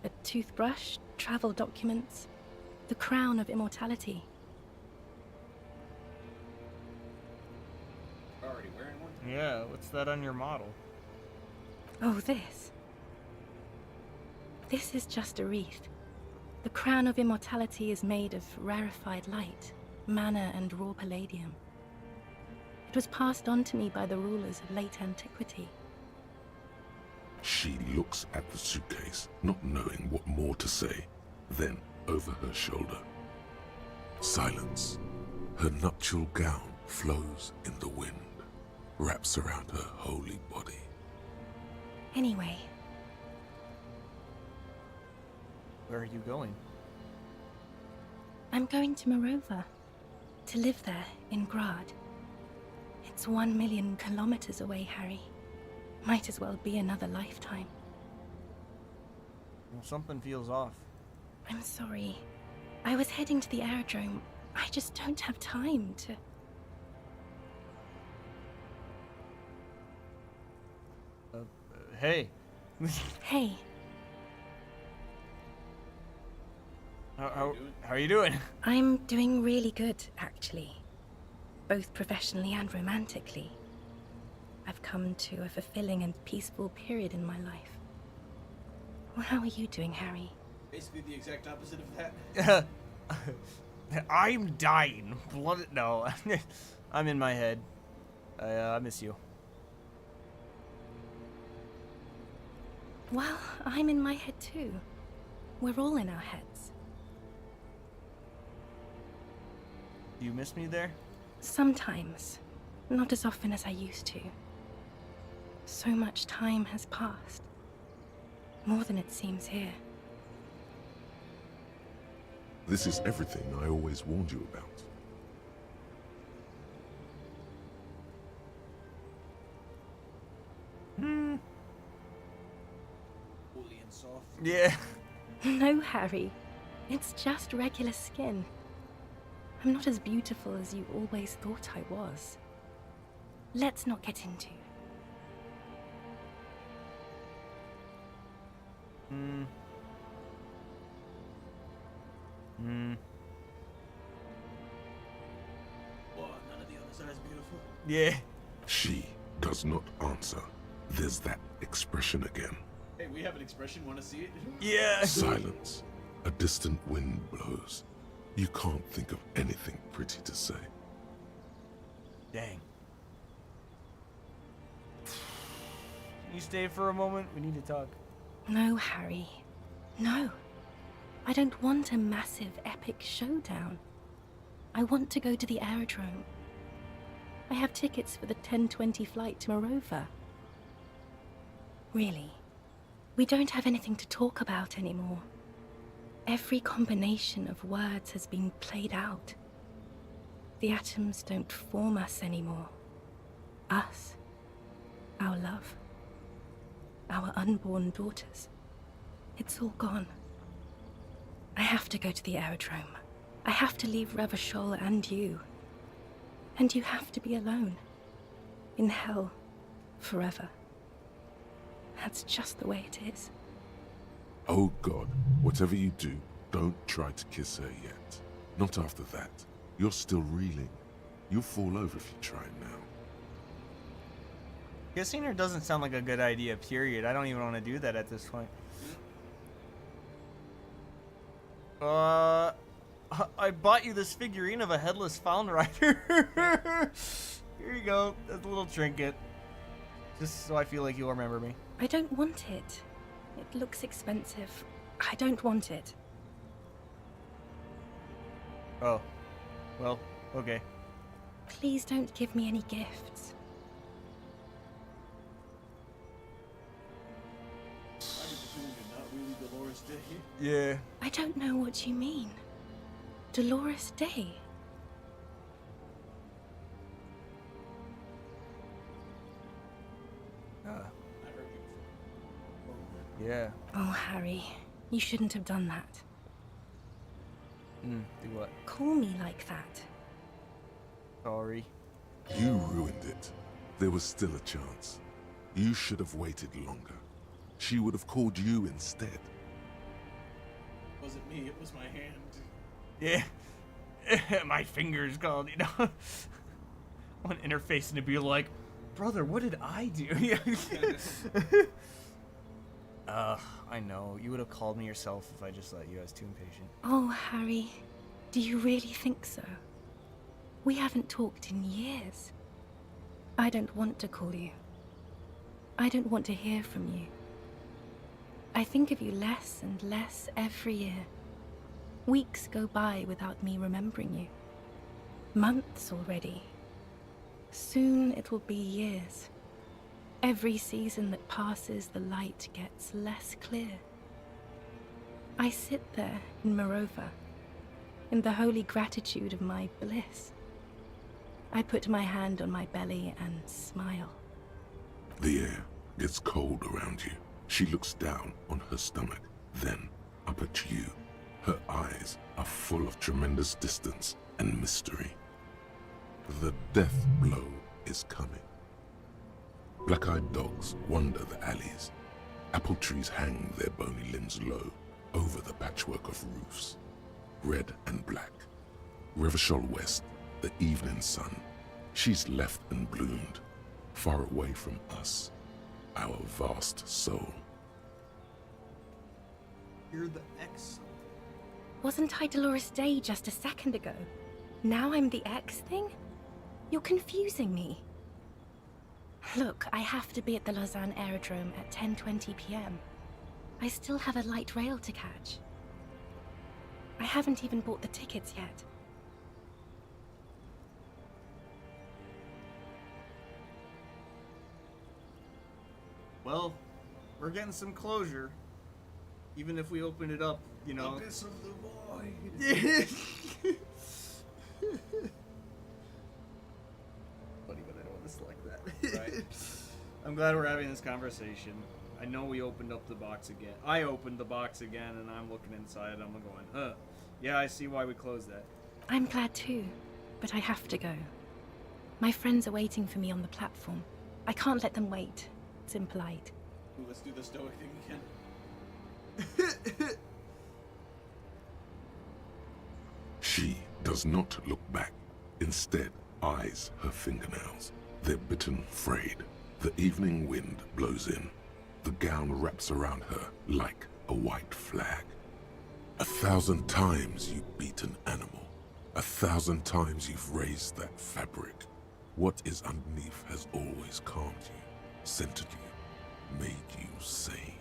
a toothbrush, travel documents, the crown of immortality. Already wearing one? Yeah, what's that on your model? Oh, this. This is just a wreath. The crown of immortality is made of rarefied light, mana and raw palladium. It was passed on to me by the rulers of late antiquity. She looks at the suitcase, not knowing what more to say. Then, over her shoulder, silence. Her nuptial gown flows in the wind, wraps around her holy body. Anyway, Where are you going? I'm going to Morova, to live there in Grad. It's 1 million kilometers away, Harry. Might as well be another lifetime. Well, something feels off. I'm sorry. I was heading to the aerodrome. I just don't have time to... Hey. Hey, How are you doing? I'm doing really good, actually. Both professionally and romantically. I've come to a fulfilling and peaceful period in my life. Well, how are you doing, Harry? Basically the exact opposite of that. I'm dying. Blood. No. I'm in my head. I miss you. Well, I'm in my head too. We're all in our heads. Do you miss me there? Sometimes. Not as often as I used to. So much time has passed. More than it seems here. This is everything I always warned you about. Woolly and soft. Yeah. No, Harry. It's just regular skin. I'm not as beautiful as you always thought I was. Let's not get into. Well, none of the others are as beautiful. Yeah. She does not answer. There's that expression again. Hey, we have an expression. Want to see it? Yeah. Silence. A distant wind blows. You can't think of anything pretty to say. Dang. Can you stay for a moment? We need to talk. No, Harry. No. I don't want a massive, epic showdown. I want to go to the aerodrome. I have tickets for the 10:20 flight to Morova. Really, we don't have anything to talk about anymore. Every combination of words has been played out. The atoms don't form us anymore. Us. Our love. Our unborn daughters. It's all gone. I have to go to the aerodrome. I have to leave Revachol and you. And you have to be alone. In hell. forever. That's just the way it is. Oh God, whatever you do, don't try to kiss her yet. Not after that. You're still reeling. You'll fall over if you try now. Kissing her doesn't sound like a good idea, period. I don't even want to do that at this point. I bought you this figurine of a headless Found Rider. Here you go. That's a little trinket. Just so I feel like you'll remember me. I don't want it. It looks expensive. I don't want it. Oh. Well, okay. Please don't give me any gifts. Yeah. I don't know what you mean. Dolores Day. Yeah. Oh, Harry, you shouldn't have done that. Do what? Call me like that. Sorry. You ruined it. There was still a chance. You should have waited longer. She would have called you instead. It wasn't me, it was my hand. Yeah. My fingers called, you know. One interface and to be like, brother, what did I do? I know. You would have called me yourself if I just let you. I was too impatient. Oh, Harry, do you really think so? We haven't talked in years. I don't want to call you. I don't want to hear from you. I think of you less and less every year. Weeks go by without me remembering you. Months already. Soon it will be years. Every season that passes, the light gets less clear. I sit there in Morova, in the holy gratitude of my bliss. I put my hand on my belly and smile. The air gets cold around you. She looks down on her stomach, then up at you. Her eyes are full of tremendous distance and mystery. The death blow is coming. Black-eyed dogs wander the alleys. Apple trees hang their bony limbs low over the patchwork of roofs. Red and black. Revachol West, the evening sun. She's left and bloomed, far away from us, our vast soul. You're the X. Wasn't I Dolores Day just a second ago? Now I'm the X thing? You're confusing me. Look, I have to be at the Lausanne Aerodrome at 10:20 p.m. I still have a light rail to catch. I haven't even bought the tickets yet. Well, we're getting some closure. Even if we open it up, you know. Abyss of the void. Funny, but I don't want to select that. Right. I'm glad we're having this conversation. I know we opened up the box again. I opened the box again, and I'm looking inside. I'm going, huh. Yeah, I see why we closed that. I'm glad too, but I have to go. My friends are waiting for me on the platform. I can't let them wait. It's impolite. Ooh, let's do the stoic thing again. She does not look back. Instead, eyes her fingernails. They're bitten frayed. The evening wind blows in. The gown wraps around her like a white flag. 1,000 times you beat an animal. 1,000 times you've raised that fabric. What is underneath has always calmed you, centered you, made you sane.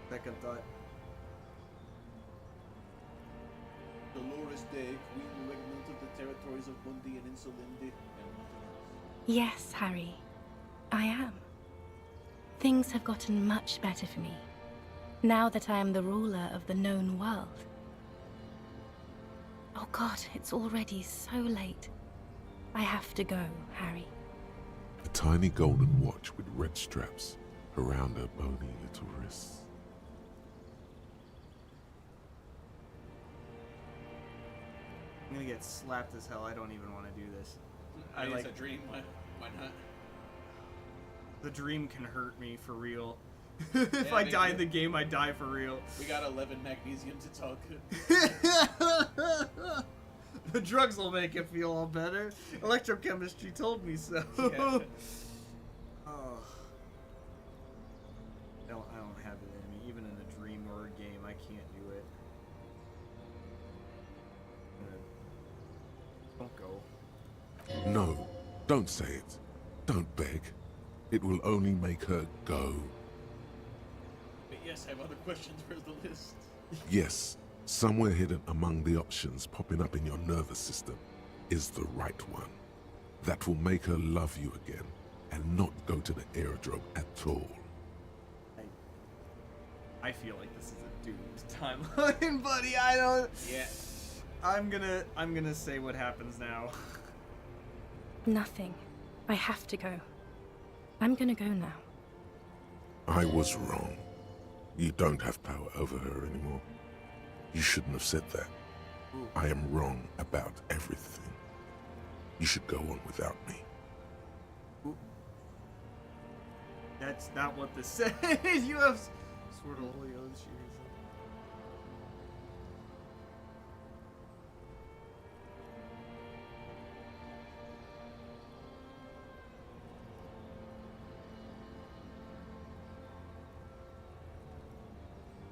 Second thought. Dolores Day, Queen Regnant of the territories of Mundi and Insolinde, and nothing else. Yes, Harry. I am. Things have gotten much better for me, now that I am the ruler of the known world. Oh God, it's already so late. I have to go, Harry. A tiny golden watch with red straps around her bony little wrists. I'm gonna get slapped as hell. I don't even want to do this. It's a dream. Why not? The dream can hurt me for real. If I die in the game, I die for real. We got 11 magnesiums. It's all good. The drugs will make it feel all better. Electrochemistry told me so. Yeah. Oh. I don't have it in me. Even in a dream or a game, I can't do it. Don't go. No, don't say it. Don't beg. It will only make her go. But yes, I have other questions. Where's the list? Yes, somewhere hidden among the options popping up in your nervous system is the right one. That will make her love you again and not go to the aerodrome at all. I feel like this is a doomed timeline, buddy. I don't. Yeah. I'm gonna say what happens now. Nothing. I have to go. I'm gonna go now. I was wrong. You don't have power over her anymore. You shouldn't have said that. I am wrong about everything. You should go on without me. That's not what this says. You have sort of holy oath series.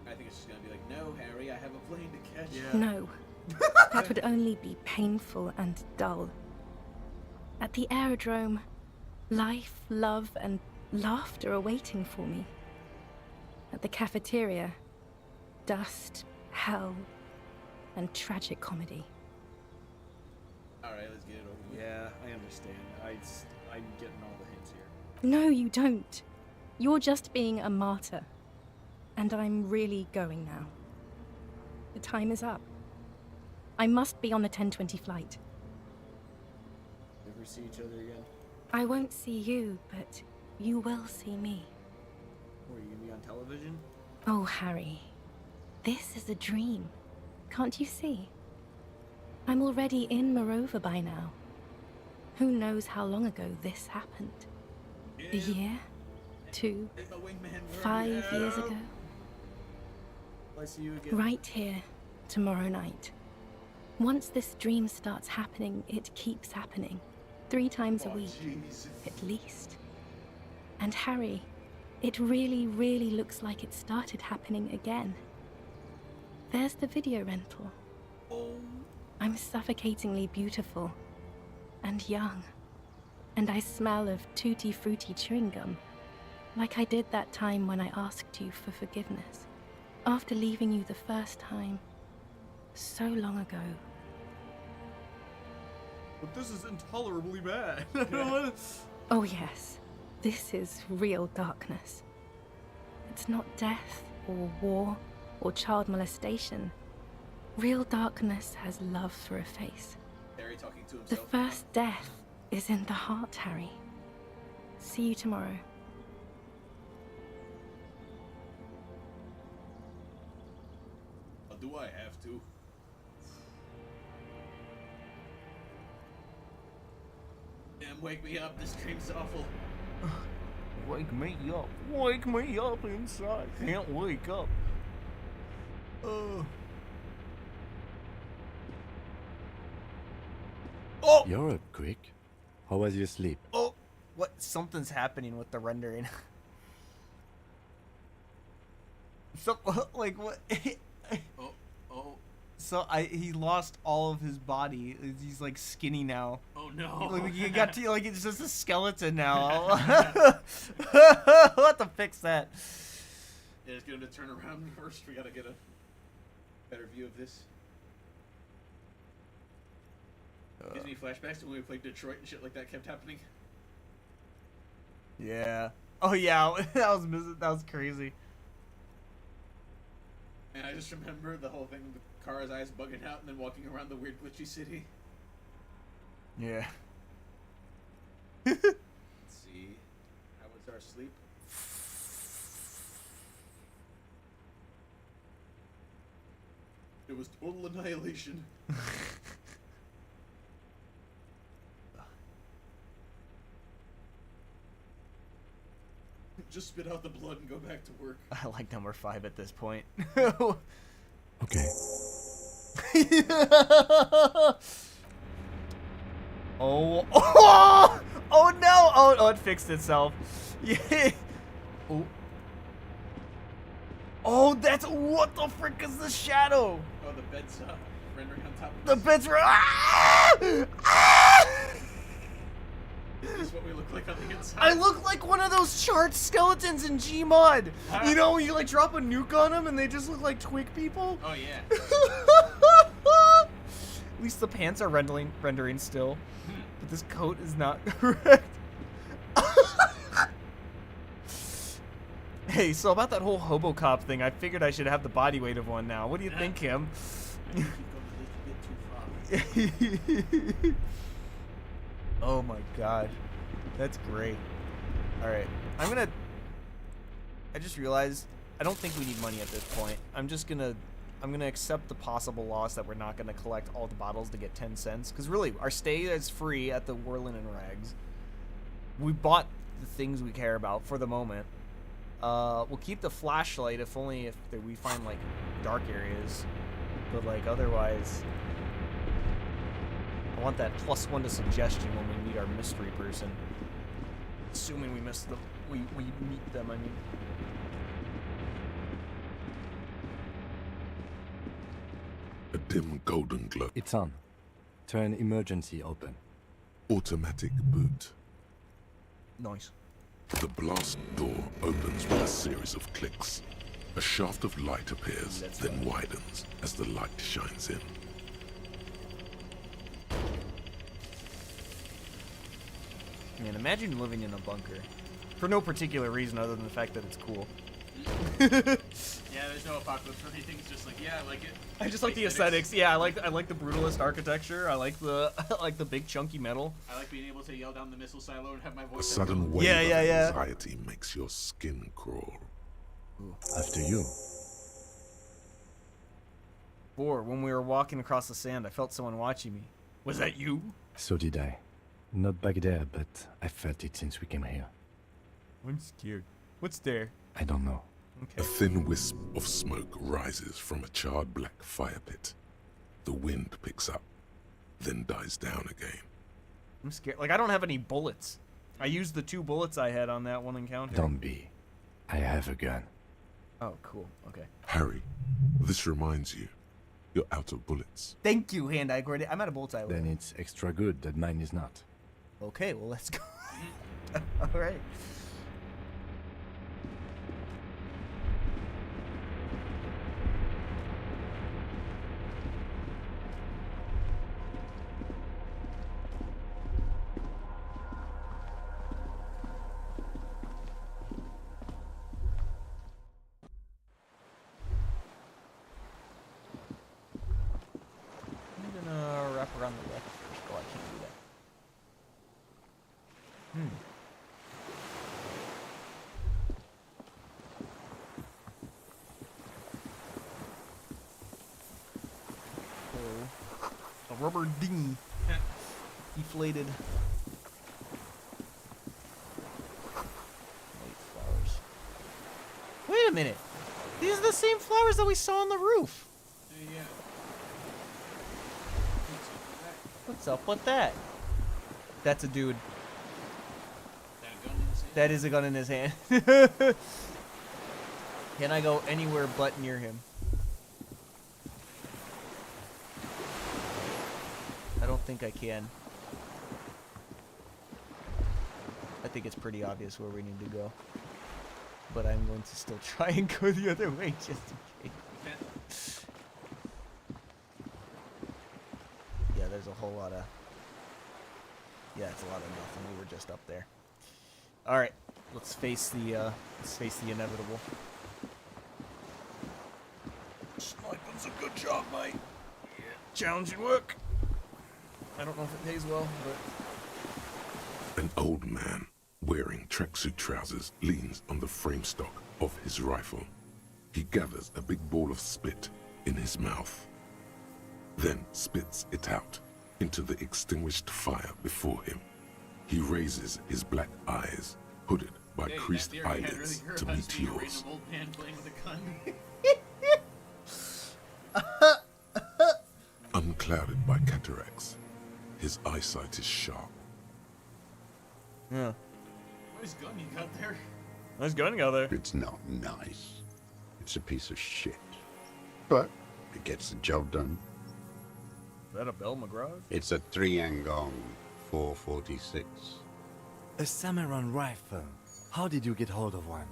I think it's just gonna be like, no, Harry, I have a plane to catch. Yeah. No. That would only be painful and dull. At the aerodrome, life, love, and laughter are waiting for me. At the cafeteria, dust, hell, and tragic comedy. Alright, let's get it over with. Yeah, I understand. I'm getting all the hints here. No, you don't. You're just being a martyr. And I'm really going now. The time is up. I must be on the 10:20 flight. Never see each other again. I won't see you, but you will see me. Or are you gonna be on television? Oh, Harry. This is a dream. Can't you see? I'm already in Morova by now. Who knows how long ago this happened? A year? 2? 5 years ago? I see you again. Right here, tomorrow night. Once this dream starts happening, it keeps happening. 3 times a week, at least. And Harry, it really, really looks like it started happening again. There's the video rental. I'm suffocatingly beautiful. And young. And I smell of tutti frutti chewing gum. Like I did that time when I asked you for forgiveness. After leaving you the first time. So long ago. But this is intolerably bad. Oh yes, this is real darkness. It's not death, or war, or child molestation. Real darkness has love for a face. Harry talking to The himself. first death is in the heart, Harry. See you tomorrow. Or do I have to? Damn, wake me up. This dream's awful. Wake me up. Wake me up inside. Can't wake up. Oh! You're up quick. How was your sleep? Oh! What? Something's happening with the rendering. So, like, what? Oh. So, he lost all of his body. He's, like, skinny now. Oh, no. Like, you got to, like, it's just a skeleton now. We'll have to fix that. Yeah, it's going to turn around first. We got to get a better view of this. Gives me flashbacks to when we played Detroit and shit like that kept happening. Yeah. Oh, yeah. That was crazy. And I just remember the whole thing with Kara's eyes bugging out and then walking around the weird glitchy city. Yeah. Let's see. How was our sleep? It was total annihilation. Just spit out the blood and go back to work. I like number 5 at this point. Okay. Oh, oh, oh no! Oh, it fixed itself. Yeah. Oh. Oh, that's what the frick is the shadow? Oh, the bed's rendering on top of The this. bed's ah! Ah! This is what we look like on the inside. I look like one of those charred skeletons in Gmod. You know, when you like drop a nuke on them and they just look like twig people. Oh yeah. At least the pants are rendering still, but this coat is not correct. Hey, so about that whole HoboCop thing, I figured I should have the body weight of one now. What do you think, Kim? Oh my god. That's great. Alright. I just realized I don't think we need money at this point. I'm gonna accept the possible loss that we're not gonna collect all the bottles to get 10 cents. Because really, our stay is free at the Warlin and Rags. We bought the things we care about for the moment. We'll keep the flashlight if we find like dark areas. But like otherwise, I want that +1 to suggestion when we meet our mystery person. Assuming we miss them, we meet them. I mean. A dim golden glow. It's on. Turn emergency open. Automatic boot. Nice. The blast door opens with a series of clicks. A shaft of light appears, then widens as the light shines in. Man, imagine living in a bunker. For no particular reason other than the fact that it's cool. Yeah, there's no apocalypse or anything. It's just like, yeah, I like it. I just like the aesthetics. Yeah, I like the brutalist architecture. I like the big chunky metal. I like being able to yell down the missile silo and have my A voice. sudden wave of anxiety makes your skin crawl. After you. 4. When we were walking across the sand, I felt someone watching me. Was that you? So did I. Not back there, but I felt it since we came here. I'm scared. What's there? I don't know. A thin wisp of smoke rises from a charred black fire pit. The wind picks up, then dies down again. I'm scared. Like, I don't have any bullets. I used the 2 bullets I had on that one encounter. Don't be. I have a gun. Oh, cool. Okay. Harry, this reminds you, you're out of bullets. Thank you, hand-eye coordinate. I'm out of bullets. Then it's extra good that mine is not. Okay, well, let's go. All right. I'm gonna wrap around the left first. Oh, I can't do that. Oh, a rubber dinghy. Deflated. White flowers. Wait a minute. These are the same flowers that we saw on the roof. Yeah. What's up with that? That's a dude. That is a gun in his hand. Can I go anywhere but near him? I don't think I can. I think it's pretty obvious where we need to go. But I'm going to still try and go the other way just in case. Yeah, there's a whole lot of... Yeah, it's a lot of nothing. We were just up there. All right, let's face the inevitable. Sniping's a good job, mate. Yeah, challenging work. I don't know if it pays well, but An old man wearing tracksuit trousers leans on the frame stock of his rifle. He gathers a big ball of spit in his mouth, then spits it out into the extinguished fire before him. He raises his black eyes, hooded by increased eyelids to meet yours. Old man playing with a gun. Unclouded by cataracts, his eyesight is sharp. Yeah. Nice gun you got there. Nice gun you got there. It's not nice. It's a piece of shit. But it gets the job done. Is that a Bell McGraw? It's a Triangong 446. A Samaran rifle. How did you get hold of one?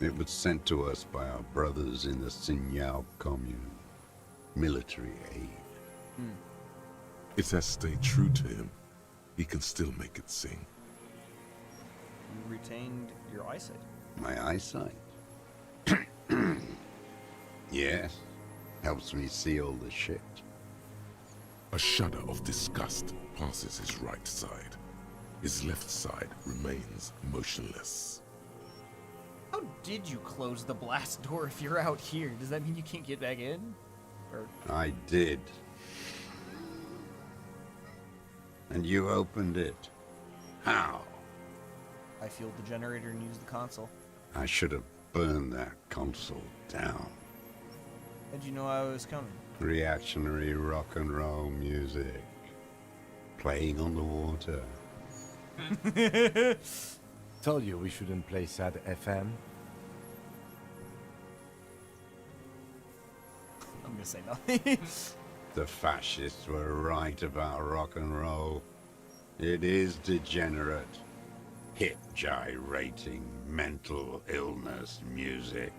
It was sent to us by our brothers in the Sinyao commune. Military aid. It has stayed true to him. He can still make it sing. You retained your eyesight. My eyesight? Yes. Helps me see all the shit. A shudder of disgust passes his right side. His left side remains motionless. How did you close the blast door if you're out here? Does that mean you can't get back in? Or... I did. And you opened it. How? I fueled the generator and used the console. I should have burned that console down. How'd you know I was coming? Reactionary rock and roll music. Playing on the water. Told you we shouldn't play sad FM. I'm gonna say nothing. The fascists were right about rock and roll. It is degenerate. Hip gyrating, mental illness music.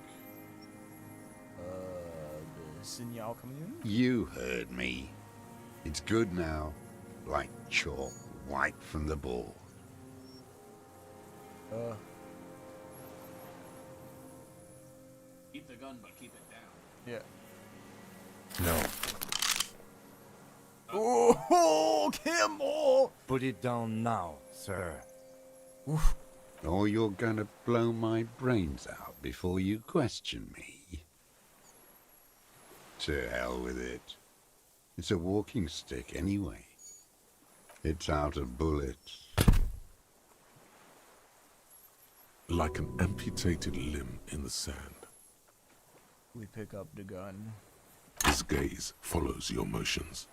The Signal Commune? You heard me. It's good now. Like chalk wiped from the board. Keep the gun, but keep it down. Yeah. No. Oh, Kimball! Put it down now, sir. Oof. Or you're gonna blow my brains out before you question me. To hell with it. It's a walking stick anyway. It's out of bullets. Like an amputated limb in the sand. We pick up the gun. His gaze follows your motions.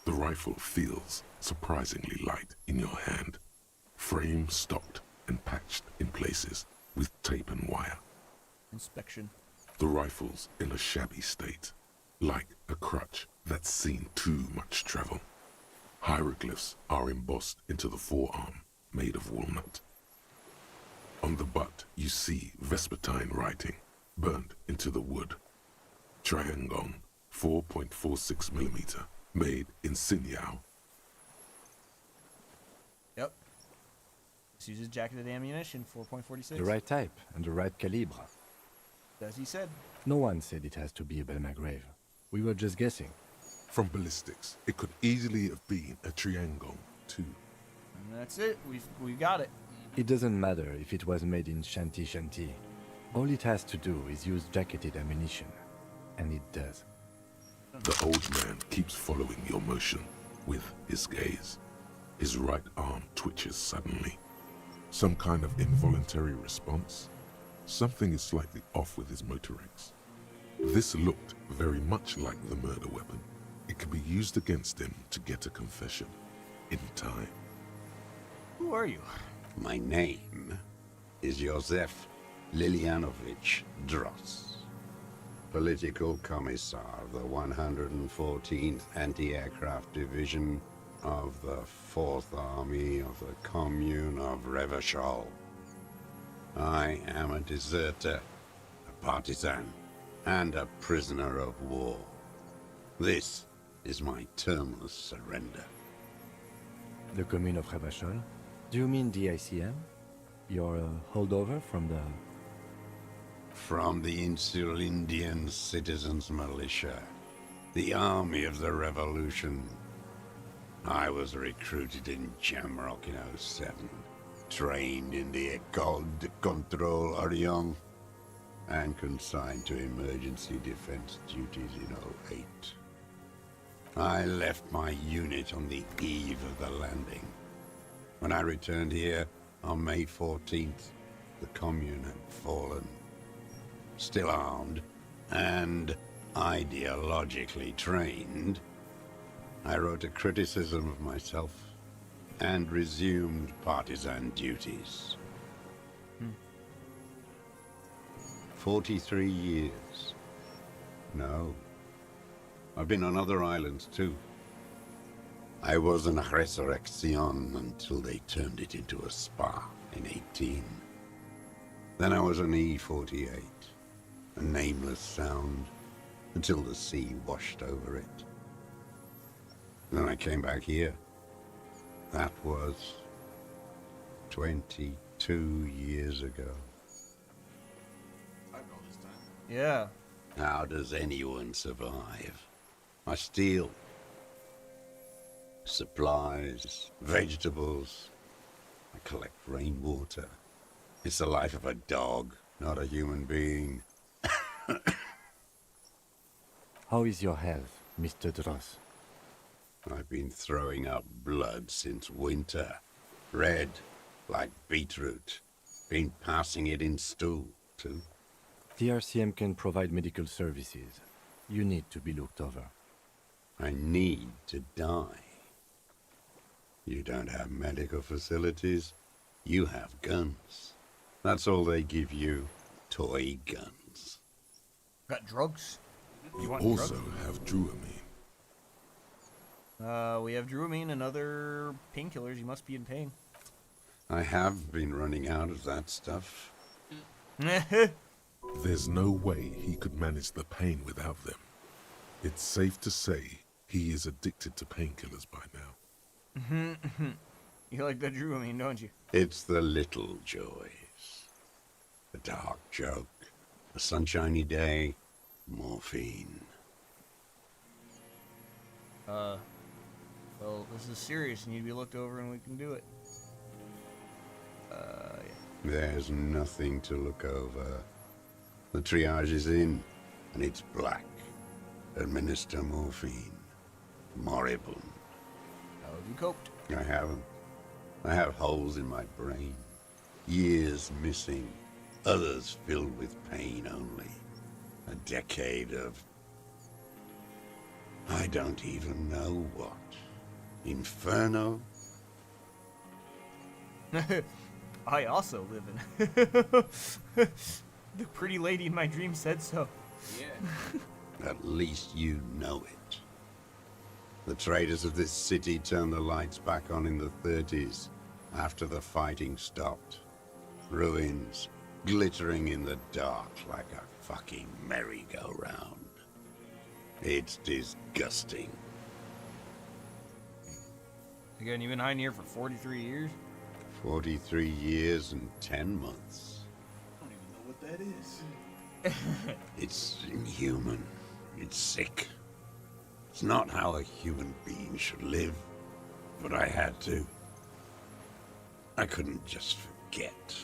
The rifle feels surprisingly light in your hand. Frame stocked and patched in places with tape and wire. Inspection. The rifle's in a shabby state, like a crutch that's seen too much travel. Hieroglyphs are embossed into the forearm, made of walnut. On the butt, you see Vespertine writing, burnt into the wood. Triangong, 4.46mm, made in Sinyao. Yep. This uses jacketed ammunition, 4.46. The right type and the right calibre. As he said. No one said it has to be a Belmagrave. We were just guessing. From ballistics, it could easily have been a Triangong, too. And that's it. We've got it. It doesn't matter if it was made in Shanti Shanti. All it has to do is use jacketed ammunition. And it does. The old man keeps following your motion with his gaze. His right arm twitches suddenly. Some kind of involuntary response? Something is slightly off with his motorics. This looked very much like the murder weapon. It could be used against him to get a confession. In time. Who are you? My name is Josef Lilianovich Dross, Political Commissar of the 114th Anti-Aircraft Division of the 4th Army of the Commune of Revachol. I am a deserter, a partisan, and a prisoner of war. This is my termless surrender. The Commune of Revachol? Do you mean the ICM? You're a holdover from the... From the Insulindian Citizens Militia, the army of the revolution. I was recruited in Jamrock in 07, trained in the École de Contrôle Orient, and consigned to emergency defense duties in 08. I left my unit on the eve of the landing. When I returned here on May 14th, the commune had fallen. Still armed and ideologically trained, I wrote a criticism of myself and resumed partisan duties. 43 years. No. I've been on other islands too. I was an Resurrection until they turned it into a spa in 18. Then I was an E-48, a nameless sound, until the sea washed over it. Then I came back here. That was 22 years ago. Yeah. How does anyone survive? I steal. Supplies, vegetables. I collect rainwater. It's the life of a dog, not a human being. How is your health, Mr. Dross? I've been throwing up blood since winter. Red, like beetroot. Been passing it in stool, too. The RCM can provide medical services. You need to be looked over. I need to die. You don't have medical facilities. You have guns. That's all they give you. Toy guns. Got drugs? You want also drugs? have Druamine. We have Druamine and other painkillers. You must be in pain. I have been running out of that stuff. There's no way he could manage the pain without them. It's safe to say he is addicted to painkillers by now. You like that Druamine, don't you? It's the little joys. A dark joke, a sunshiny day, morphine. Well, this is serious. You need to be looked over and we can do it. Yeah. There's nothing to look over. The triage is in, and it's black. Administer morphine. Moribund. How have you coped? I haven't. I have holes in my brain. Years missing. Others filled with pain only. A decade of... I don't even know what. Inferno? I also live in... The pretty lady in my dream said so. Yeah. At least you know it. The traders of this city turned the lights back on in the 30s, after the fighting stopped. Ruins, glittering in the dark like a fucking merry-go-round. It's disgusting. Again, you've been hiding here for 43 years? 43 years and 10 months. I don't even know what that is. It's inhuman. It's sick. It's not how a human being should live. But I had to. I couldn't just forget.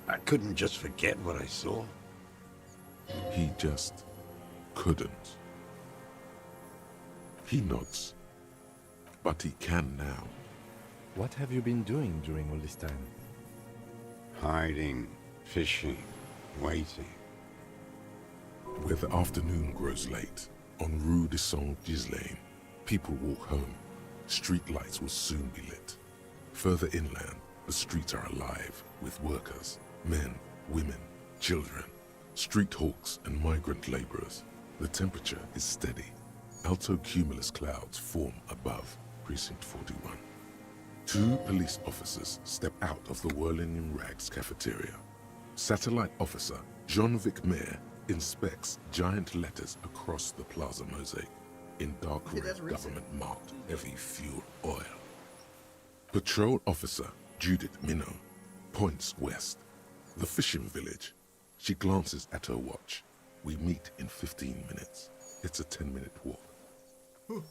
I couldn't just forget what I saw. He just couldn't. He nods. But he can now. What have you been doing during all this time? Hiding, fishing, waiting. Where the afternoon grows late, on Rue de Saint-Ghislain, people walk home. Street lights will soon be lit. Further inland, the streets are alive with workers, men, women, children, street hawks and migrant laborers. The temperature is steady. Alto cumulus clouds form above Precinct 41. 2 police officers step out of the Whirling in Rags cafeteria. Satellite officer Jean-Vic Mayer inspects giant letters across the plaza mosaic in dark red government-marked heavy fuel oil. Patrol officer Judith Minot points west. The fishing village. She glances at her watch. We meet in 15 minutes. It's a 10-minute walk.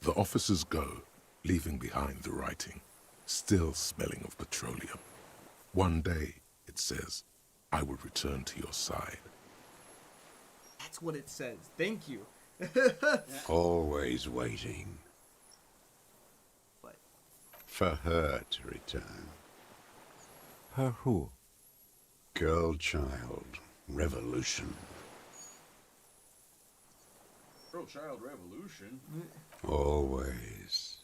The officers go, leaving behind the writing, still smelling of petroleum. One day, it says, I will return to your side. That's what it says. Thank you. Always waiting. What? For her to return. Her who? Girl child. Revolution. Girl child revolution. Always.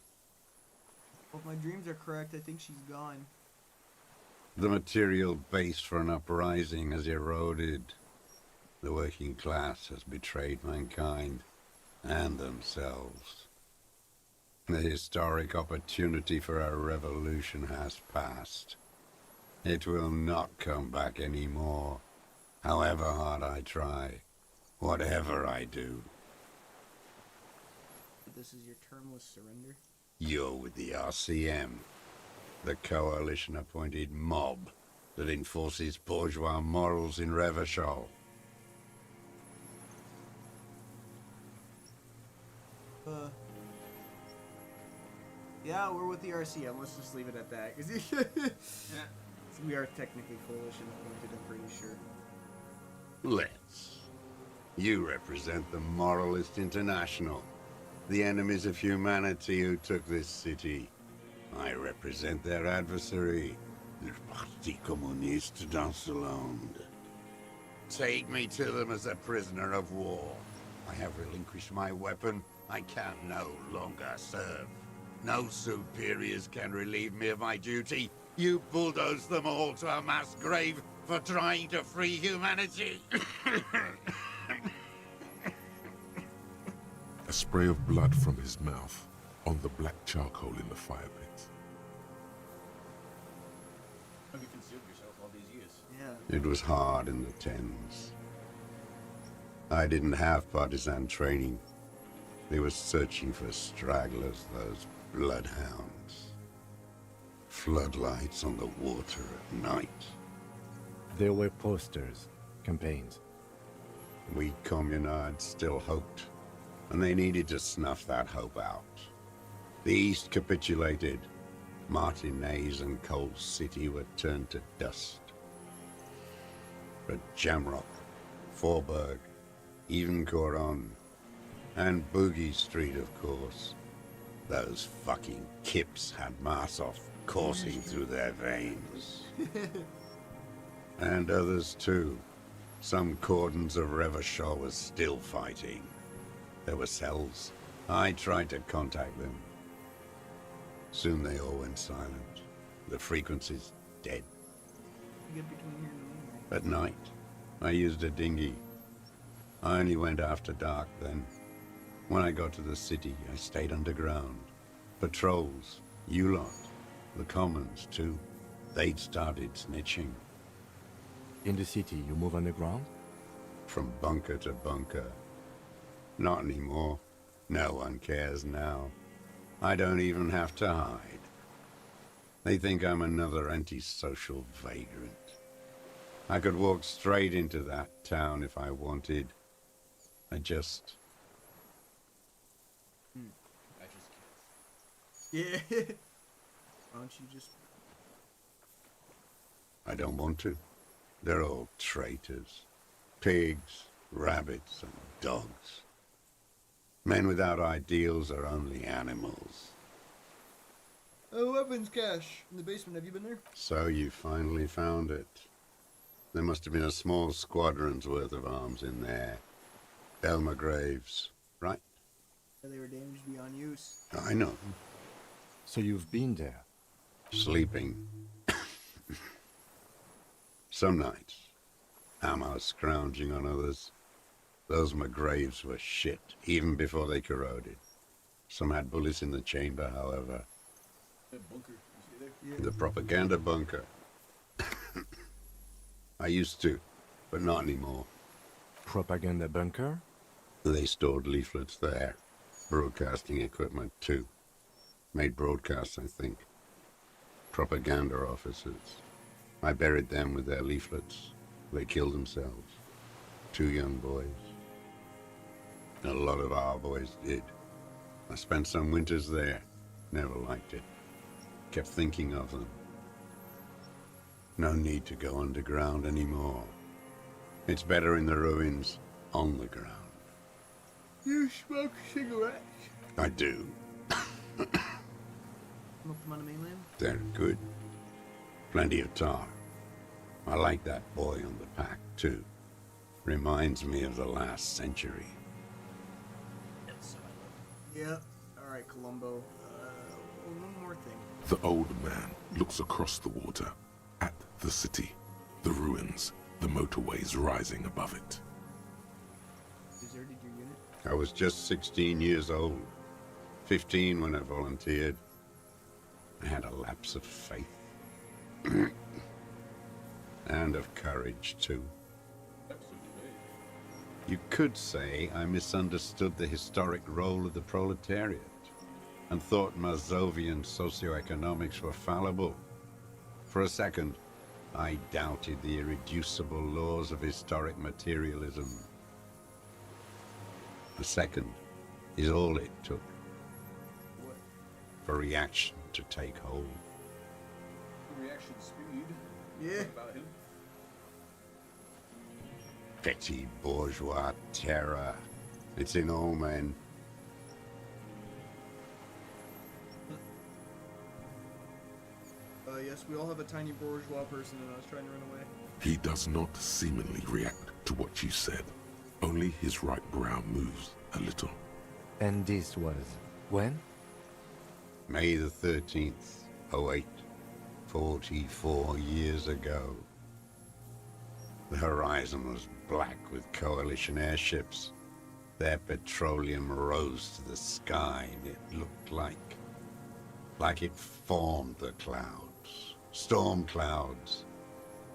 Well, if my dreams are correct, I think she's gone. The material base for an uprising has eroded. The working class has betrayed mankind and themselves. The historic opportunity for a revolution has passed. It will not come back anymore, however hard I try, whatever I do. This is your termless surrender? You're with the RCM, the coalition-appointed mob that enforces bourgeois morals in Revachol. Yeah, we're with the RCM. Let's just leave it at that. 'Cause we are technically coalition appointed, I'm pretty sure. Let's. You represent the Moralist International, the enemies of humanity who took this city. I represent their adversary, le Parti Communiste dans ce monde. Take me to them as a prisoner of war. I have relinquished my weapon. I can no longer serve. No superiors can relieve me of my duty. You bulldoze them all to a mass grave for trying to free humanity. A spray of blood from his mouth on the black charcoal in the fire pit. Have you concealed yourself all these years? Yeah. It was hard in the tens. I didn't have partisan training. They were searching for stragglers, those bloodhounds. Floodlights on the water at night. There were posters, campaigns. We communards still hoped, and they needed to snuff that hope out. The East capitulated. Martinez and Coal City were turned to dust. But Jamrock, Forburg, even Coron, and Boogie Street, of course. Those fucking kips had Marsov coursing through their veins. And others too. Some cordons of Revachol was still fighting. There were cells. I tried to contact them. Soon they all went silent. The frequencies dead. You get between here and there. At night, I used a dinghy. I only went after dark then. When I got to the city, I stayed underground. Patrols, you lot, the commons too. They'd started snitching. In the city, you move underground? From bunker to bunker. Not anymore. No one cares now. I don't even have to hide. They think I'm another antisocial vagrant. I could walk straight into that town if I wanted. I just... Yeah. Why don't you just... I don't want to. They're all traitors. Pigs, rabbits, and dogs. Men without ideals are only animals. Oh, weapons cache in the basement. Have you been there? So you finally found it. There must have been a small squadron's worth of arms in there. Elmer Graves, right? They were damaged beyond use. I know. So you've been there? Sleeping. Some nights. Ammo scrounging on others. Those McGraves were shit, even before they corroded. Some had bullets in the chamber, however. Bunker. You see there? The propaganda bunker. I used to, but not anymore. Propaganda bunker? They stored leaflets there. Broadcasting equipment, too. Made broadcasts, I think. Propaganda officers. I buried them with their leaflets. They killed themselves. 2 young boys. A lot of our boys did. I spent some winters there. Never liked it. Kept thinking of them. No need to go underground anymore. It's better in the ruins, on the ground. You smoke cigarettes? I do. Smoke them on the mainland? They're good. Plenty of tar. I like that boy on the pack, too. Reminds me of the last century. Yeah. All right, Columbo. One more thing. The old man looks across the water, at the city, the ruins, the motorways rising above it. Deserted your unit? I was just 16 years old. 15 when I volunteered. I had a lapse of faith. And of courage, too. You could say I misunderstood the historic role of the proletariat and thought Mazovian socioeconomics were fallible. For a second, I doubted the irreducible laws of historic materialism. A second is all it took for reaction to take hold. Reaction speed. Yeah. What about him? Petty bourgeois terror. It's in all men. Yes, we all have a tiny bourgeois person and I was trying to run away. He does not seemingly react to what you said. Only his right brow moves a little. And this was when? May the 13th, 08, 44 years ago. The horizon was black with coalition airships. Their petroleum rose to the sky and it looked like it formed the clouds. Storm clouds.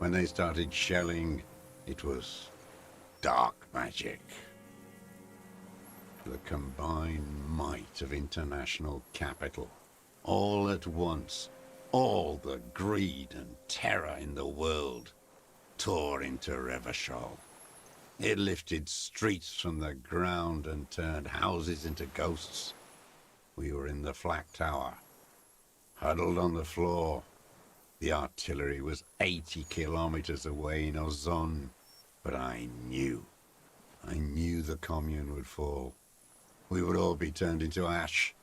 When they started shelling, it was dark magic. The combined might of international capital. All at once, all the greed and terror in the world tore into Revachol. It lifted streets from the ground and turned houses into ghosts. We were in the flak tower, huddled on the floor. The artillery was 80 kilometers away in Ozon, but I knew the commune would fall. We would all be turned into ash.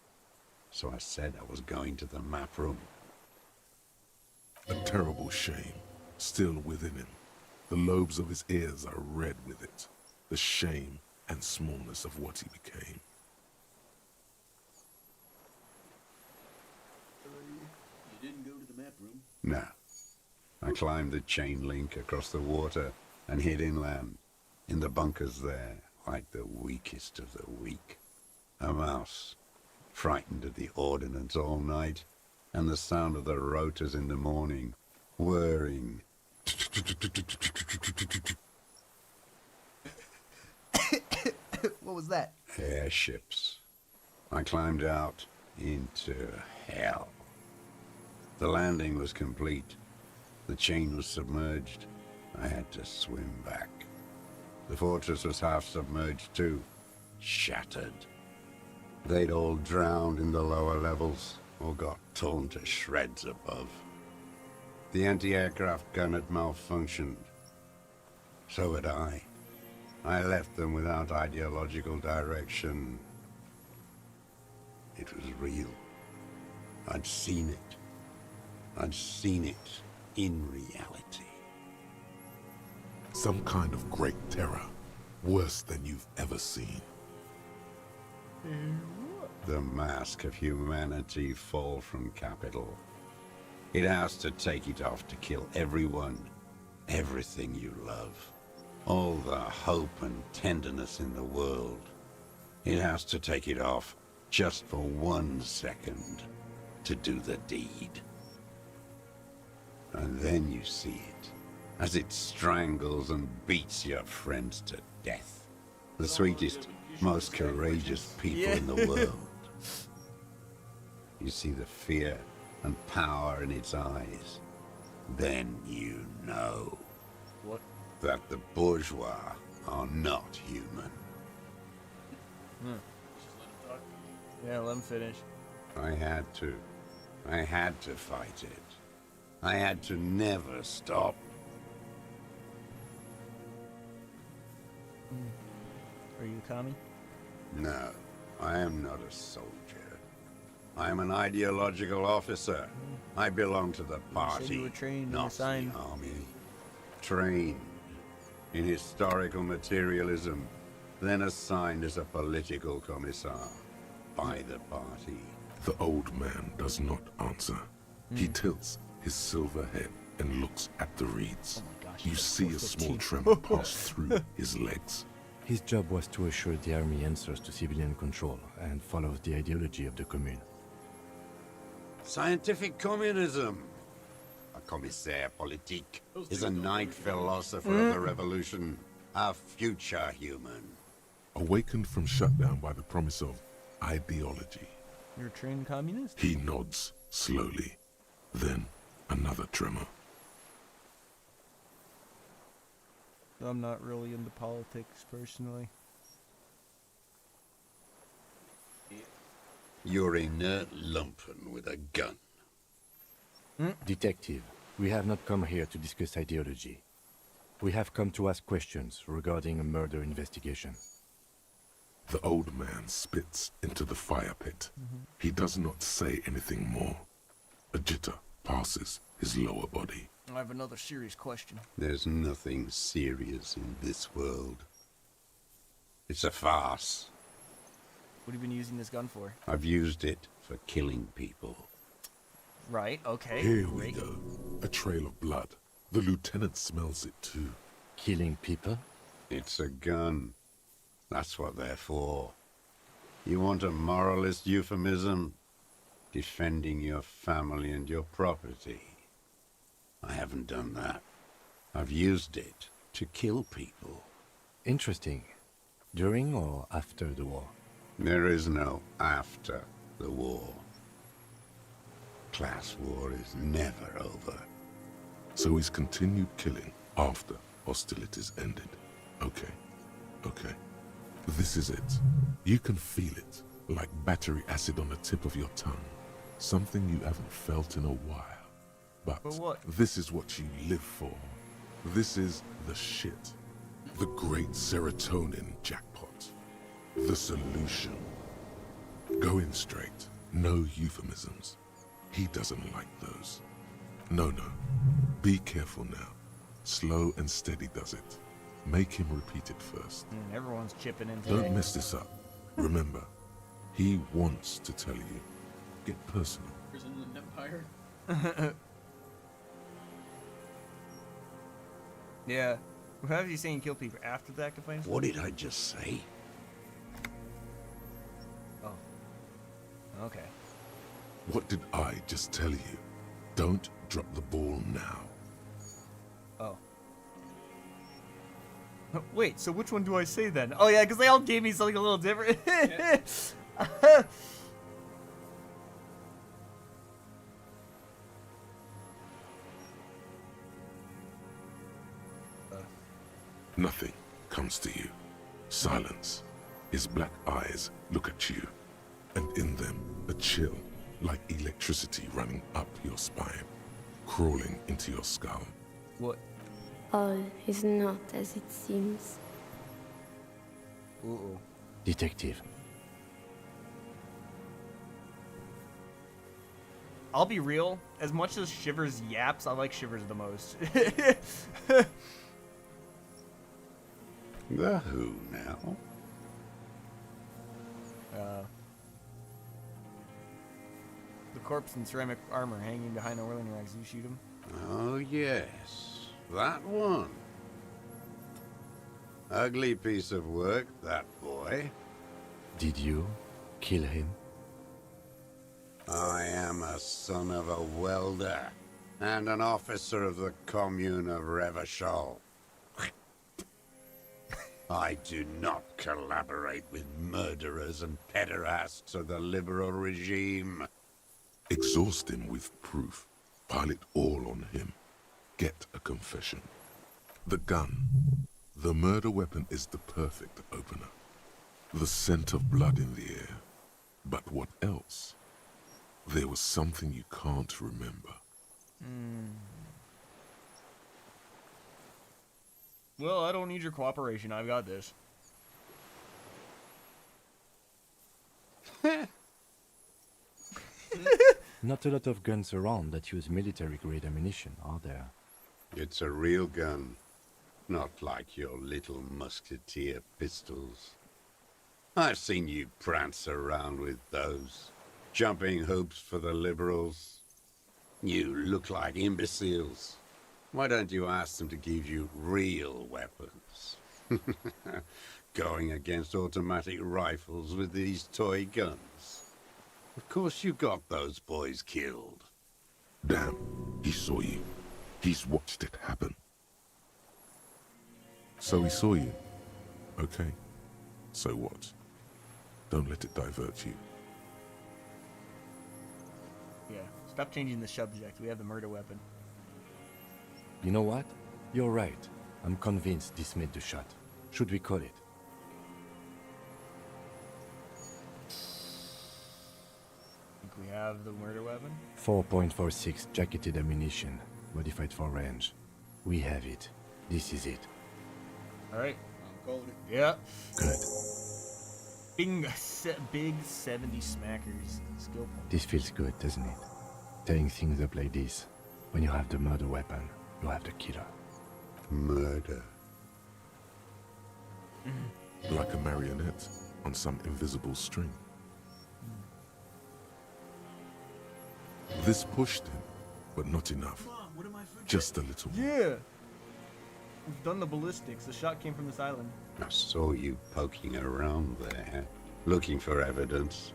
So I said I was going to the map room. A terrible shame still within him. The lobes of his ears are red with it. The shame and smallness of what he became. You didn't go to the map room? No. I climbed the chain link across the water and hid inland, in the bunkers there, like the weakest of the weak. A mouse, frightened at the ordnance all night, and the sound of the rotors in the morning, whirring. What was that? Airships. I climbed out into hell. The landing was complete. The chain was submerged. I had to swim back. The fortress was half submerged too, shattered. They'd all drowned in the lower levels, or got torn to shreds above. The anti-aircraft gun had malfunctioned. So had I. I left them without ideological direction. It was real. I'd seen it. I'd seen it in reality. Some kind of great terror, worse than you've ever seen. The mask of humanity fall from capital. It has to take it off to kill everyone, everything you love. All the hope and tenderness in the world. It has to take it off just for 1 second to do the deed. And then you see it, as it strangles and beats your friends to death. The sweetest, most courageous people in the world. You see the fear and power in its eyes. Then you know what? That the bourgeois are not human. Yeah, let him finish. I had to. I had to fight it. I had to never stop. Are you a commie? No, I am not a soldier. I am an ideological officer. I belong to the party, you were trained and not the assigned. army. trained in historical materialism, then assigned as a political commissar by the party. The old man does not answer. He tilts his silver head and looks at the reeds. You see a small tremor pass through his legs. His job was to assure the army answers to civilian control and follows the ideology of the Commune. Scientific communism. A commissaire politique is a knight philosopher of the revolution, a future human. Awakened from shutdown by the promise of ideology. You're a trained communist? He nods slowly. Then another tremor. I'm not really into politics personally. You're a inert lumpen with a gun. Detective, we have not come here to discuss ideology. We have come to ask questions regarding a murder investigation. The old man spits into the fire pit. He does not say anything more. A jitter passes his lower body. I have another serious question. There's nothing serious in this world. It's a farce. What have you been using this gun for? I've used it for killing people. Right, okay. Here we go. A trail of blood. The lieutenant smells it too. Killing people? It's a gun. That's what they're for. You want a moralist euphemism? Defending your family and your property. I haven't done that. I've used it to kill people. Interesting. During or after the war? There is no after the war. Class war is never over. So he's continued killing after hostilities ended. Okay. Okay. This is it. You can feel it, like battery acid on the tip of your tongue. Something you haven't felt in a while. But what? This is what you live for. This is the shit. The great serotonin jackpot. The solution. Going straight. No euphemisms. He doesn't like those. No. Be careful now. Slow and steady does it. Make him repeat it first. Everyone's chipping in Don't today. mess this up. Remember, he wants to tell you. Get personal. Prison and Empire. Yeah. What have you saying kill people after the act of violence? What did I just say? Oh. Okay. What did I just tell you? Don't drop the ball now. Oh. Wait, so which one do I say then? Oh yeah, because they all gave me something a little different. Nothing comes to you. Silence. His black eyes look at you, and in them a chill, like electricity running up your spine, crawling into your skull. What? All is not as it seems. Uh-oh. Detective. I'll be real. As much as Shivers yaps, I like Shivers the most. The who now? The corpse in ceramic armor hanging behind the whirling rags. You shoot him? Oh yes, that one. Ugly piece of work, that boy. Did you kill him? I am a son of a welder and an officer of the commune of Revachol. I do not collaborate with murderers and pederasts of the liberal regime. Exhaust him with proof. Pile it all on him. Get a confession. The gun. The murder weapon is the perfect opener. The scent of blood in the air. But what else? There was something you can't remember. Well, I don't need your cooperation. I've got this. Not a lot of guns around that use military-grade ammunition, are there? It's a real gun, not like your little musketeer pistols. I've seen you prance around with those, jumping hoops for the liberals. You look like imbeciles. Why don't you ask them to give you real weapons? Going against automatic rifles with these toy guns. Of course you got those boys killed. Damn, he saw you. He's watched it happen. So he saw you. Okay. So what? Don't let it divert you. Yeah, stop changing the subject. We have the murder weapon. You know what? You're right. I'm convinced this made the shot. Should we call it? Think we have the murder weapon? 4.46 jacketed ammunition, modified for range. We have it. This is it. Alright. I'm calling it. Yeah. Good. Big 70 smackers. Skill point. This feels good, doesn't it? Tearing things up like this. When you have the murder weapon, you have the killer. Murder. Like a marionette on some invisible string. This pushed him, but not enough. Just a little. Yeah! We've done the ballistics. The shot came from this island. I saw you poking around there, looking for evidence.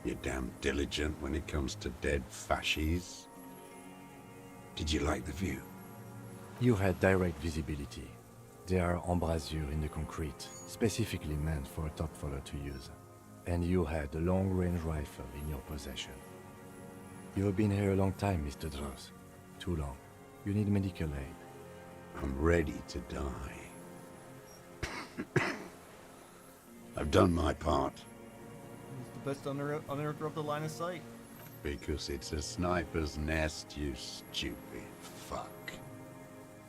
You're damn diligent when it comes to dead fascies. Did you like the view? You had direct visibility. There are embrasures in the concrete, specifically meant for a top follower to use. And you had a long-range rifle in your possession. You have been here a long time, Mr. Dross. Too long. You need medical aid. I'm ready to die. I've done my part. It's the best uninterrupted line of sight. Because it's a sniper's nest, you stupid fuck.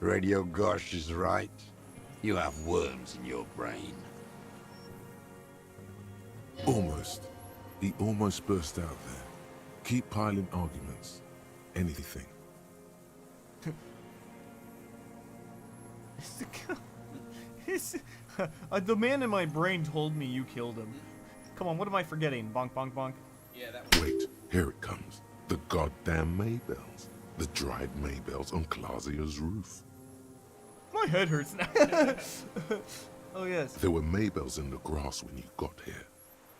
Radio Gosh is right. You have worms in your brain. Almost. He almost burst out there. Keep piling arguments. Anything. The man in my brain told me you killed him. Come on, what am I forgetting? Bonk, bonk, bonk. Yeah, that Wait, here it comes. The goddamn Maybells. The dried Maybells on Clausia's roof. My head hurts now. Oh, yes. There were Maybells in the grass when you got here.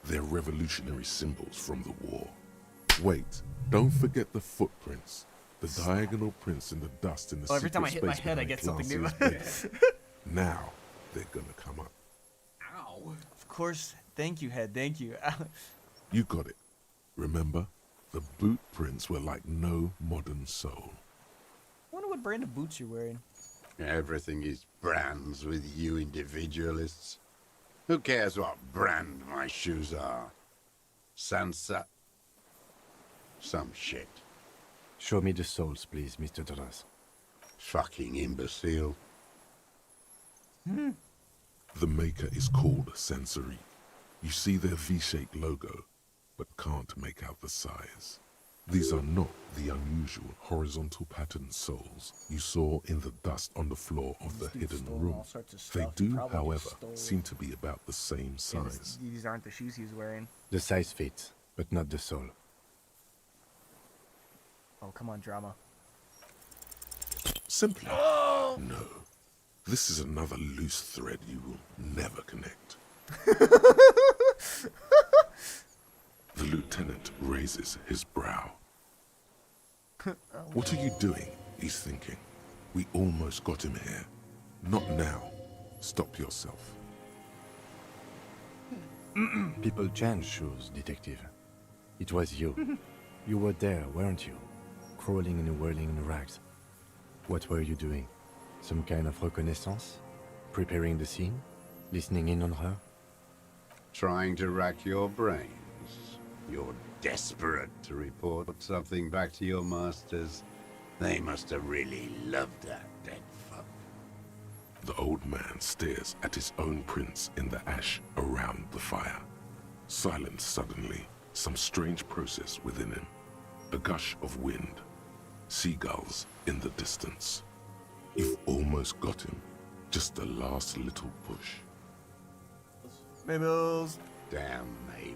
They're revolutionary symbols from the war. Wait, don't forget the footprints. The diagonal prints in the dust in the every time I hit my space head, I behind get something new. Clausia's base. Now, they're gonna come up. Ow. Of course. Thank you, head. Thank you. You got it. Remember? The boot prints were like no modern soul. I wonder what brand of boots you're wearing. Everything is brands with you individualists. Who cares what brand my shoes are? Sansa? Some shit. Show me the souls, please, Mr. Dross. Fucking imbecile. The maker is called Sensory. You see their V-shaped logo, but can't make out the size. These are not the unusual horizontal pattern souls you saw in the dust on the floor of the hidden room. They do, however, seem to be about the same size. These aren't the shoes he's wearing. The size fits, but not the soul. Oh, come on, drama. Simply, no. This is another loose thread you will never connect. The lieutenant raises his brow. What are you doing? He's thinking. We almost got him here. Not now. Stop yourself. People change shoes, detective. It was you. You were there, weren't you? Crawling and whirling in the rags. What were you doing? Some kind of reconnaissance? Preparing the scene? Listening in on her? Trying to rack your brains. You're desperate to report something back to your masters. They must have really loved that dead fuck. The old man stares at his own prints in the ash around the fire. Silent suddenly, some strange process within him. A gush of wind. Seagulls in the distance. almost got him. Just the last little push. Maybells. Damn Maybells.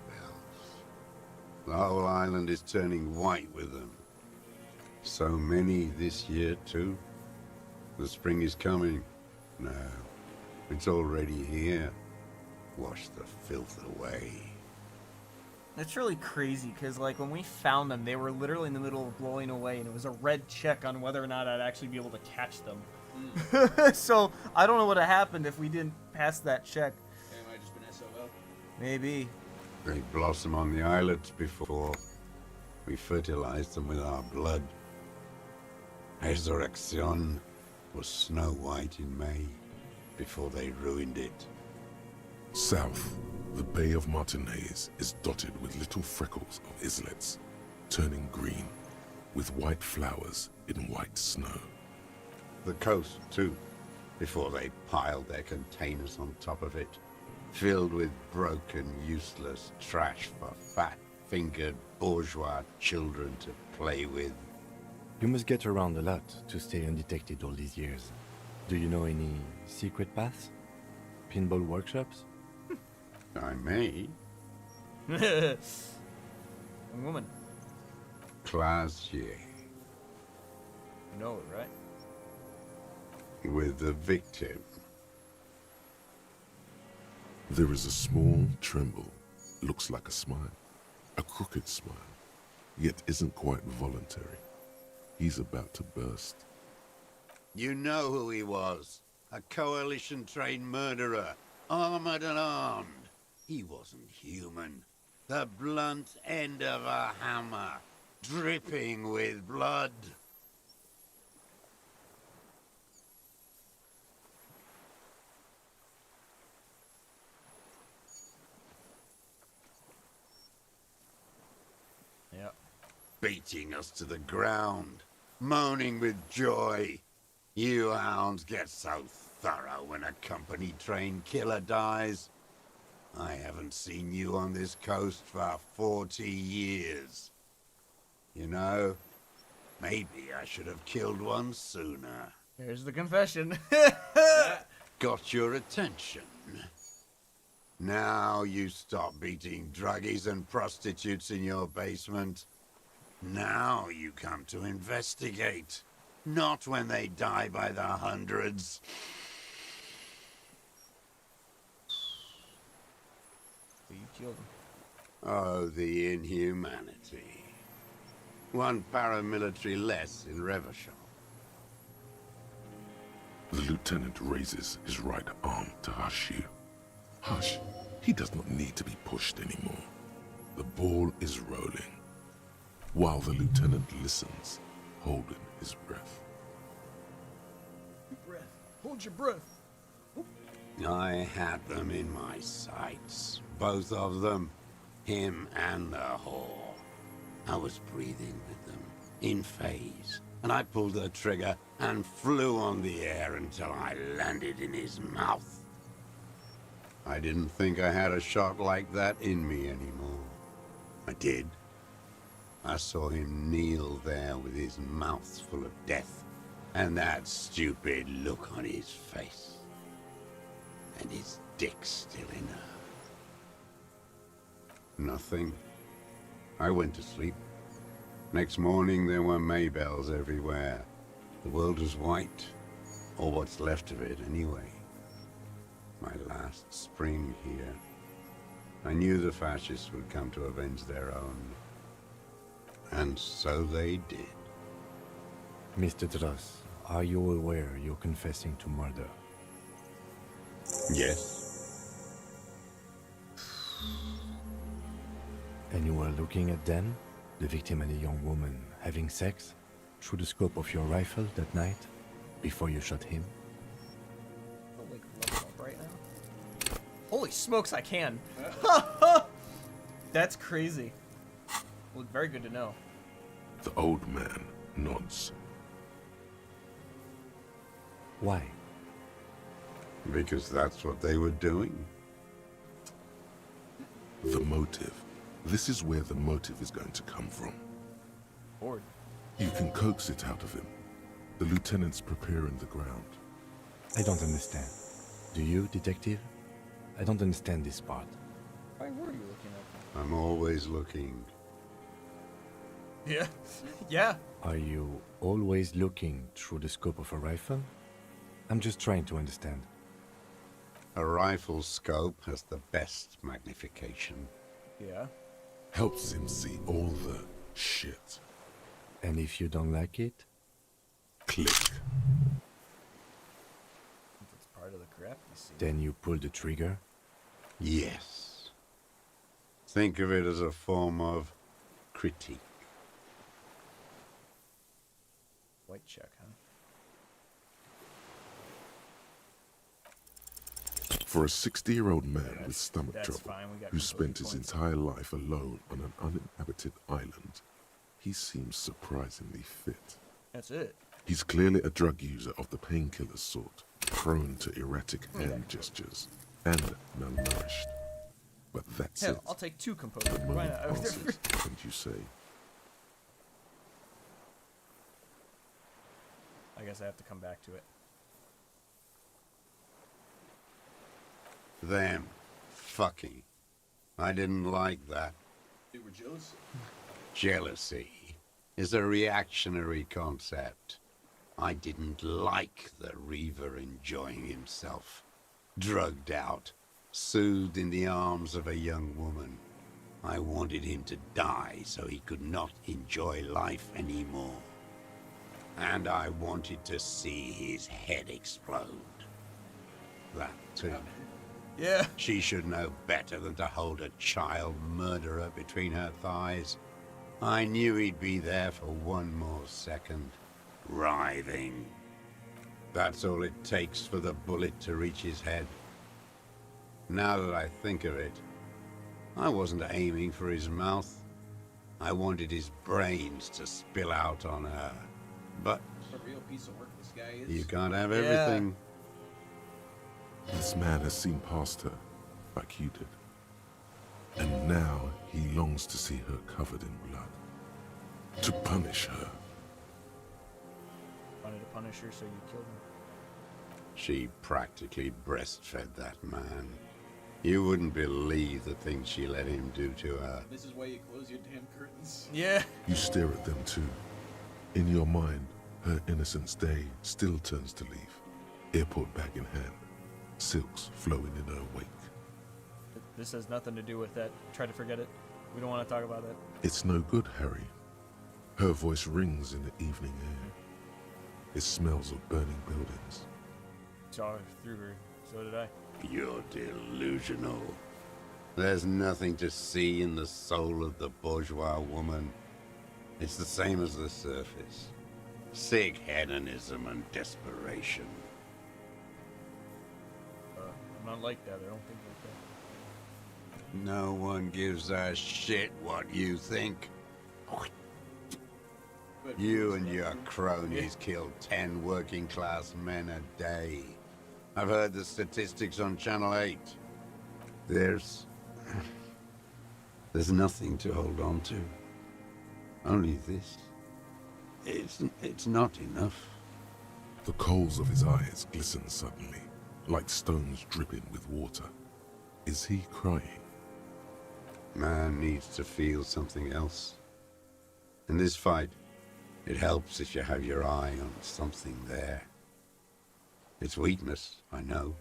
The whole island is turning white with them. So many this year, too. The spring is coming. No, it's already here. Wash the filth away. It's really crazy, because, like, when we found them, they were literally in the middle of blowing away, and it was a red check on whether or not I'd actually be able to catch them. So, I don't know what would have happened if we didn't pass that check. They might have just been SOL. Maybe. They blossom on the islets before we fertilize them with our blood. Resurrection was snow white in May, before they ruined it. South, the Bay of Martinez is dotted with little freckles of islets, turning green, with white flowers in white snow. The coast, too, before they piled their containers on top of it, filled with broken, useless trash for fat-fingered bourgeois children to play with. You must get around a lot to stay undetected all these years. Do you know any secret paths? Pinball workshops? I may. Young woman. Classier. You know it, right? With the victim. There is a small tremble, looks like a smile, a crooked smile, yet isn't quite voluntary. He's about to burst. You know who he was. A coalition-trained murderer, armored and armed. He wasn't human. The blunt end of a hammer, dripping with blood. Yep. Beating us to the ground, moaning with joy. You hounds get so thorough when a company-trained killer dies. I haven't seen you on this coast for 40 years. You know, maybe I should have killed one sooner. Here's the confession. Got your attention. Now you stop beating druggies and prostitutes in your basement. Now you come to investigate. Not when they die by the hundreds. So you killed him. Oh, the inhumanity. One paramilitary less in Revachol. The lieutenant raises his right arm to hush you. Hush. He does not need to be pushed anymore. The ball is rolling. While the lieutenant listens, holding his breath. Hold your breath. I had them in my sights. Both of them. Him and the whore. I was breathing with them, in phase. And I pulled the trigger and flew on the air until I landed in his mouth. I didn't think I had a shot like that in me anymore. I did. I saw him kneel there with his mouth full of death, and that stupid look on his face. And his dick still in her. Nothing. I went to sleep. Next morning there were Maybells everywhere. The world was white, or what's left of it anyway. My last spring here. I knew the fascists would come to avenge their own. And so they did. Mr. Dross, are you aware you're confessing to murder? Yes. And you were looking at them, the victim and a young woman, having sex, through the scope of your rifle that night, before you shot him? Right now. Holy smokes, I can. That's crazy. Well, very good to know. The old man nods. Why? Because that's what they were doing. The motive. This is where the motive is going to come from. Bored. You can coax it out of him. The lieutenant's preparing the ground. I don't understand. Do you, detective? I don't understand this part. Why were you looking at I'm always looking. Yeah. Yeah. Are you always looking through the scope of a rifle? I'm just trying to understand. A rifle scope has the best magnification. Yeah. Helps him see all the shit. And if you don't like it? Click. It's part of the crap you see. Then you pull the trigger? Yes. Think of it as a form of critique. White check, huh? For a 60-year-old man with stomach that's trouble fine, we got who spent his points. entire life alone on an uninhabited island, he seems surprisingly fit. That's it. He's clearly a drug user of the painkiller sort, prone to erratic hand gestures, and malnourished. But that's Hell, it. I'll take 2 composers. The Why moment not? passes, and you say, I guess I have to come back to it. Them. Fucking. I didn't like that. They were jealous. Jealousy is a reactionary concept. I didn't like the Reaver enjoying himself. Drugged out, soothed in the arms of a young woman. I wanted him to die so he could not enjoy life anymore. And I wanted to see his head explode. That too. Yeah. She should know better than to hold a child murderer between her thighs. I knew he'd be there for one more second, writhing. That's all it takes for the bullet to reach his head. Now that I think of it, I wasn't aiming for his mouth. I wanted his brains to spill out on her. But What a real piece of work this guy is. you can't have everything. this man has seen past her, like you did. And now he longs to see her covered in blood. To punish her. Wanted to punish her, so you killed him. She practically breastfed that man. You wouldn't believe the things she let him do to her. This is why you close your damn curtains. Yeah. You stare at them too. In your mind, her innocence day still turns to leaf. Airport bag in hand. Silks flowing in her wake. This has nothing to do with that. Try to forget it. We don't want to talk about that. It's no good, Harry. Her voice rings in the evening air. It smells of burning buildings. Saw through her. So did I. You're delusional. There's nothing to see in the soul of the bourgeois woman. It's the same as the surface. Sick hedonism and desperation. I'm not like that. I don't think like that. No one gives a shit what you think. You and your cronies kill 10 working class men a day. I've heard the statistics on Channel 8. There's nothing to hold on to. Only this. It's not enough. The coals of his eyes glisten suddenly, like stones dripping with water. Is he crying? Man needs to feel something else. In this fight, it helps if you have your eye on something there. It's weakness, I know.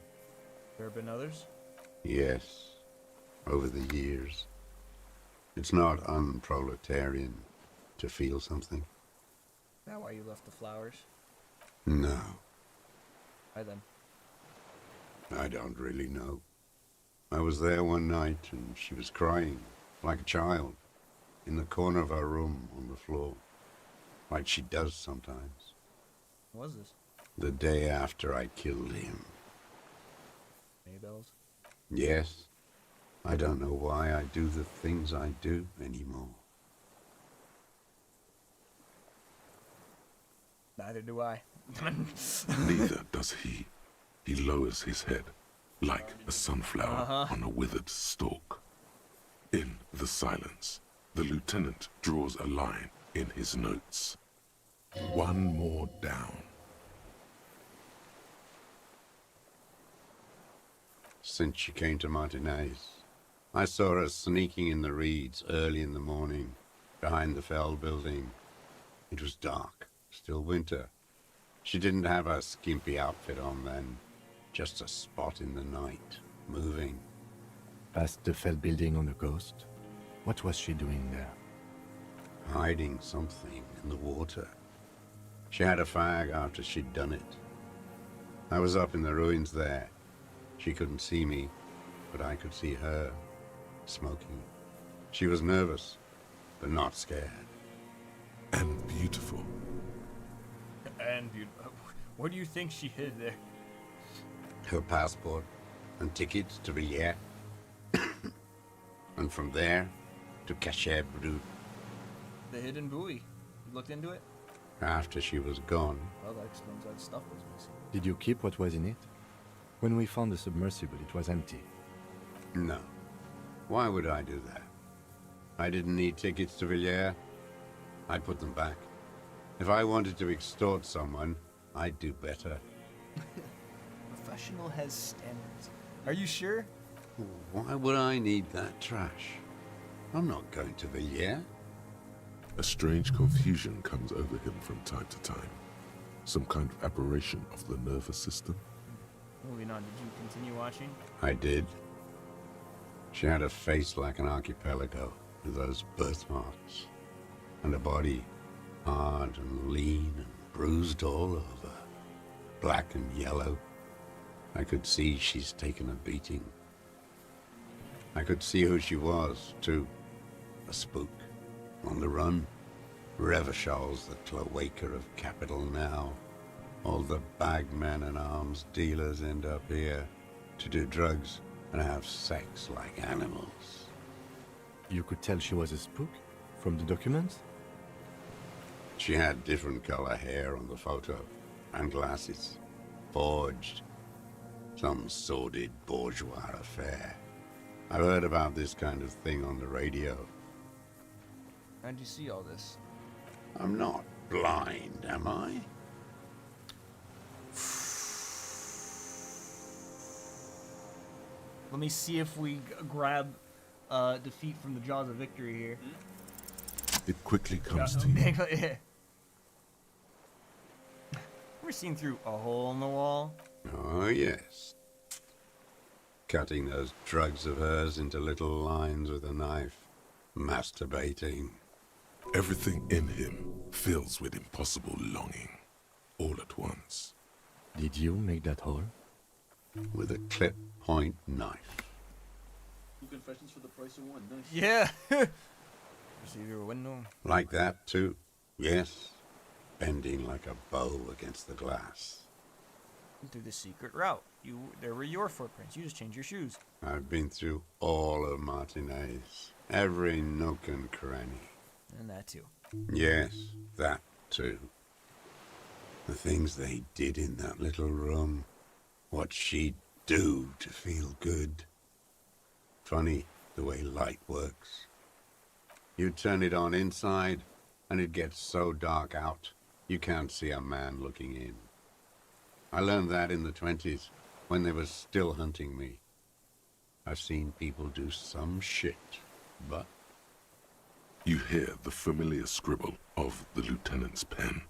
There have been others? Yes, over the years. It's not unproletarian to feel something. Is that why you left the flowers? No, Why then? I don't really know. I was there one night and she was crying, like a child, in the corner of her room on the floor, like she does sometimes. What was this? The day after I killed him. Maybells? Yes, I don't know why I do the things I do anymore. Neither do I. Neither does he. He lowers his head, like a sunflower on a withered stalk. In the silence, the lieutenant draws a line in his notes. One more down. since she came to Martinez. I saw her sneaking in the reeds early in the morning, behind the Fell building. It was dark, still winter. She didn't have her skimpy outfit on then, just a spot in the night, moving. Past the Fell building on the coast? What was she doing there? Hiding something in the water. She had a fag after she'd done it. I was up in the ruins there. She couldn't see me, but I could see her, smoking. She was nervous, but not scared. And beautiful. And beautiful. What do you think she hid there? Her passport and tickets to Villiers. And from there to Cachet Brut. The hidden buoy. You looked into it? After she was gone. Well, that explains why the stuff was missing. Did you keep what was in it? When we found the submersible, it was empty. No. Why would I do that? I didn't need tickets to Villiers. I'd put them back. If I wanted to extort someone, I'd do better. Professional has standards. Are you sure? Why would I need that trash? I'm not going to Villiers. A strange confusion comes over him from time to time. Some kind of aberration of the nervous system. Moving on, did you continue watching? I did. She had a face like an archipelago with those birthmarks. And a body hard and lean and bruised all over. Black and yellow. I could see she's taken a beating. I could see who she was, too. A spook. On the run. Revishal's the cloaca of capital now. All the bagmen and arms dealers end up here to do drugs and have sex like animals. You could tell she was a spook? From the documents? She had different color hair on the photo, and glasses. Forged. Some sordid bourgeois affair. I've heard about this kind of thing on the radio. How'd you see all this? I'm not blind, am I? Let me see if we grab defeat from the jaws of victory here. It quickly comes to you. Yeah. We're seeing through a hole in the wall. Oh, yes. Cutting those drugs of hers into little lines with a knife. Masturbating. Everything in him fills with impossible longing, all at once. Did you make that hole? With a clip point knife. Two confessions for the price of one. Nice. Yeah. See your window. Like that, too. Yes. Bending like a bow against the glass. Through the secret route. There were your footprints. You just changed your shoes. I've been through all of Martinez. Every nook and cranny. And that too. Yes, that too. The things they did in that little room. What she'd do to feel good. Funny the way light works. You turn it on inside, and it gets so dark out, you can't see a man looking in. I learned that in the 20s, when they were still hunting me. I've seen people do some shit, but... You hear the familiar scribble of the lieutenant's pen.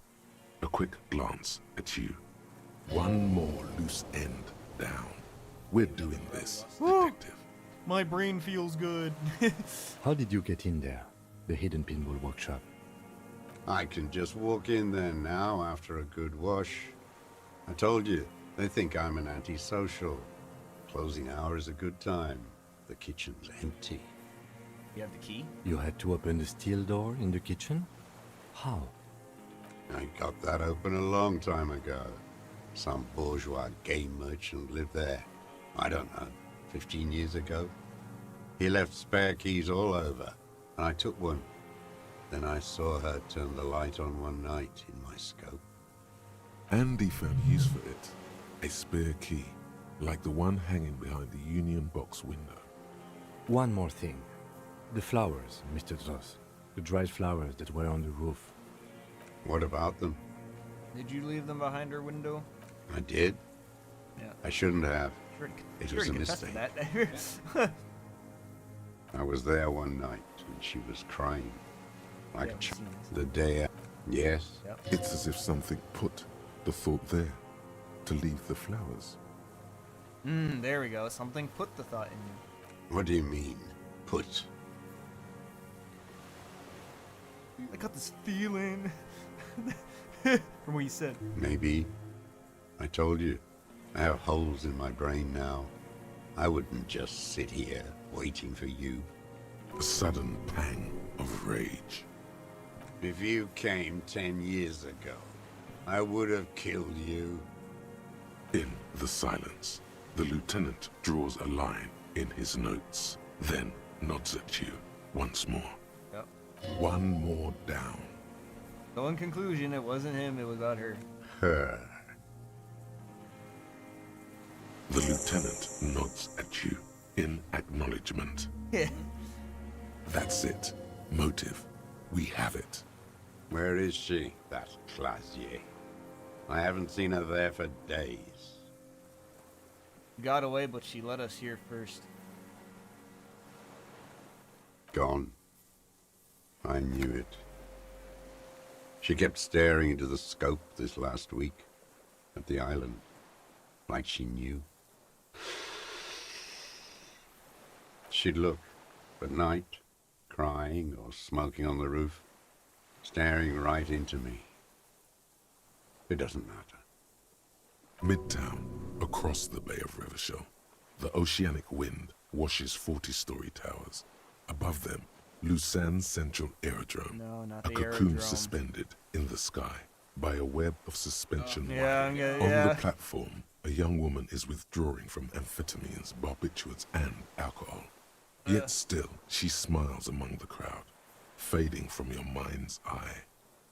A quick glance at you. One more loose end down. We're doing this, detective. My brain feels good. How did you get in there? The hidden pinball workshop. I can just walk in there now after a good wash. I told you, they think I'm an antisocial. Closing hour is a good time. The kitchen's empty. You have the key? You had to open the steel door in the kitchen? How? I got that open a long time ago. Some bourgeois game merchant lived there. I don't know, 15 years ago. He left spare keys all over, and I took one. Then I saw her turn the light on one night in my scope. Andy found use for it. A spare key, like the one hanging behind the Union box window. One more thing. The flowers, Mr. Dross. The dried flowers that were on the roof. What about them? Did you leave them behind her window? I did. Yeah. I shouldn't have. It You was a already contested mistake. that. I was there one night and she was crying like Yeah, a we've child. seen this. The day. Yes. Yep. It's as if something put the thought there to leave the flowers. There we go. Something put the thought in you. What do you mean, put? I got this feeling from what you said. Maybe. I told you. I have holes in my brain now. I wouldn't just sit here waiting for you. A sudden pang of rage. If you came 10 years ago, I would have killed you. In the silence, the lieutenant draws a line in his notes, then nods at you once more. Yep. One more down. So in conclusion, it wasn't him, it was about her. Her. The lieutenant nods at you in acknowledgement. Yeah. That's it. Motive. We have it. Where is she, that Clasier? I haven't seen her there for days. Got away, but she let us here first. Gone. I knew it. She kept staring into the scope this last week at the island, like she knew. She'd look at night, crying or smoking on the roof, staring right into me. It doesn't matter. Midtown, across the Bay of Revachol, the oceanic wind washes 40-story towers. Above them, Lucerne Central Aerodrome, No, not a the cocoon aerodrome. suspended in the sky by a web of suspension Yeah, wire. yeah, On yeah. the platform, a young woman is withdrawing from amphetamines, barbiturates, and alcohol. Yet still, she smiles among the crowd, fading from your mind's eye.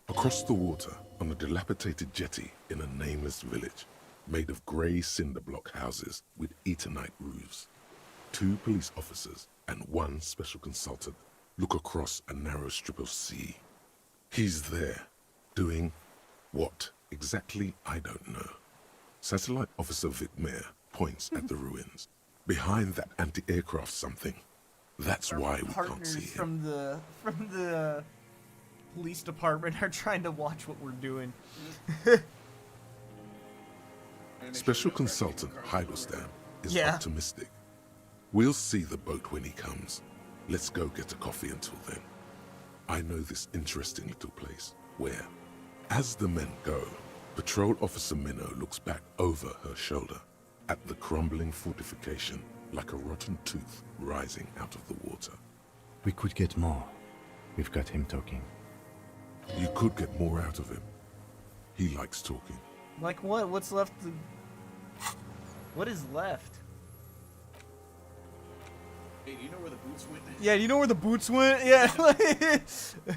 Across the water, on a dilapidated jetty in a nameless village, made of grey cinder block houses with Eternite roofs, 2 police officers and 1 special consultant look across a narrow strip of sea. He's there, doing what exactly, I don't know. Satellite Officer Vic Mayer points at the ruins. Behind that anti-aircraft something. That's why we can't see him. From the police department are trying to watch what we're doing. Special Consultant Heidelstam is Yeah. optimistic. We'll see the boat when he comes. Let's go get a coffee until then. I know this interesting little place where, as the men go, Patrol Officer Minnow looks back over her shoulder at the crumbling fortification like a rotten tooth rising out of the water. We could get more. We've got him talking. You could get more out of him. He likes talking. Like what? What's left? What is left? Hey, do you know where the boots went? Yeah, do you know where the boots went? Yeah,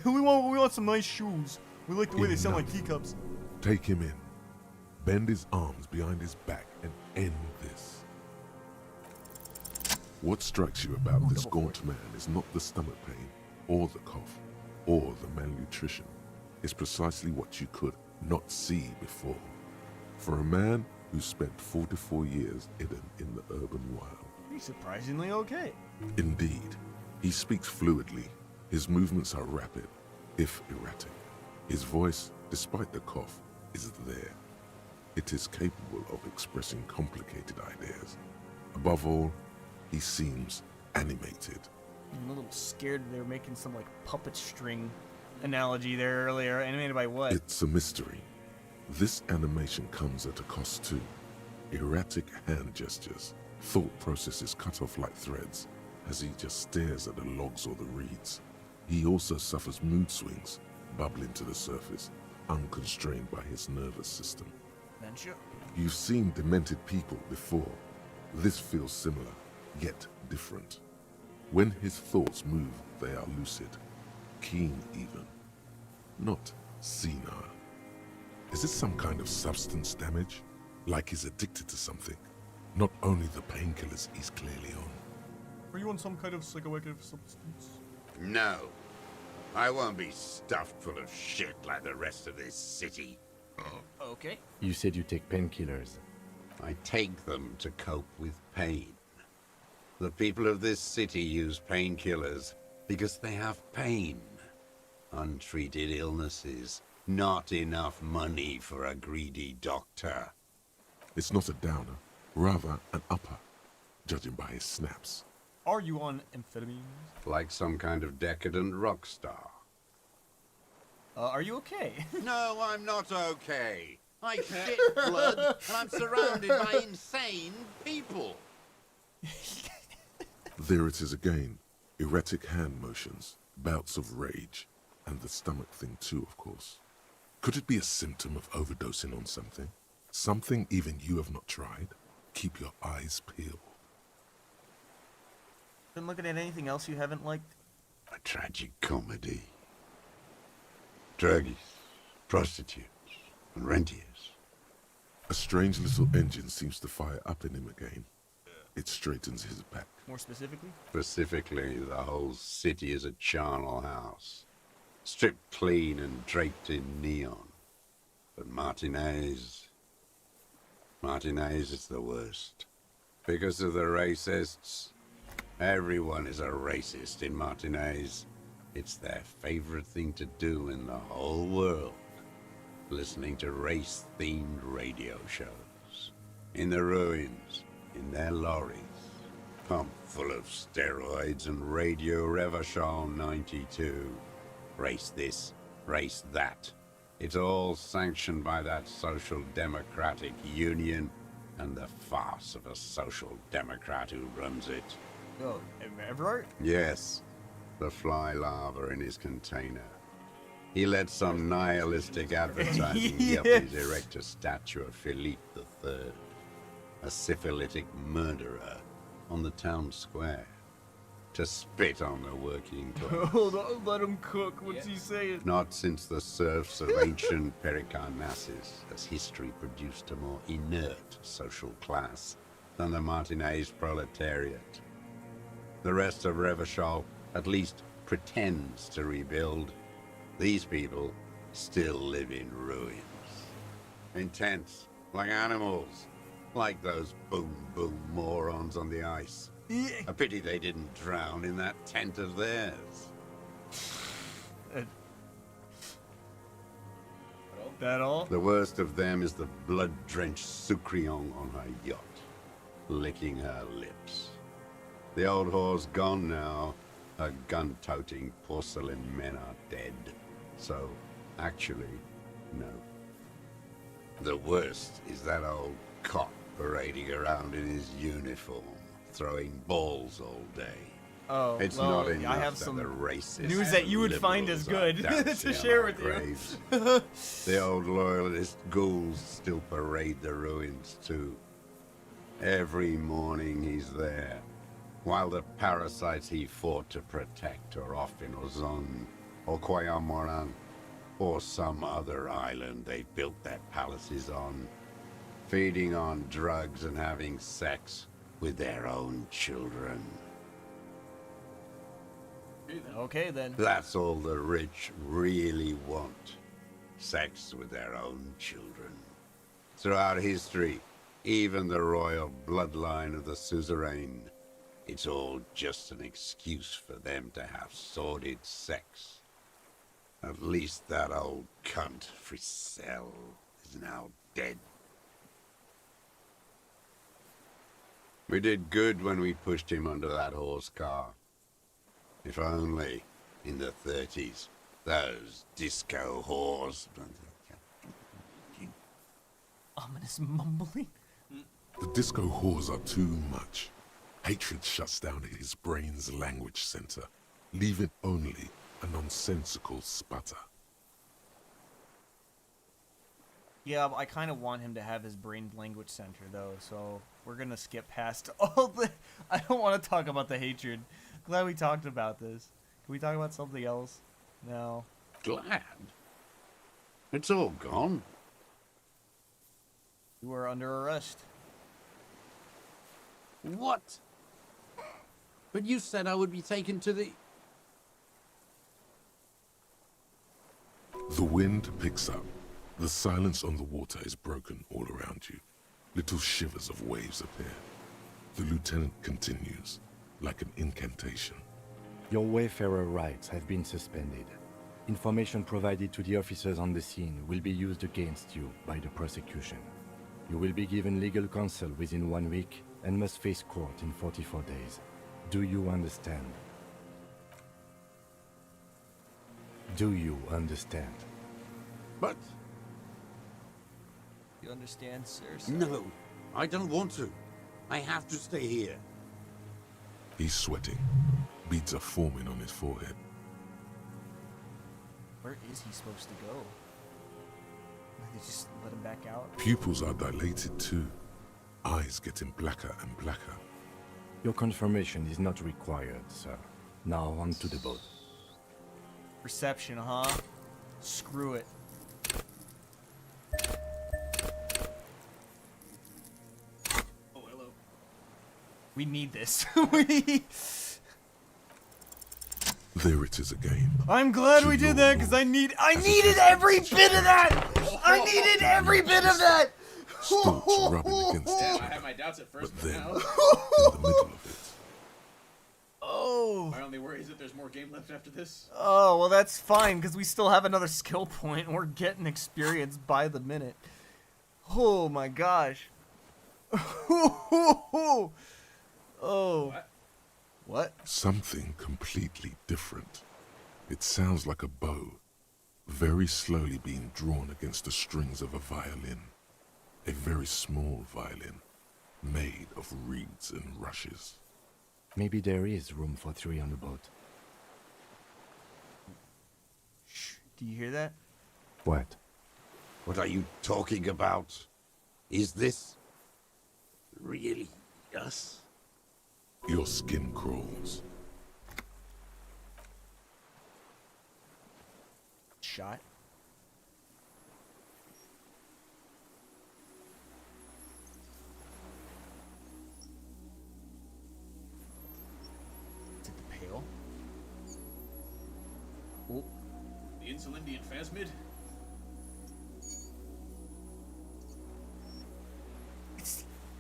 we want some nice shoes. We like the way they sound like teacups. Take him in. Bend his arms behind his back and end this. What strikes you about this gaunt man is not the stomach pain, or the cough, or the malnutrition. It's precisely what you could not see before. For a man who spent 44 years hidden in the urban wild. He's surprisingly okay. Indeed, he speaks fluidly. His movements are rapid, if erratic. His voice, despite the cough, is there. It is capable of expressing complicated ideas. Above all, he seems animated. I'm a little scared they were making some like puppet string analogy there earlier. Animated by what? It's a mystery. This animation comes at a cost too. Erratic hand gestures, thought processes cut off like threads as he just stares at the logs or the reeds. He also suffers mood swings, bubbling to the surface, unconstrained by his nervous system. Dementia? You've seen demented people before. This feels similar, yet different. When his thoughts move, they are lucid, keen even, not senile. Is it some kind of substance damage? Like he's addicted to something? Not only the painkillers he's clearly on. Are you on some kind of psychoactive substance? No. I won't be stuffed full of shit like the rest of this city. Okay. You said you take painkillers. I take them to cope with pain. The people of this city use painkillers because they have pain. Untreated illnesses, not enough money for a greedy doctor. It's not a downer, rather an upper, judging by his snaps. Are you on amphetamines? Like some kind of decadent rock star. Are you okay? No, I'm not okay. I shit blood, and I'm surrounded by insane people. There it is again. Erratic hand motions, bouts of rage, and the stomach thing too, of course. Could it be a symptom of overdosing on something? Something even you have not tried? Keep your eyes peeled. Been looking at anything else you haven't liked? A tragic comedy. Druggies, prostitutes, and rentiers. A strange little engine seems to fire up in him again. It straightens his back. More specifically? Specifically, the whole city is a charnel house. Stripped clean and draped in neon. But Martinez is the worst. Because of the racists. Everyone is a racist in Martinez. It's their favorite thing to do in the whole world. Listening to race-themed radio shows. In the ruins, in their lorries. Pumped full of steroids and Radio Revachol 92. Race this, race that. It's all sanctioned by that Social Democratic Union and the farce of a Social Democrat who runs it. Oh, Everard? Yes, the fly larva in his container. He let some nihilistic advertising yuppies erect a statue of Philippe III, a syphilitic murderer, on the town square, to spit on the working class. Hold on, let him cook. What's he saying? Not since the serfs of ancient Pericarnassus has history produced a more inert social class than the Martinez proletariat. The rest of Revachol at least pretends to rebuild. These people still live in ruins. In tents, like animals. Like those boom-boom morons on the ice. A pity they didn't drown in that tent of theirs. That all? The worst of them is the blood-drenched Sucrion on her yacht, licking her lips. The old whore's gone now. Her gun-toting porcelain men are dead. So, actually, no. The worst is that old cop parading around in his uniform, throwing balls all day. Oh, it's well, not enough I have that some the racist news that you would find as good to share with you. The old loyalist ghouls still parade the ruins too. Every morning he's there, while the parasites he fought to protect are off in Ozon, or Quayamoran, or some other island they built their palaces on, feeding on drugs and having sex with their own children. Okay, then. That's all the rich really want. Sex with their own children. Throughout history, even the royal bloodline of the suzerain, it's all just an excuse for them to have sordid sex. At least that old cunt, Frisell, is now dead. We did good when we pushed him under that horse car. If only, in the 30s, those disco whores... Ominous mumbling. The disco whores are too much. Hatred shuts down his brain's language center, leaving only a nonsensical sputter. Yeah, I kind of want him to have his brain language center, though, so we're gonna skip past all the... I don't want to talk about the hatred. Glad we talked about this. Can we talk about something else? No. Glad? It's all gone. You are under arrest. What? But you said I would be taken to the... The wind picks up. The silence on the water is broken all around you. Little shivers of waves appear. The lieutenant continues, like an incantation. Your Wayfarer rights have been suspended. Information provided to the officers on the scene will be used against you by the prosecution. You will be given legal counsel within 1 week and must face court in 44 days. Do you understand? Do you understand? But... You understand, sir? No, I don't want to. I have to stay here. He's sweating. Beads are forming on his forehead. Where is he supposed to go? They just let him back out? Pupils are dilated too. Eyes getting blacker and blacker. Your confirmation is not required, sir. Now onto the boat. Reception, huh? Screw it. Oh, hello. We need this. There it is again. I'm glad we did that because I needed every bit of that. I needed every bit of that. Stalks rubbing against each I other. had my doubts at first, But but then, now... in the middle of it, Oh. My only worry is that there's more game left after this. Oh, well that's fine because we still have another skill point and we're getting experience by the minute. Oh my gosh. Oh. What? something completely different. It sounds like a bow, very slowly being drawn against the strings of a violin. A very small violin, made of reeds and rushes. Maybe there is room for 3 on the boat. Shh, do you hear that? What? What are you talking about? Is this really us? Your skin crawls. Shot. Is it the pail? Oh. The Insulindian Phasmid?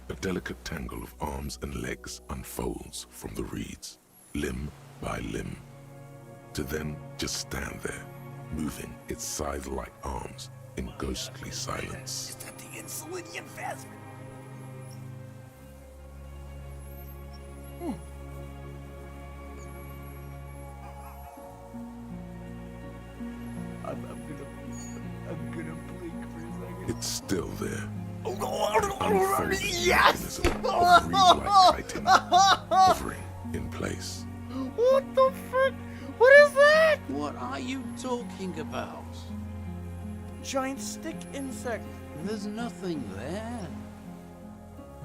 A delicate tangle of arms and legs unfolds from the reeds, limb by limb, to then just stand there, moving its scythe-like arms in ghostly silence. Is that the Insulindian Phasmid? I'm gonna blink for a second. It's still there. Unfolding yes! mechanism of reed-like chitin, hovering in place. What the frick? What is that? What are you talking about? Giant stick insect. There's nothing there.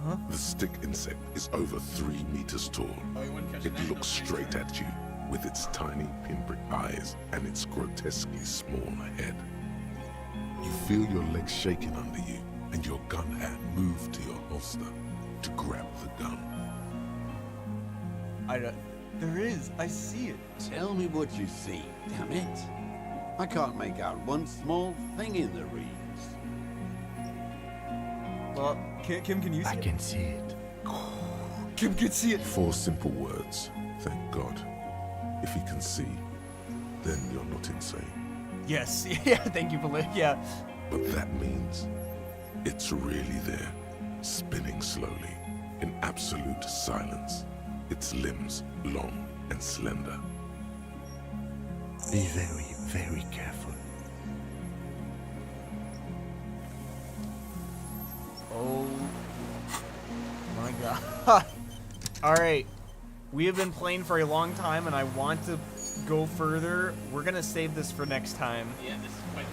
Huh? The stick insect is over 3 meters tall. Oh, you wouldn't catch that? It looks straight at you with its tiny pinprick eyes and its grotesquely small head. You feel your legs shaking under you and your gun hand move to your holster to grab the gun. There is. I see it. Tell me what you see, damn it. I can't make out one small thing in the reeds. Well, Kim, can you see I can see it. Kim can see it. 4 simple words, thank God. If he can see, then you're not insane. Yes. Yeah. Thank you, yeah. But that means it's really there, spinning slowly, in absolute silence, its limbs long and slender. Be very, very careful. Oh my God. All right. We have been playing for a long time and I want to go further. We're going to save this for next time. Yeah, this is quite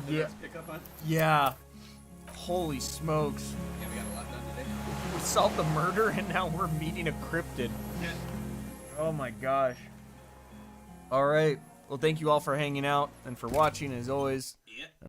the Yeah. next pick up on. Yeah. Holy smokes. Yeah, we got a lot done today. We solved the murder and now we're meeting a cryptid. Yeah. Oh my gosh. All right. Well, thank you all for hanging out and for watching as always. Yeah.